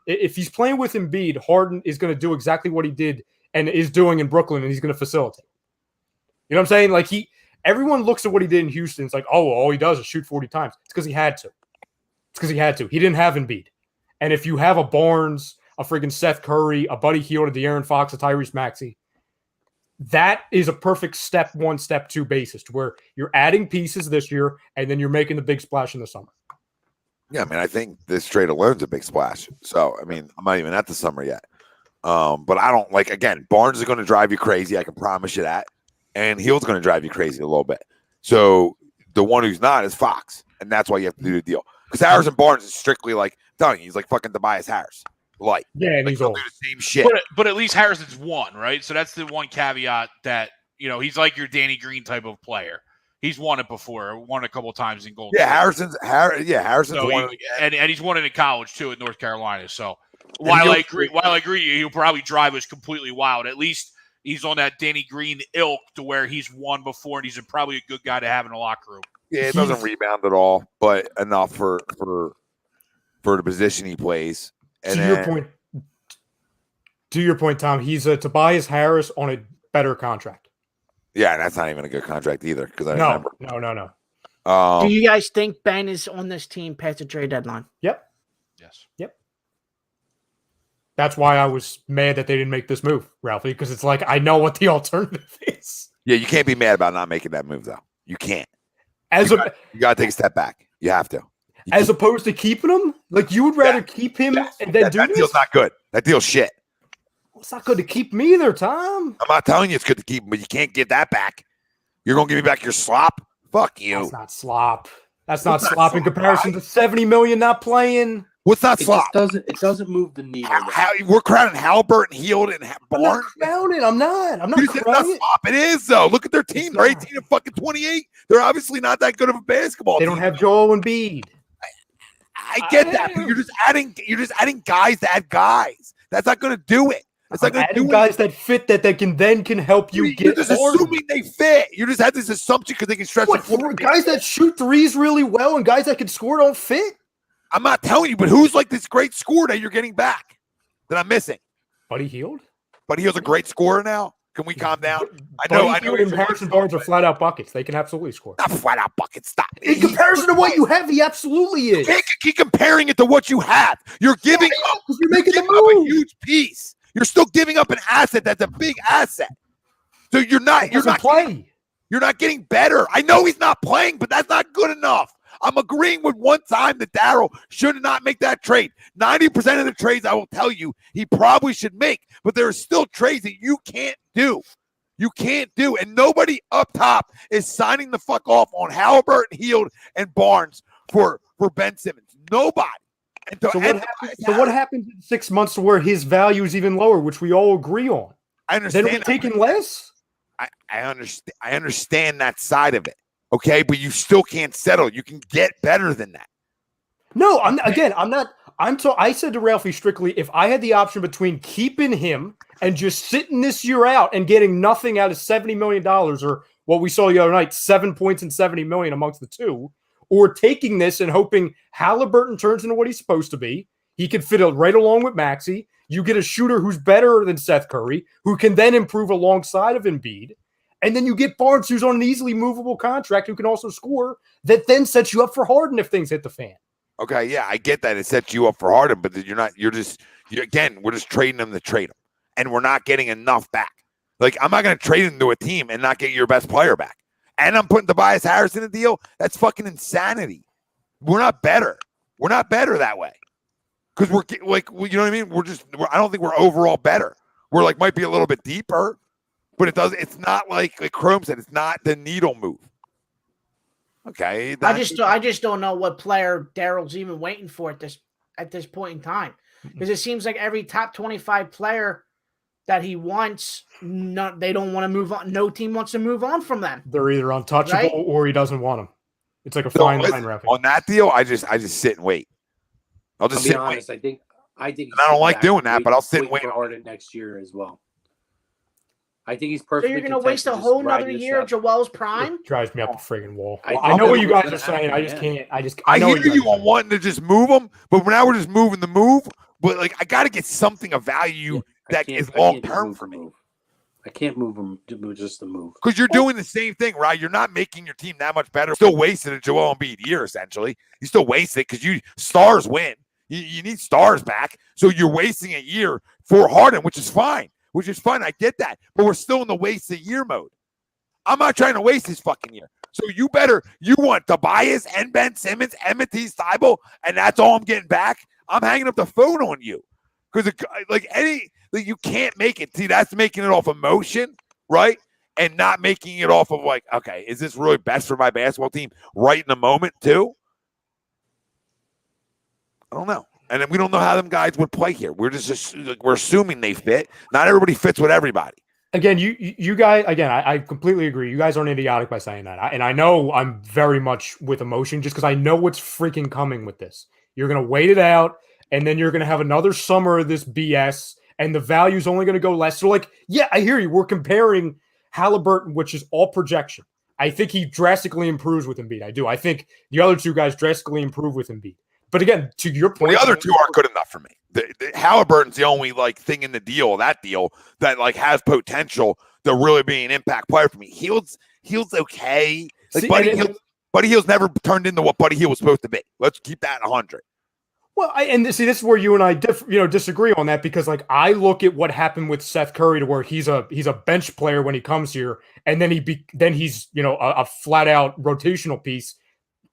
if he's playing with Embiid, Harden is going to do exactly what he did and is doing in Brooklyn, and he's going to facilitate. You know what I'm saying? Like, everyone looks at what he did in Houston. It's like, oh, all he does is shoot 40 times. It's because he had to. He didn't have Embiid. And if you have a Barnes, a friggin' Seth Curry, a Buddy Hield, a De'Aaron Fox, a Tyrese Maxey, that is a perfect step one, step two basis to where you're adding pieces this year and then you're making the big splash in the summer. Yeah, I mean, I think this trade alone is a big splash. So, I mean, I'm not even at the summer yet. But I don't again, Barnes is going to drive you crazy. I can promise you that. And Hield's going to drive you crazy a little bit. So the one who's not is Fox. And that's why you have to do the deal. Because Harrison Barnes is strictly telling you, he's like fucking Tobias Harris. And he's old. Do the same shit. But at least Harrison's won, right? So that's the one caveat that, he's like your Danny Green type of player. He's won it before, won a couple of times in Golden State. Harrison's won it. And he's won it in college too at North Carolina. So while I agree, he'll probably drive us completely wild. At least he's on that Danny Green ilk to where he's won before, and he's probably a good guy to have in the locker room. Yeah, it doesn't rebound at all, but enough for the position he plays. And to your point, Tom, he's a Tobias Harris on a better contract. Yeah, and that's not even a good contract either. Because remember. No. Do you guys think Ben is on this team past the trade deadline? Yep. Yes. Yep. That's why I was mad that they didn't make this move, Ralphie, because it's like I know what the alternative is. Yeah, you can't be mad about not making that move, though. You can't. You got to take a step back. You have to. As opposed to keeping him? Like, you would rather keep him and then do that this? Deal's not good. That deal's shit. Well, it's not good to keep me either, Tom. I'm not telling you it's good to keep him, but you can't get that back. You're going to give me back your slop? Fuck you. That's not slop. That's not slop in comparison to $70 million not playing. What's not slop? It doesn't move the needle. We're crowning Halliburton, Heald, and Barnes. I'm not crowning It's not slop. It is, though. Look at their team. They're 18 and fucking 28. They're obviously not that good of a basketball team. They don't have Joel Embiid. I get that, but you're just adding guys to add guys. That's not going to do it. That's not going to do it. Guys that fit that can help you get. You're just assuming they fit. You just have this assumption because they can stretch the floor. Guys that shoot threes really well and guys that can score don't fit. I'm not telling you, but who's like this great scorer that you're getting back that I'm missing? Buddy Hield? Buddy Hield's a great scorer now. Can we calm down? I know. And Harrison Barnes are flat out buckets. They can absolutely score. Not flat out buckets. Stop. In comparison to what you have, he absolutely is. You can't keep comparing it to what you have. You're giving up. You're making up a huge piece. You're still giving up an asset that's a big asset. So you're not getting better. I know he's not playing, but that's not good enough. I'm agreeing with one time that Daryl should not make that trade. 90% of the trades, I will tell you, he probably should make. But there are still trades that you can't do. You can't do. And nobody up top is signing the fuck off on Halliburton, Heald, and Barnes for Ben Simmons. Nobody. So what happens in 6 months to where his value is even lower, which we all agree on? I understand. Then we're taking less? I understand that side of it. Okay, but you still can't settle. You can get better than that. No, I said to Ralphie strictly, if I had the option between keeping him and just sitting this year out and getting nothing out of $70 million, or what we saw the other night, 7 points and $70 million amongst the two, or taking this and hoping Halliburton turns into what he's supposed to be, he can fit it right along with Maxey. You get a shooter who's better than Seth Curry, who can then improve alongside of Embiid. And then you get Barnes, who's on an easily movable contract, who can also score, that then sets you up for Harden if things hit the fan. Okay, yeah, I get that. It sets you up for Harden, but we're just trading them to trade them. And we're not getting enough back. Like, I'm not going to trade him to a team and not get your best player back. And I'm putting Tobias Harris in a deal. That's fucking insanity. We're not better. We're not better that way. Because we're like, you know what I mean? I don't think we're overall better. We're like, might be a little bit deeper. But it's not like Chrome said, it's not the needle move. Okay. I just don't know what player Daryl's even waiting for at this point in time. Because it seems like every top 25 player that he wants, they don't want to move on. No team wants to move on from them. They're either untouchable or he doesn't want them. It's like a fine line, Rafi. On that deal, I just sit and wait. I'll just sit and wait. I think and I don't like doing that, but I'll sit and wait for Harden next year as well. I think he's perfect. So you're going to waste a whole nother year of Joel's prime? It drives me up a friggin' wall. I know what you guys are saying. I just can't. I hear you on wanting to just move them, but now we're just moving the move. But like, I got to get something of value that is long term for me. I can't move them to move just the move. Because you're doing the same thing, right? You're not making your team that much better. Still wasting a Joel Embiid year, essentially. You still waste it because stars win. You need stars back. So you're wasting a year for Harden, which is fine. I get that. But we're still in the waste a year mode. I'm not trying to waste this fucking year. So you want Tobias and Ben Simmons and Matisse Thybulle, and that's all I'm getting back? I'm hanging up the phone on you. Because you can't make it. See, that's making it off emotion, right? And not making it off of like, okay, is this really best for my basketball team right in the moment too? I don't know. And then we don't know how them guys would play here. We're we're assuming they fit. Not everybody fits with everybody. Again, you guys, I completely agree. You guys aren't idiotic by saying that. And I know I'm very much with emotion just because I know what's freaking coming with this. You're going to wait it out, and then you're going to have another summer of this BS, and the value's only going to go less. So, like, yeah, I hear you. We're comparing Halliburton, which is all projection. I think he drastically improves with Embiid. I do. I think the other two guys drastically improve with Embiid. But again, to your point, the other two aren't good enough for me. The Halliburton's the only like thing in the deal, that like has potential to really be an impact player for me. Heald's okay. Like Buddy Hield's never turned into what Buddy Hield was supposed to be. Let's keep that 100. Well, this is where you and I disagree on that, because like I look at what happened with Seth Curry to where he's a bench player when he comes here, and then he's a flat out rotational piece,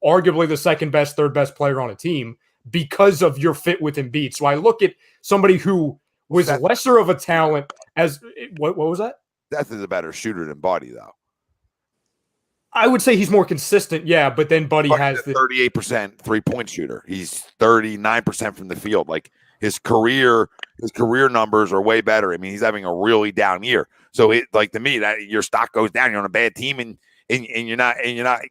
arguably the second best, third best player on a team because of your fit with Embiid. So I look at somebody who was lesser of a talent as what was that? Seth is a better shooter than Buddy, though. I would say he's more consistent, yeah, but then Buddy has the 38% 3-point shooter. He's 39% from the field. Like his career numbers are way better. I mean, he's having a really down year. So to me, that your stock goes down. You're on a bad team and you're not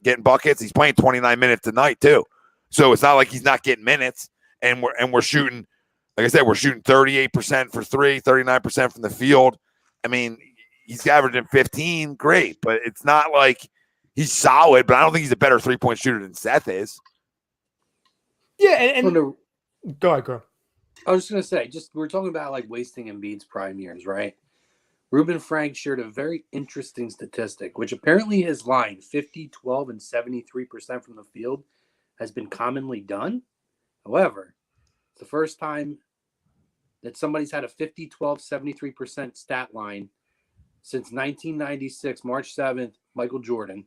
getting buckets. He's playing 29 minutes tonight too. So it's not like he's not getting minutes. And we're shooting, like I said, we're shooting 38% for three, 39% from the field. I mean, he's averaging 15, great, but it's not like he's solid, but I don't think he's a better 3-point shooter than Seth is. Yeah, and go ahead, Carl. I was just going to say, we're talking about like wasting Embiid's prime years, right? Reuben Frank shared a very interesting statistic, which apparently his line, 50, 12, and 73% from the field, has been commonly done. However, it's the first time that somebody's had a 50, 12, 73% stat line since 1996, March 7th, Michael Jordan.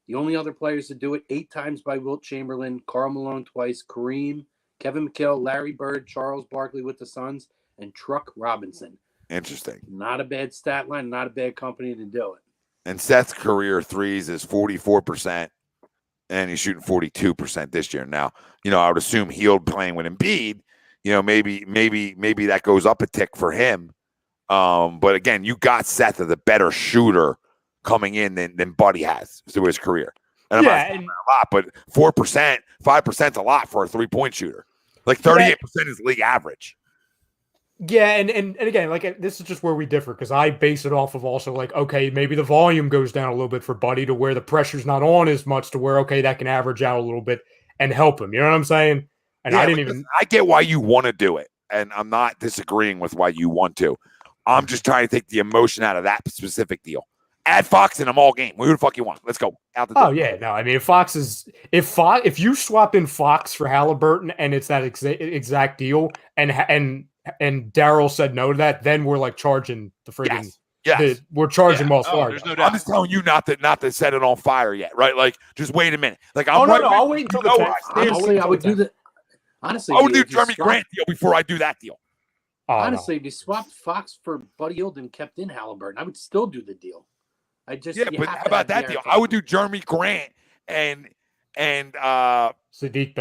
The only other players to do it 8 times by Wilt Chamberlain, Karl Malone twice, Kareem, Kevin McHale, Larry Bird, Charles Barkley with the Suns, and Truck Robinson. Interesting. Not a bad stat line, not a bad company to do it. And Seth's career threes is 44%, and he's shooting 42% this year. Now, I would assume Hield playing with Embiid, maybe that goes up a tick for him. But again, you got Seth as a better shooter coming in than Buddy has through his career. And I'm not saying a lot, but 4%, 5% is a lot for a 3-point shooter. Like 38% is league average. Yeah, and again, like this is just where we differ, because I base it off of also like, okay, maybe the volume goes down a little bit for Buddy to where the pressure's not on as much to where, okay, that can average out a little bit and help him. You know what I'm saying? And I get why you want to do it, and I'm not disagreeing with why you want to. I'm just trying to take the emotion out of that specific deal. Add Fox in them all game. Who the fuck you want? Let's go. Out the door. Oh yeah, no. I mean, if you swap in Fox for Halliburton and it's that exact deal, and Daryl said no to that, then we're like charging the freaking. Yes. We're charging Wells Fargo. There's no doubt. I'm just telling you not to set it on fire yet, right? Like, just wait a minute. Like, I'll wait until the 10th. Honestly, I would do the. Honestly, I would do Jeremy Grant deal before I do that deal. Honestly, if you swapped Fox for Buddy Hield and kept in Halliburton, I would still do the deal. But how about that deal? I would do Jeremy Grant and Sadiq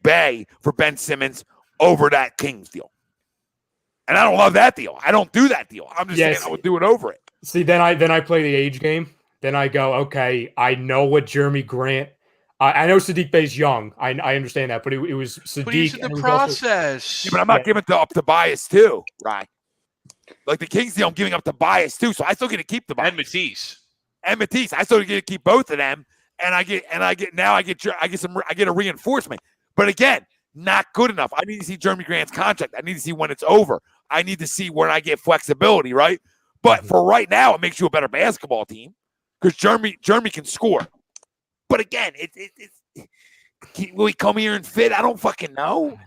Bey for Ben Simmons over that Kings deal. And I don't love that deal. I don't do that deal. I'm just saying I would do it over it. See, then I play the age game. Then I go, okay, I know what Jeremy Grant. I know Sadiq Bey's young. I understand that, but it was Sadiq. But he's in the process. But I'm not giving up to Bias too, right? Like the Kings deal, I'm giving up to Bias too, so I still get to keep the Bias. And Matisse. I still get to keep both of them, and I get a reinforcement. But again, not good enough. I need to see Jeremy Grant's contract. I need to see when it's over. I need to see when I get flexibility, right? But for right now, it makes you a better basketball team because Jeremy can score. But again, will he come here and fit? I don't fucking know.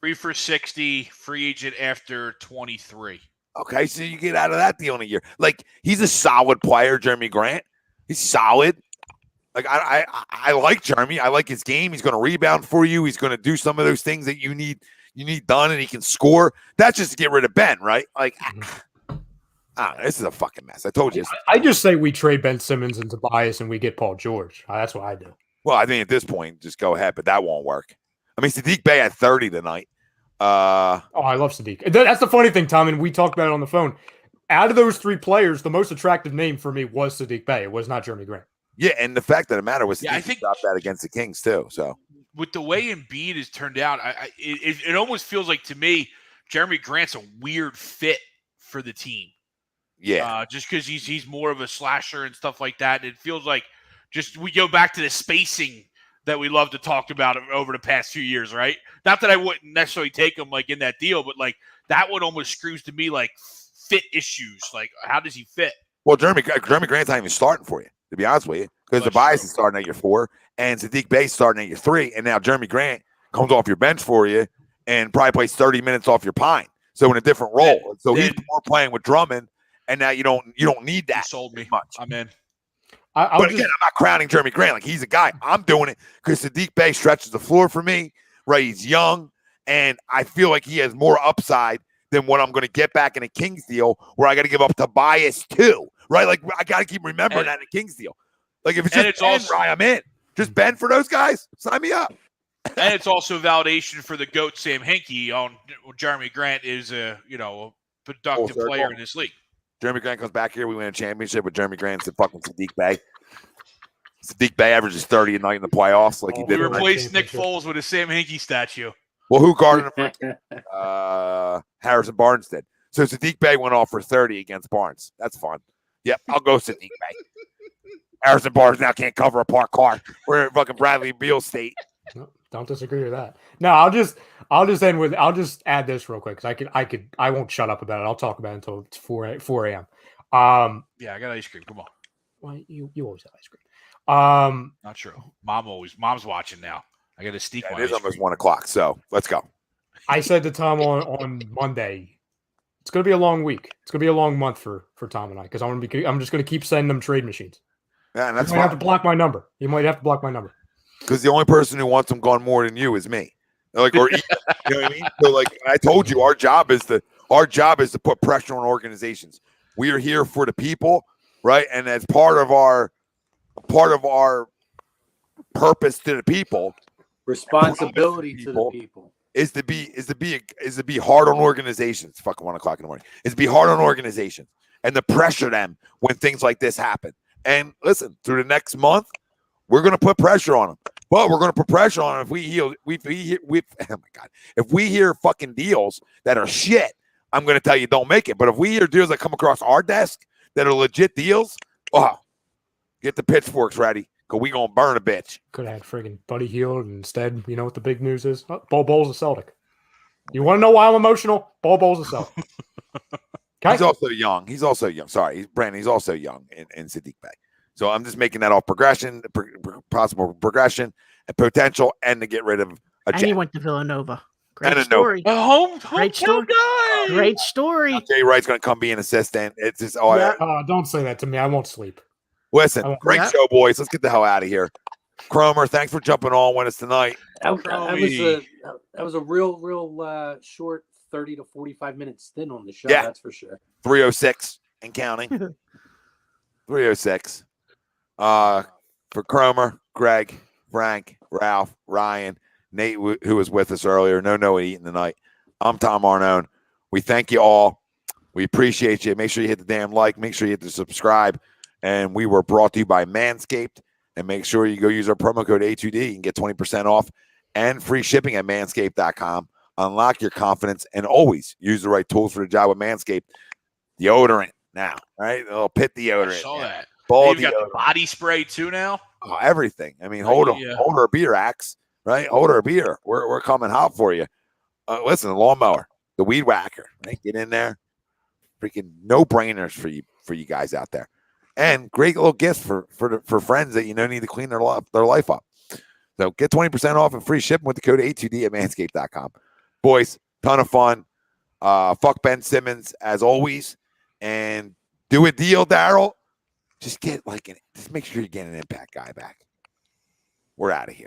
3 for 60, free agent after 23. Okay, so you get out of that deal in a year. Like, he's a solid player, Jeremy Grant. He's solid. Like, I like Jeremy. I like his game. He's going to rebound for you. He's going to do some of those things that you need done, and he can score. That's just to get rid of Ben, right? Like, this is a fucking mess. I told you. I just say we trade Ben Simmons and Tobias and we get Paul George. That's what I do. Well, I think at this point, just go ahead, but that won't work. I mean, Sadiq Bey had 30 tonight. I love Sadiq. That's the funny thing, Tom, and we talked about it on the phone. Out of those 3 players, the most attractive name for me was Sadiq Bey. It was not Jeremy Grant. Yeah, and the fact that the matter was, I think stopped that against the Kings too. So with the way Embiid has turned out, it almost feels like to me, Jeremy Grant's a weird fit for the team. Yeah, just because he's more of a slasher and stuff like that. And it feels like we go back to the spacing that we love to talk about over the past few years, right? Not that I wouldn't necessarily take him like in that deal, but like that one almost screams to me like fit issues. Like, how does he fit? Well, Jeremy Grant's not even starting for you, to be honest with you, because Tobias is starting at your 4 and Sadiq Bey's starting at your 3, and now Jeremy Grant comes off your bench for you and probably plays 30 minutes off your pine. So in a different role. So he's more playing with Drummond, and now you don't need that. Sold me much. I'm in. But again, I'm not crowning Jeremy Grant. Like, he's a guy. I'm doing it because Saddiq Bey stretches the floor for me, right? He's young, and I feel like he has more upside than what I'm going to get back in a Kings deal where I got to give up Tobias too, right? Like, I got to keep remembering that in a Kings deal. Like, if it's just Ben, Ryan, I'm in. Just Ben for those guys, sign me up. And it's also validation for the GOAT Sam Hinkie on Jeremy Grant is a productive player in this league. Jeremy Grant comes back here. We win a championship with Jeremy Grant and fucking Saddiq Bey. Saddiq Bey averages 30 a night in the playoffs. Like he did. We replaced Nick Foles with a Sam Hinkie statue. Well, who guarded him? Harrison Barnes did. So Saddiq Bey went off for 30 against Barnes. That's fun. Yep, I'll go Saddiq Bey. Harrison Barnes now can't cover a parked car. We're at fucking Bradley Beal State. Don't disagree with that. No, I'll just add this real quick because I won't shut up about it. I'll talk about it until it's 4 a.m. Yeah, I got ice cream. Come on. Well, you always have ice cream. Not true. Mom's watching now. I got to sneak my It is ice almost cream. 1 o'clock, so let's go. I said to Tom on Monday, it's going to be a long week. It's going to be a long month for Tom and I because I'm just going to keep sending them trade machines. Yeah, and that's you might have to block my number. You might have to block my number. Because the only person who wants them gone more than you is me. Like, or you know what I mean? So, like I told you, our job is to put pressure on organizations. We are here for the people, right? And as part of our purpose to the people, responsibility to the people is to be hard on organizations. Fucking 1 o'clock in the morning is to be hard on organizations and to pressure them when things like this happen. And listen, through the next month, we're going to put pressure on them. But we're going to put pressure on them if we hear fucking deals that are shit. I'm going to tell you, don't make it. But if we hear deals that come across our desk that are legit deals, get the pitchforks ready because we going to burn a bitch. Could have had friggin' Buddy Hield instead. You know what the big news is? Bol Bol's a Celtic. You want to know why I'm emotional? Bol Bol's a Celtic. Okay? He's also young. Sorry, Brandon. He's also young in Saddiq Bey. So I'm just making that off progression, possible progression, and potential, and to get rid of a. And he went to Villanova. Great and story. Great story. Guy. Great story. Now Jay Wright's going to come be an assistant. It's just don't say that to me. I won't sleep. Listen, great show, boys. Let's get the hell out of here. Cromer, thanks for jumping on with us tonight. That was a real short 30 to 45 minute stint on the show. Yeah. That's for sure. 306 and counting. 306. For Cromer, Greg, Frank, Ralph, Ryan, Nate, who was with us earlier. No eating tonight. I'm Tom Arnone. We thank you all. We appreciate you. Make sure you hit the damn like. Make sure you hit the subscribe. And we were brought to you by Manscaped. And make sure you go use our promo code A2D and get 20% off and free shipping at manscaped.com. Unlock your confidence and always use the right tools for the job with Manscaped. Deodorant now, right? A little pit deodorant. I saw that. Ball you got the body spray too now. Oh, everything. I mean, hold her a beer axe, right? Hold her a beer. We're coming hot for you. Listen, the lawnmower, the weed whacker, right? Get in there. Freaking no brainers for you guys out there, and great little gifts for friends that need to clean their life up. So get 20% off and free shipping with the code A2D at manscaped.com. Boys, ton of fun. Fuck Ben Simmons as always, and do a deal, Daryl. Just make sure you get an impact guy back. We're out of here.